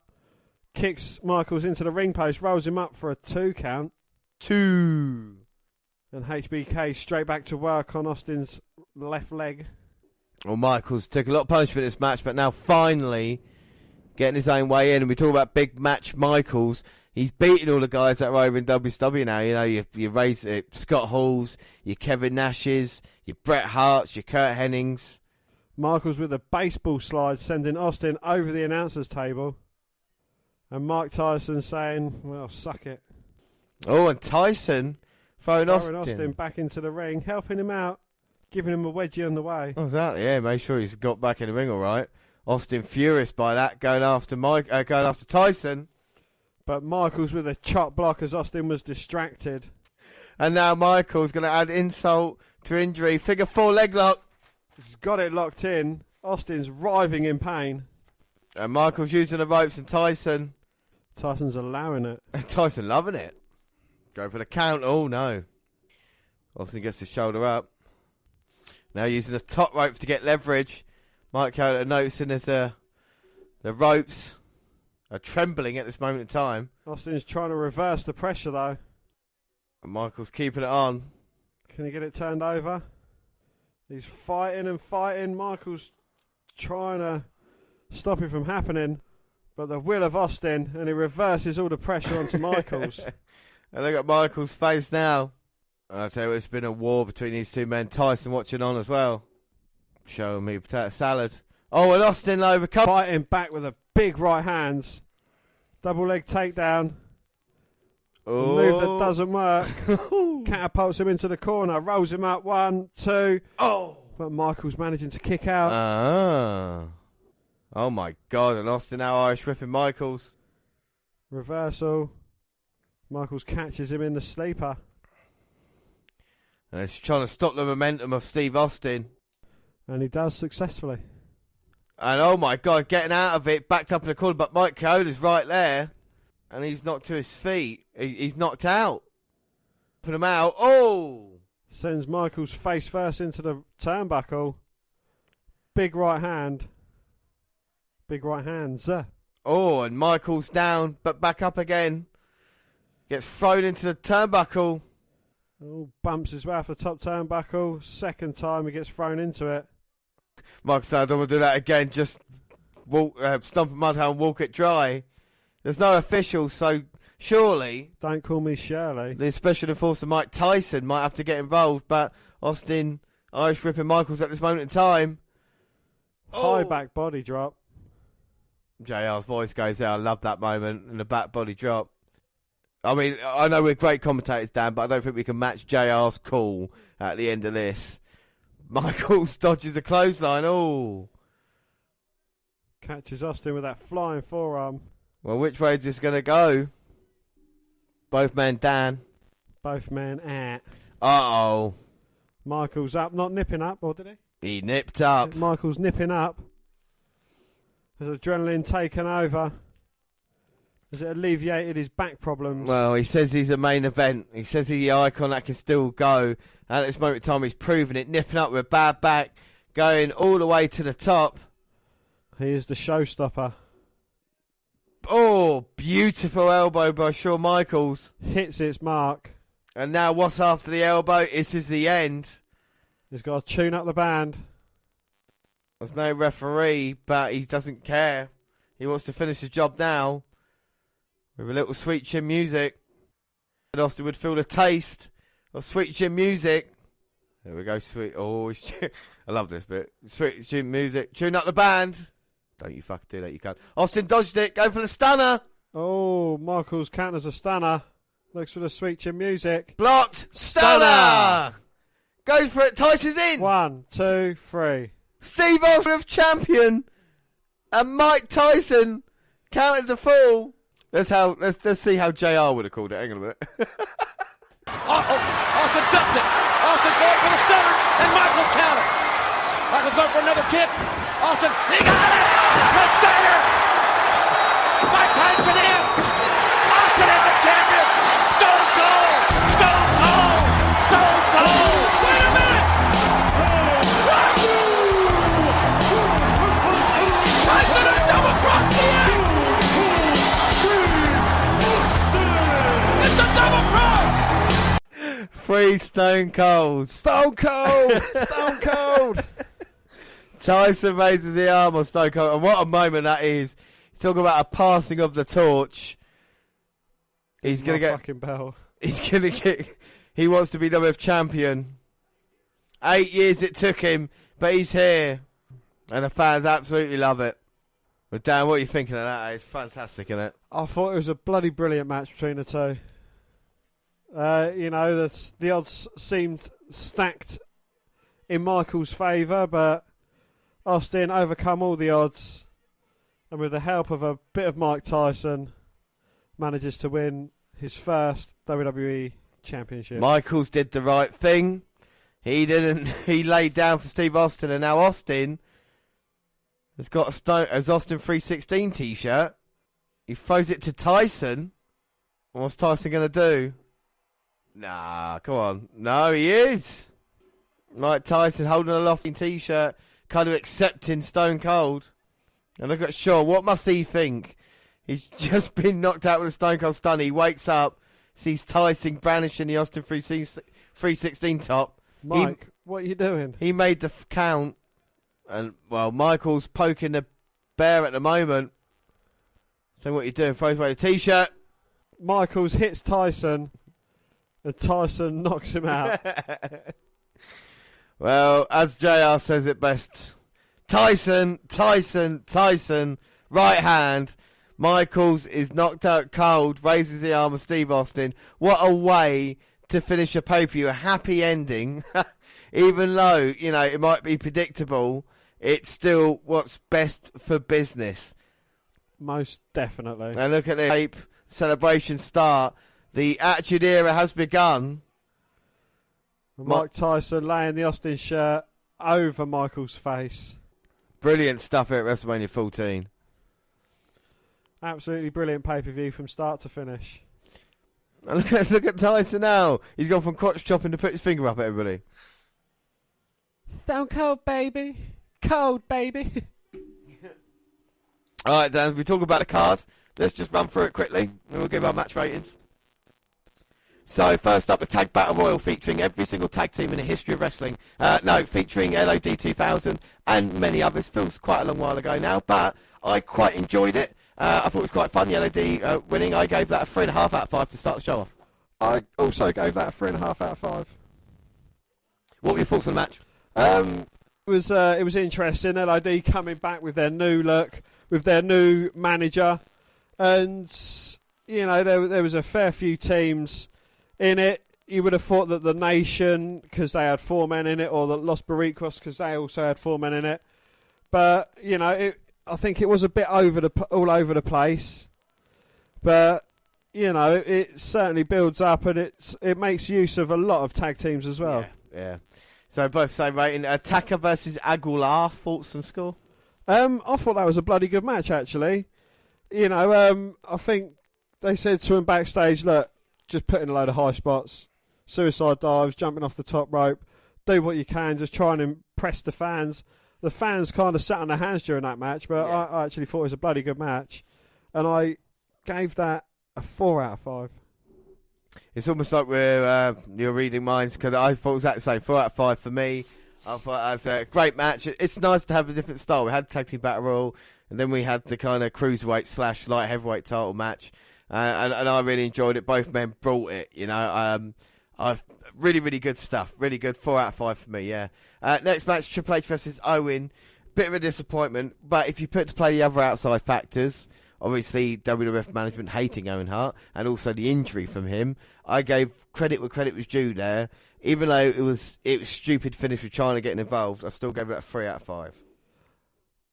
kicks Michaels into the ring post, rolls him up for a 2 count. 2. And HBK straight back to work on Austin's left leg. Well, Michaels took a lot of punishment in this match, but now finally getting his own way in. And we talk about big match Michaels. He's beating all the guys that are over in WCW now. You know, you Scott Halls, your Kevin Nashes, your Bret Harts, your Kurt Hennings. Michaels with a baseball slide sending Austin over the announcer's table. And Mike Tyson saying, well, suck it. Oh, and Tyson throwing Austin back into the ring, helping him out, giving him a wedgie on the way. Oh, exactly, yeah, make sure he's got back in the ring all right. Austin furious by that, going after Tyson. But Michaels with a chop block as Austin was distracted. And now Michaels going to add insult to injury. Figure 4 leg lock. He's got it locked in. Austin's writhing in pain. And Michaels using the ropes and Tyson's allowing it. Tyson loving it. Going for the count. Oh, no. Austin gets his shoulder up. Now using the top rope to get leverage. Mike Coulter noticing there's the ropes are trembling at this moment in time. Austin's trying to reverse the pressure, though. And Michaels keeping it on. Can he get it turned over? He's fighting and fighting. Michaels trying to stop it from happening. But the will of Austin, and he reverses all the pressure onto Michaels. And look at Michaels' face now. I'll tell you what, it's been a war between these two men. Tyson watching on as well. Showing me potato salad. Oh, and Austin overcome. Fighting back with a big right hands. Double leg takedown. Oh. A move that doesn't work. Catapults him into the corner. Rolls him up. 1, 2. Oh. But Michaels managing to kick out. Oh my God. And Austin now Irish whipping Michaels. Reversal. Michaels catches him in the sleeper. And he's trying to stop the momentum of Steve Austin. And he does successfully. And oh my God, getting out of it, backed up in the corner, but Mike Coyote's right there. And he's knocked to his feet. He's knocked out. Put him out. Oh! Sends Michaels face first into the turnbuckle. Big right hand. Big right hands. Oh, and Michaels down, but back up again. Gets thrown into the turnbuckle. Oh, bumps his way off the top turnbuckle. Second time he gets thrown into it. Michael said, I don't want to do that again. Just stomp a mud hole and walk it dry. There's no official, so surely... Don't call me Shirley. The special enforcer Mike Tyson might have to get involved, but Austin Irish ripping Michaels at this moment in time. High back body drop. JR's voice goes out. I love that moment and the back body drop. I mean, I know we're great commentators, Dan, but I don't think we can match JR's call at the end of this. Michaels dodges a clothesline. Oh. Catches Austin with that flying forearm. Well, which way is this going to go? Both men down. Both men at. Uh-oh. Michaels up, not nipping up, or did he? He nipped up. Michaels nipping up. Has adrenaline taken over? Has it alleviated his back problems? Well, he says he's a main event. He says he's the icon that can still go. And at this moment in time, he's proven it. Nipping up with a bad back. Going all the way to the top. He is the showstopper. Oh, beautiful elbow by Shawn Michaels. Hits its mark. And now what's after the elbow? This is the end. He's got to tune up the band. There's no referee, but he doesn't care. He wants to finish the job now. With a little sweet chin music. And Austin would feel the taste of sweet chin music. There we go, sweet. Oh, I love this bit. Sweet chin music. Tune up the band. Don't you fucking do that, you can't. Austin dodged it. Go for the stunner. Oh, Michaels counters a stunner. Looks for the sweet chin music. Blocked. Stunner. Goes for it. Tyson's in. 1, 2, 3. Steve Austin champion. And Mike Tyson counted the fall. Let's see how JR would have called it. Hang on a minute. Austin ducked it. Austin going for the stunner, and Michaels counted. Michaels going for another kick. Austin, he got it. The stunner. Mike Tyson in. Austin is the champion. Stone Cold. Stone Cold. Stone Cold. Wait a minute. Tyson a double cross the end. It's a double cross. Free Stone Cold. Stone Cold. Stone Cold. Tyson raises the arm on Stone Cold. And what a moment that is. He's talking about a passing of the torch. He's going to get... fucking bell. He's going to get... He wants to be WWF champion. 8 years it took him, but he's here. And the fans absolutely love it. But Dan, what are you thinking of that? It's fantastic, isn't it? I thought it was a bloody brilliant match between the two. The odds seemed stacked in Michael's favour, but Austin overcome all the odds, and with the help of a bit of Mike Tyson, manages to win his first WWE Championship. Michaels did the right thing. He didn't. He laid down for Steve Austin, and now Austin has got a Austin 316 t-shirt. He throws it to Tyson. What's Tyson going to do? Nah, come on. No, he is. Mike Tyson holding a lofty t-shirt, kind of accepting Stone Cold. And look at Shawn. What must he think? He's just been knocked out with a Stone Cold Stunner. He wakes up, sees Tyson brandishing the Austin 316 top. Mike, what are you doing? He made the count. And, well, Michael's poking the bear at the moment. So what are you doing? Throws away the t-shirt. Michaels hits Tyson, and Tyson knocks him out. Well, as JR says it best, Tyson, right hand. Michaels is knocked out cold, raises the arm of Steve Austin. What a way to finish a pay-per-view, a happy ending. Even though, it might be predictable, it's still what's best for business. Most definitely. And look at the tape, celebration start. The Attitude Era has begun. Mike Tyson laying the Austin shirt over Michael's face. Brilliant stuff here at WrestleMania 14. Absolutely brilliant pay-per-view from start to finish. Look at Tyson now. He's gone from crotch chopping to put his finger up at everybody. Stone cold, baby. Cold, baby. All right, Dan, we talk about the card. Let's just run through it quickly, and we'll give our match ratings. So, first up, the Tag Battle Royal featuring every single tag team in the history of wrestling. Featuring LOD 2000 and many others. Feels quite a long while ago now, but I quite enjoyed it. I thought it was quite fun, the LOD winning. I gave that a 3.5 out of 5 to start the show off. I also gave that a 3.5 out of 5. What were your thoughts on the match? It was interesting. LOD coming back with their new look, with their new manager. And, you know, there was a fair few teams in it. You would have thought that the Nation, because they had 4 men in it, or the Los Barricos, because they also had 4 men in it. But, you know, I think it was a bit all over the place. But, you know, it certainly builds up, and it makes use of a lot of tag teams as well. Yeah. So both same rating. Attacker versus Aguilar, thoughts and score? I thought that was a bloody good match, actually. You know, I think they said to him backstage, look, just put in a load of high spots, suicide dives, jumping off the top rope, do what you can, just try and impress the fans. The fans kind of sat on their hands during that match, but I actually thought it was a bloody good match. And I gave that a 4 out of 5. It's almost like you're reading minds, because I thought it was exactly the same. 4 out of 5 for me. I thought it was a great match. It's nice to have a different style. We had the Tag Team Battle Royal, and then we had the kind of cruiserweight / light heavyweight title match. And I really enjoyed it. Both men brought it, you know. Really, really good stuff. Really good. 4 out of 5 for me, yeah. Next match, Triple H versus Owen. Bit of a disappointment, but if you put to play the other outside factors, obviously WWF management hating Owen Hart, and also the injury from him, I gave credit where credit was due there. Even though it was stupid finish with China getting involved, I still gave it a 3 out of 5.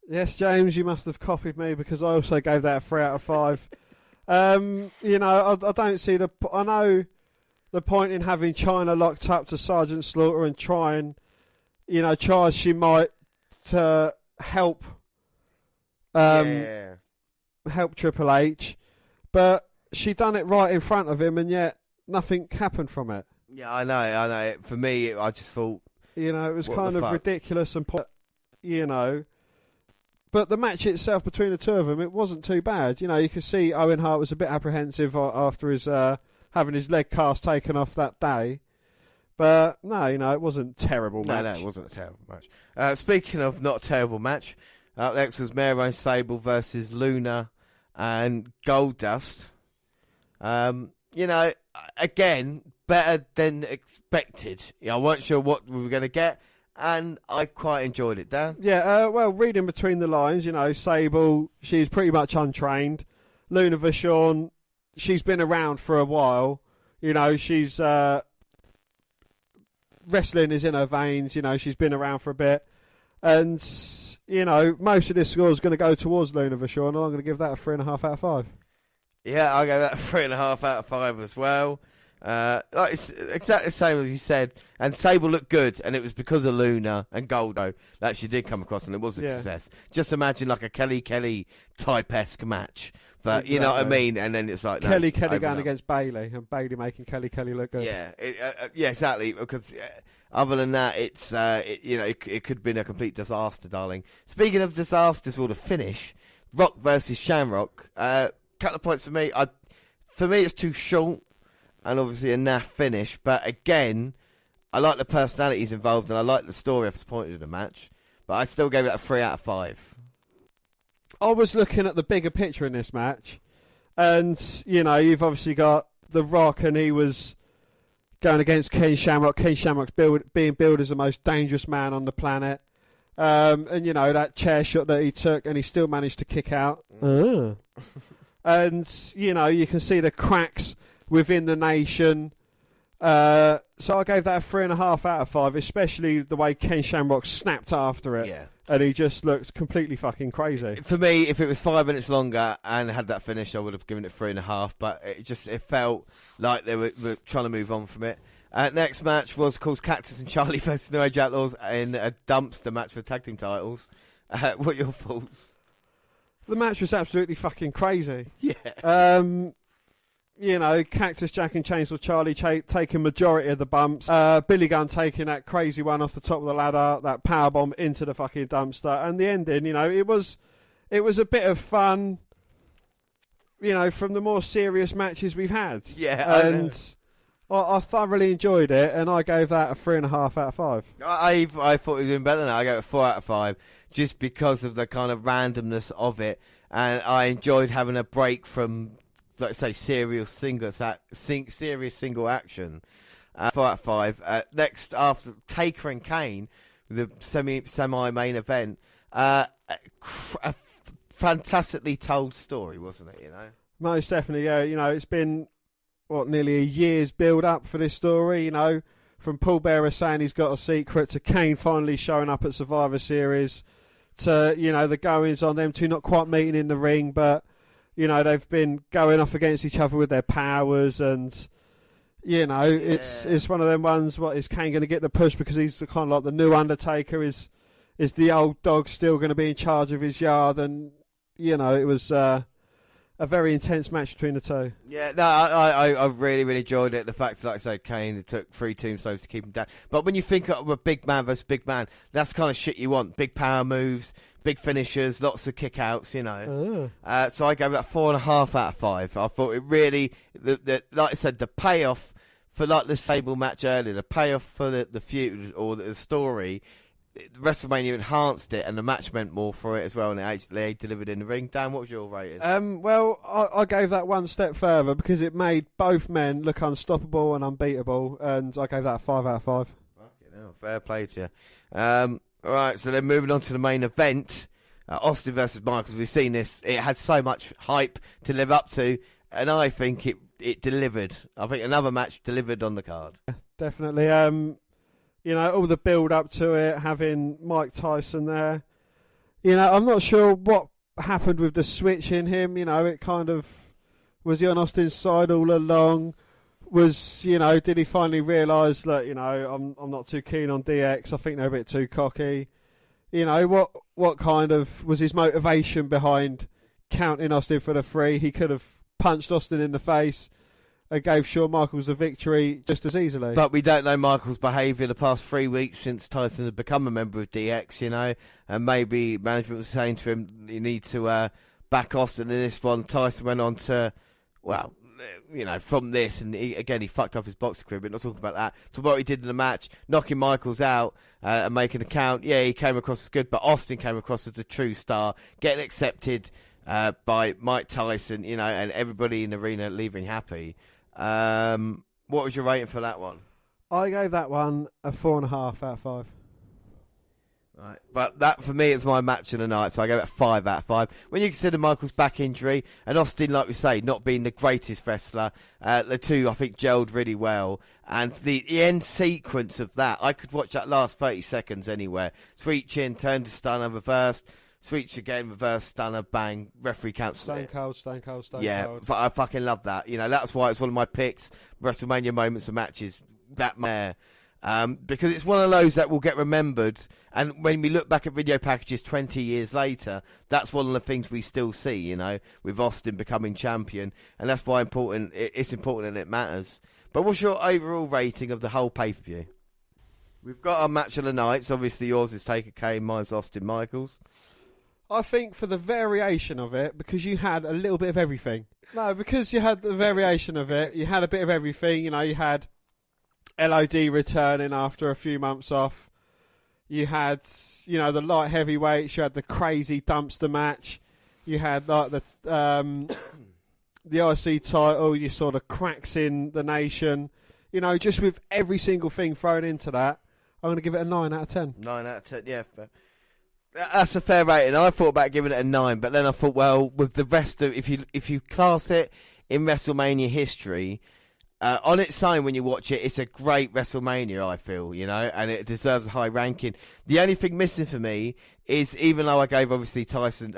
Yes, James, you must have copied me, because I also gave that a 3 out of 5. You know, I don't see I know the point in having China locked up to Sergeant Slaughter and trying, you know, try as she might to help help Triple H, but she done it right in front of him, and yet nothing happened from it. Yeah, I know. For me, I just thought, you know, it was kind of ridiculous and, you know. But the match itself between the two of them, it wasn't too bad. You know, you could see Owen Hart was a bit apprehensive after his having his leg cast taken off that day. But, no, you know, it wasn't a terrible match. No, it wasn't a terrible match. Speaking of not a terrible match, next was Mero Sable versus Luna and Goldust. You know, again, better than expected. I wasn't sure what we were going to get, and I quite enjoyed it, Dan. Yeah, well, reading between the lines, you know, Sable, she's pretty much untrained. Luna Vachon, she's been around for a while. You know, she's wrestling is in her veins. You know, she's been around for a bit. And, you know, most of this score is going to go towards Luna Vachon, and I'm going to give that a 3.5 out of 5. Yeah, I gave that a 3.5 out of 5 as well. It's exactly the same as you said. And Sable looked good, and it was because of Luna and Goldo that she did come across, and it was a success. Just imagine like a Kelly type-esque match. But exactly. You know what I mean? And then it's like Kelly going against Bailey, and Bailey making Kelly look good. Yeah, yeah, exactly. Because other than that, it's it could have been a complete disaster, darling. Speaking of disasters, or the finish, Rock versus Shamrock. Couple of points for me. For me, it's too short, and obviously a naff finish. But again, I like the personalities involved, and I like the story I've pointed in the match. But I still gave it a 3 out of 5. I was looking at the bigger picture in this match, and you know, you've obviously got The Rock, and he was going against Ken Shamrock. Ken Shamrock's being billed as the most dangerous man on the planet. And you know, that chair shot that he took, and he still managed to kick out. And you know, you can see the cracks within the Nation. So I gave that a 3.5 out of 5, especially the way Ken Shamrock snapped after it. Yeah. And he just looked completely fucking crazy. For me, if it was 5 minutes longer and had that finish, I would have given it 3.5. But it felt like they were trying to move on from it. Next match was, of course, Cactus and Charlie versus New Age Outlaws in a dumpster match for the tag team titles. What are your thoughts? The match was absolutely fucking crazy. Yeah. You know, Cactus Jack and Chainsaw Charlie taking majority of the bumps. Billy Gunn taking that crazy one off the top of the ladder, that powerbomb into the fucking dumpster. And the ending, you know, it was a bit of fun, you know, from the more serious matches we've had. Yeah, and I thoroughly enjoyed it, and I gave that a 3.5 out of 5. I thought it was even better than that. I gave it a 4 out of 5 just because of the kind of randomness of it. And I enjoyed having a break from, let's say, serious single action. 4 out of 5. Next, after Taker and Kane, the semi-main event, a fantastically told story, wasn't it? You know, most definitely. Yeah, you know, it's been nearly a year's build up for this story. You know, from Paul Bearer saying he's got a secret to Kane finally showing up at Survivor Series, to, you know, the goings on them two not quite meeting in the ring, but, you know, they've been going off against each other with their powers, and, you know, it's one of them ones. What is Kane going to get the push because he's kind of like the new Undertaker? Is the old dog still going to be in charge of his yard? And, you know, it was a very intense match between the two. Yeah, no, I really, really enjoyed it. The fact, like I say, Kane, it took 3 tombstones to keep him down. But when you think of a big man versus big man, that's the kind of shit you want. Big power moves, big finishers, lots of kickouts, you know. So I gave it a 4.5 out of 5. I thought it really, like I said, the payoff for like the Sable match earlier, the payoff for the feud or the story, WrestleMania enhanced it, and the match meant more for it as well, and it actually delivered in the ring. Dan, what was your rating? Well, I gave that one step further because it made both men look unstoppable and unbeatable, and I gave that a 5 out of 5. Fucking hell, fair play to you. All right, so then moving on to the main event, Austin versus Michaels. We've seen this; it had so much hype to live up to, and I think it delivered. I think another match delivered on the card. Definitely. You know, all the build up to it, having Mike Tyson there. You know, I'm not sure what happened with the switch in him. You know, it kind of, was he on Austin's side all along? You know, did he finally realise that, you know, I'm not too keen on DX? I think they're a bit too cocky. You know, what kind of was his motivation behind counting Austin for the 3? He could have punched Austin in the face and gave Shawn Michaels the victory just as easily. But we don't know Michaels' behaviour the past 3 weeks since Tyson had become a member of DX, you know, and maybe management was saying to him, you need to back Austin in this one. Tyson went on to, well, you know, from this, and he fucked up his boxing career, but not talking about that. To what he did in the match, knocking Michaels out and making a count. Yeah, he came across as good, but Austin came across as a true star, getting accepted by Mike Tyson, you know, and everybody in the arena leaving happy. What was your rating for that one? I gave that one a 4.5 out of 5. Right, but that for me is my match of the night, so I gave it a 5 out of 5. When you consider Michael's back injury and Austin, like we say, not being the greatest wrestler, the two I think gelled really well, and the end sequence of that, I could watch that last 30 seconds anywhere. Sweet chin, turn to stunner, reversed. Switch again, reverse, stunner, bang, referee counts. Stone cold. Yeah, I fucking love that. You know, that's why it's one of my picks, WrestleMania moments and matches, that there. Because it's one of those that will get remembered, and when we look back at video packages 20 years later, that's one of the things we still see, you know, with Austin becoming champion, and that's why it's important and it matters. But what's your overall rating of the whole pay-per-view? We've got our match of the night, so obviously yours is Taker Kane, mine's Austin Michaels. I think for the variation of it, because you had a little bit of everything. No, because you had the variation of it, you had a bit of everything. You know, you had LOD returning after a few months off. You had, you know, the light heavyweights. You had the crazy dumpster match. You had like the IC title. You saw the cracks in the nation. You know, just with every single thing thrown into that, I'm going to give it a 9 out of 10. 9 out of 10, yeah. Fair. That's a fair rating. I thought about giving it a 9, but then I thought, well, with the rest of, if you class it in WrestleMania history, On its own, when you watch it, it's a great WrestleMania, I feel, you know, and it deserves a high ranking. The only thing missing for me is, even though I gave, obviously, Tyson...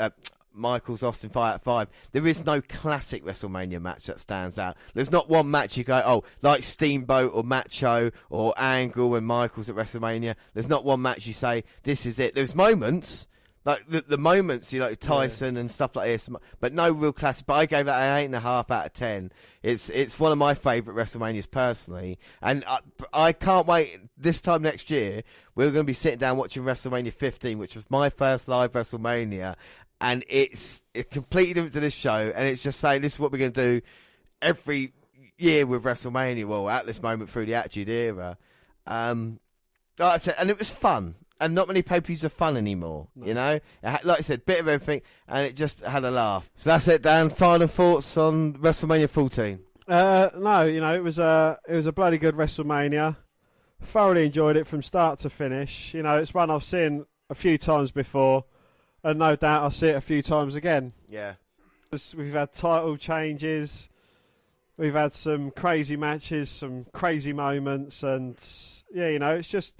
Michaels Austin 5 out of 5. There is no classic WrestleMania match that stands out. There's not one match you go, oh, like Steamboat or Macho or Angle and Michaels at WrestleMania. There's not one match you say, this is it. There's moments, like the moments, you know, Tyson and stuff like this, but no real classic. But I gave that an 8.5 out of 10. It's one of my favourite WrestleManias personally, and I can't wait. This time next year, we're going to be sitting down watching WrestleMania 15, which was my first live WrestleMania. And it's completely different to this show, and it's just saying this is what we're going to do every year with WrestleMania. Well, at this moment through the Attitude Era, like I said, and it was fun. And not many pay-per-views are fun anymore, you know. Like I said, bit of everything, and it just had a laugh. So that's it, Dan. Final thoughts on WrestleMania 14? No, you know, it was a bloody good WrestleMania. Thoroughly enjoyed it from start to finish. You know, it's one I've seen a few times before. And no doubt I'll see it a few times again. Yeah. We've had title changes. We've had some crazy matches, some crazy moments. And, yeah, you know, it's just...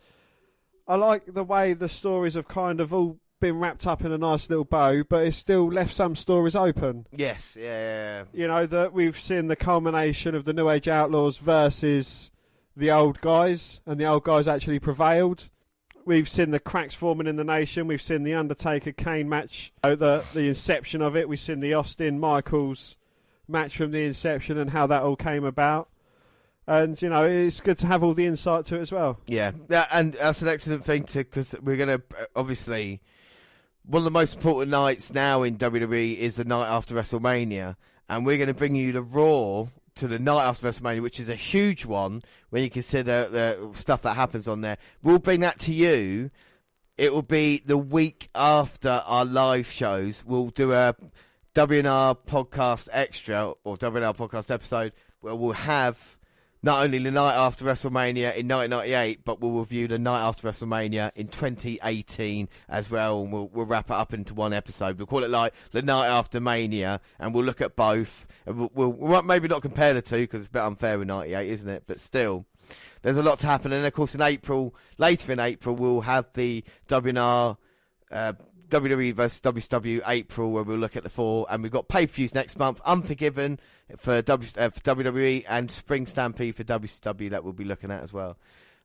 I like the way the stories have kind of all been wrapped up in a nice little bow, but it's still left some stories open. Yes, yeah. You know, that we've seen the culmination of the New Age Outlaws versus the old guys, and the old guys actually prevailed. We've seen the cracks forming in the nation. We've seen the Undertaker Kane match, the inception of it. We've seen the Austin Michaels match from the inception and how that all came about. And, you know, it's good to have all the insight to it as well. Yeah, and that's an excellent thing because we're going to, obviously, one of the most important nights now in WWE is the night after WrestleMania. And we're going to bring you the Raw to the night after WrestleMania, which is a huge one when you consider the stuff that happens on there. We'll bring that to you. It will be the week after our live shows. We'll do a WNR podcast extra or WNR podcast episode where we'll have not only the night after WrestleMania in 1998, but we'll review the night after WrestleMania in 2018 as well, and we'll wrap it up into one episode. We'll call it like the night after Mania, and we'll look at both. And we'll maybe not compare the two because it's a bit unfair with 98, isn't it? But still, there's a lot to happen. And of course, later in April, we'll have the WNR WWE versus WCW April, where we'll look at the 4, and we've got pay-per-views next month. Unforgiven for WWE and Spring Stampede for WCW that we'll be looking at as well.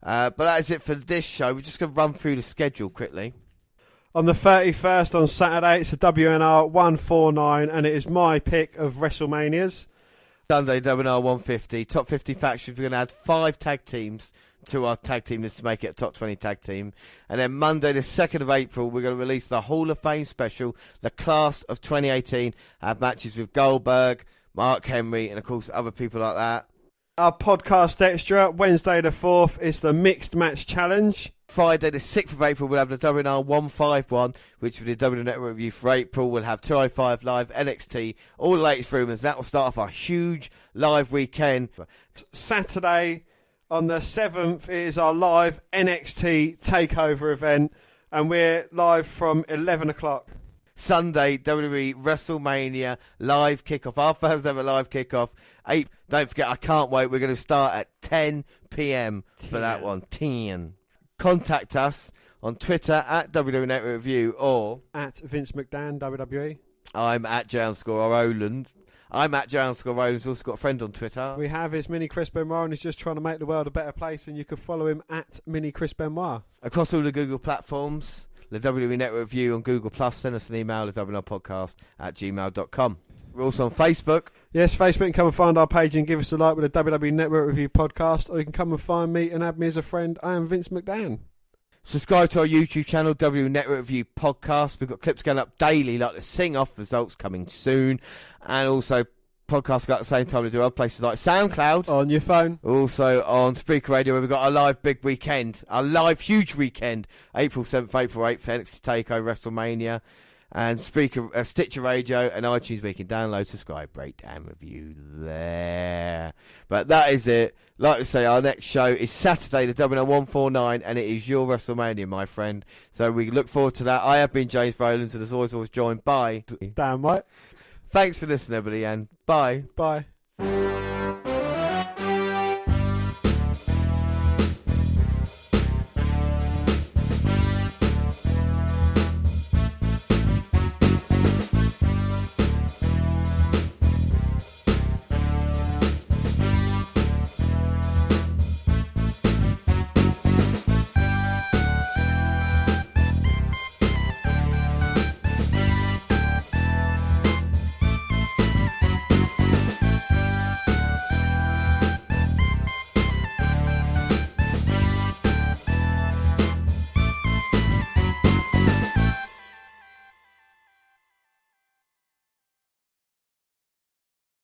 But that is it for this show. We're just going to run through the schedule quickly. On the 31st on Saturday, it's a WNR149, and it is my pick of WrestleManias. Sunday, WNR150, top 50 factions. We're going to add 5 tag teams to our tag team list to make it a top 20 tag team. And then Monday the 2nd of April, we're going to release the Hall of Fame special, the Class of 2018. Have matches with Goldberg, Mark Henry, and of course other people like that. Our podcast extra, Wednesday the 4th, is the Mixed Match Challenge. Friday the 6th of April, we'll have the WNR 151, which will be the WWE Network review for April. We'll have 205 Live, NXT, all the latest rumours. That will start off our huge live weekend. Saturday on the 7th, it is our live NXT takeover event, and we're live from 11 o'clock. Sunday, WWE WrestleMania live kickoff, our first ever live kickoff. Don't forget, I can't wait. We're going to start at 10 p.m. for that one. 10. Contact us on Twitter at WWE Network Review or at Vince McDan, WWE. I'm at _Roland. I'm at _Roland. We've also got a friend on Twitter. We have his Mini Chris Benoit, and he's just trying to make the world a better place, and you can follow him at Mini Chris Benoit. Across all the Google platforms, the WWE Network Review on Google+. Send us an email at WNRpodcast@gmail.com. We're also on Facebook. Yes, Facebook. You can come and find our page and give us a like with the WWE Network Review podcast, or you can come and find me and add me as a friend. I am Vince McDan. Subscribe to our YouTube channel, WWE Network Review Podcast. We've got clips going up daily, like the sing-off results coming soon. And also podcasts at the same time to do other places like SoundCloud. On your phone. Also on Spreaker Radio, where we've got our live big weekend. Our live huge weekend. April 7th, April 8th, NXT TakeOver, WrestleMania. And Spreaker, Stitcher Radio and iTunes, where you can download, subscribe, breakdown, review there. But that is it. Like I say, our next show is Saturday, the WNR149, and it is your WrestleMania, my friend. So we look forward to that. I have been James Rowlands, and as always, joined by Dan White. Thanks for listening, everybody, and bye. Bye.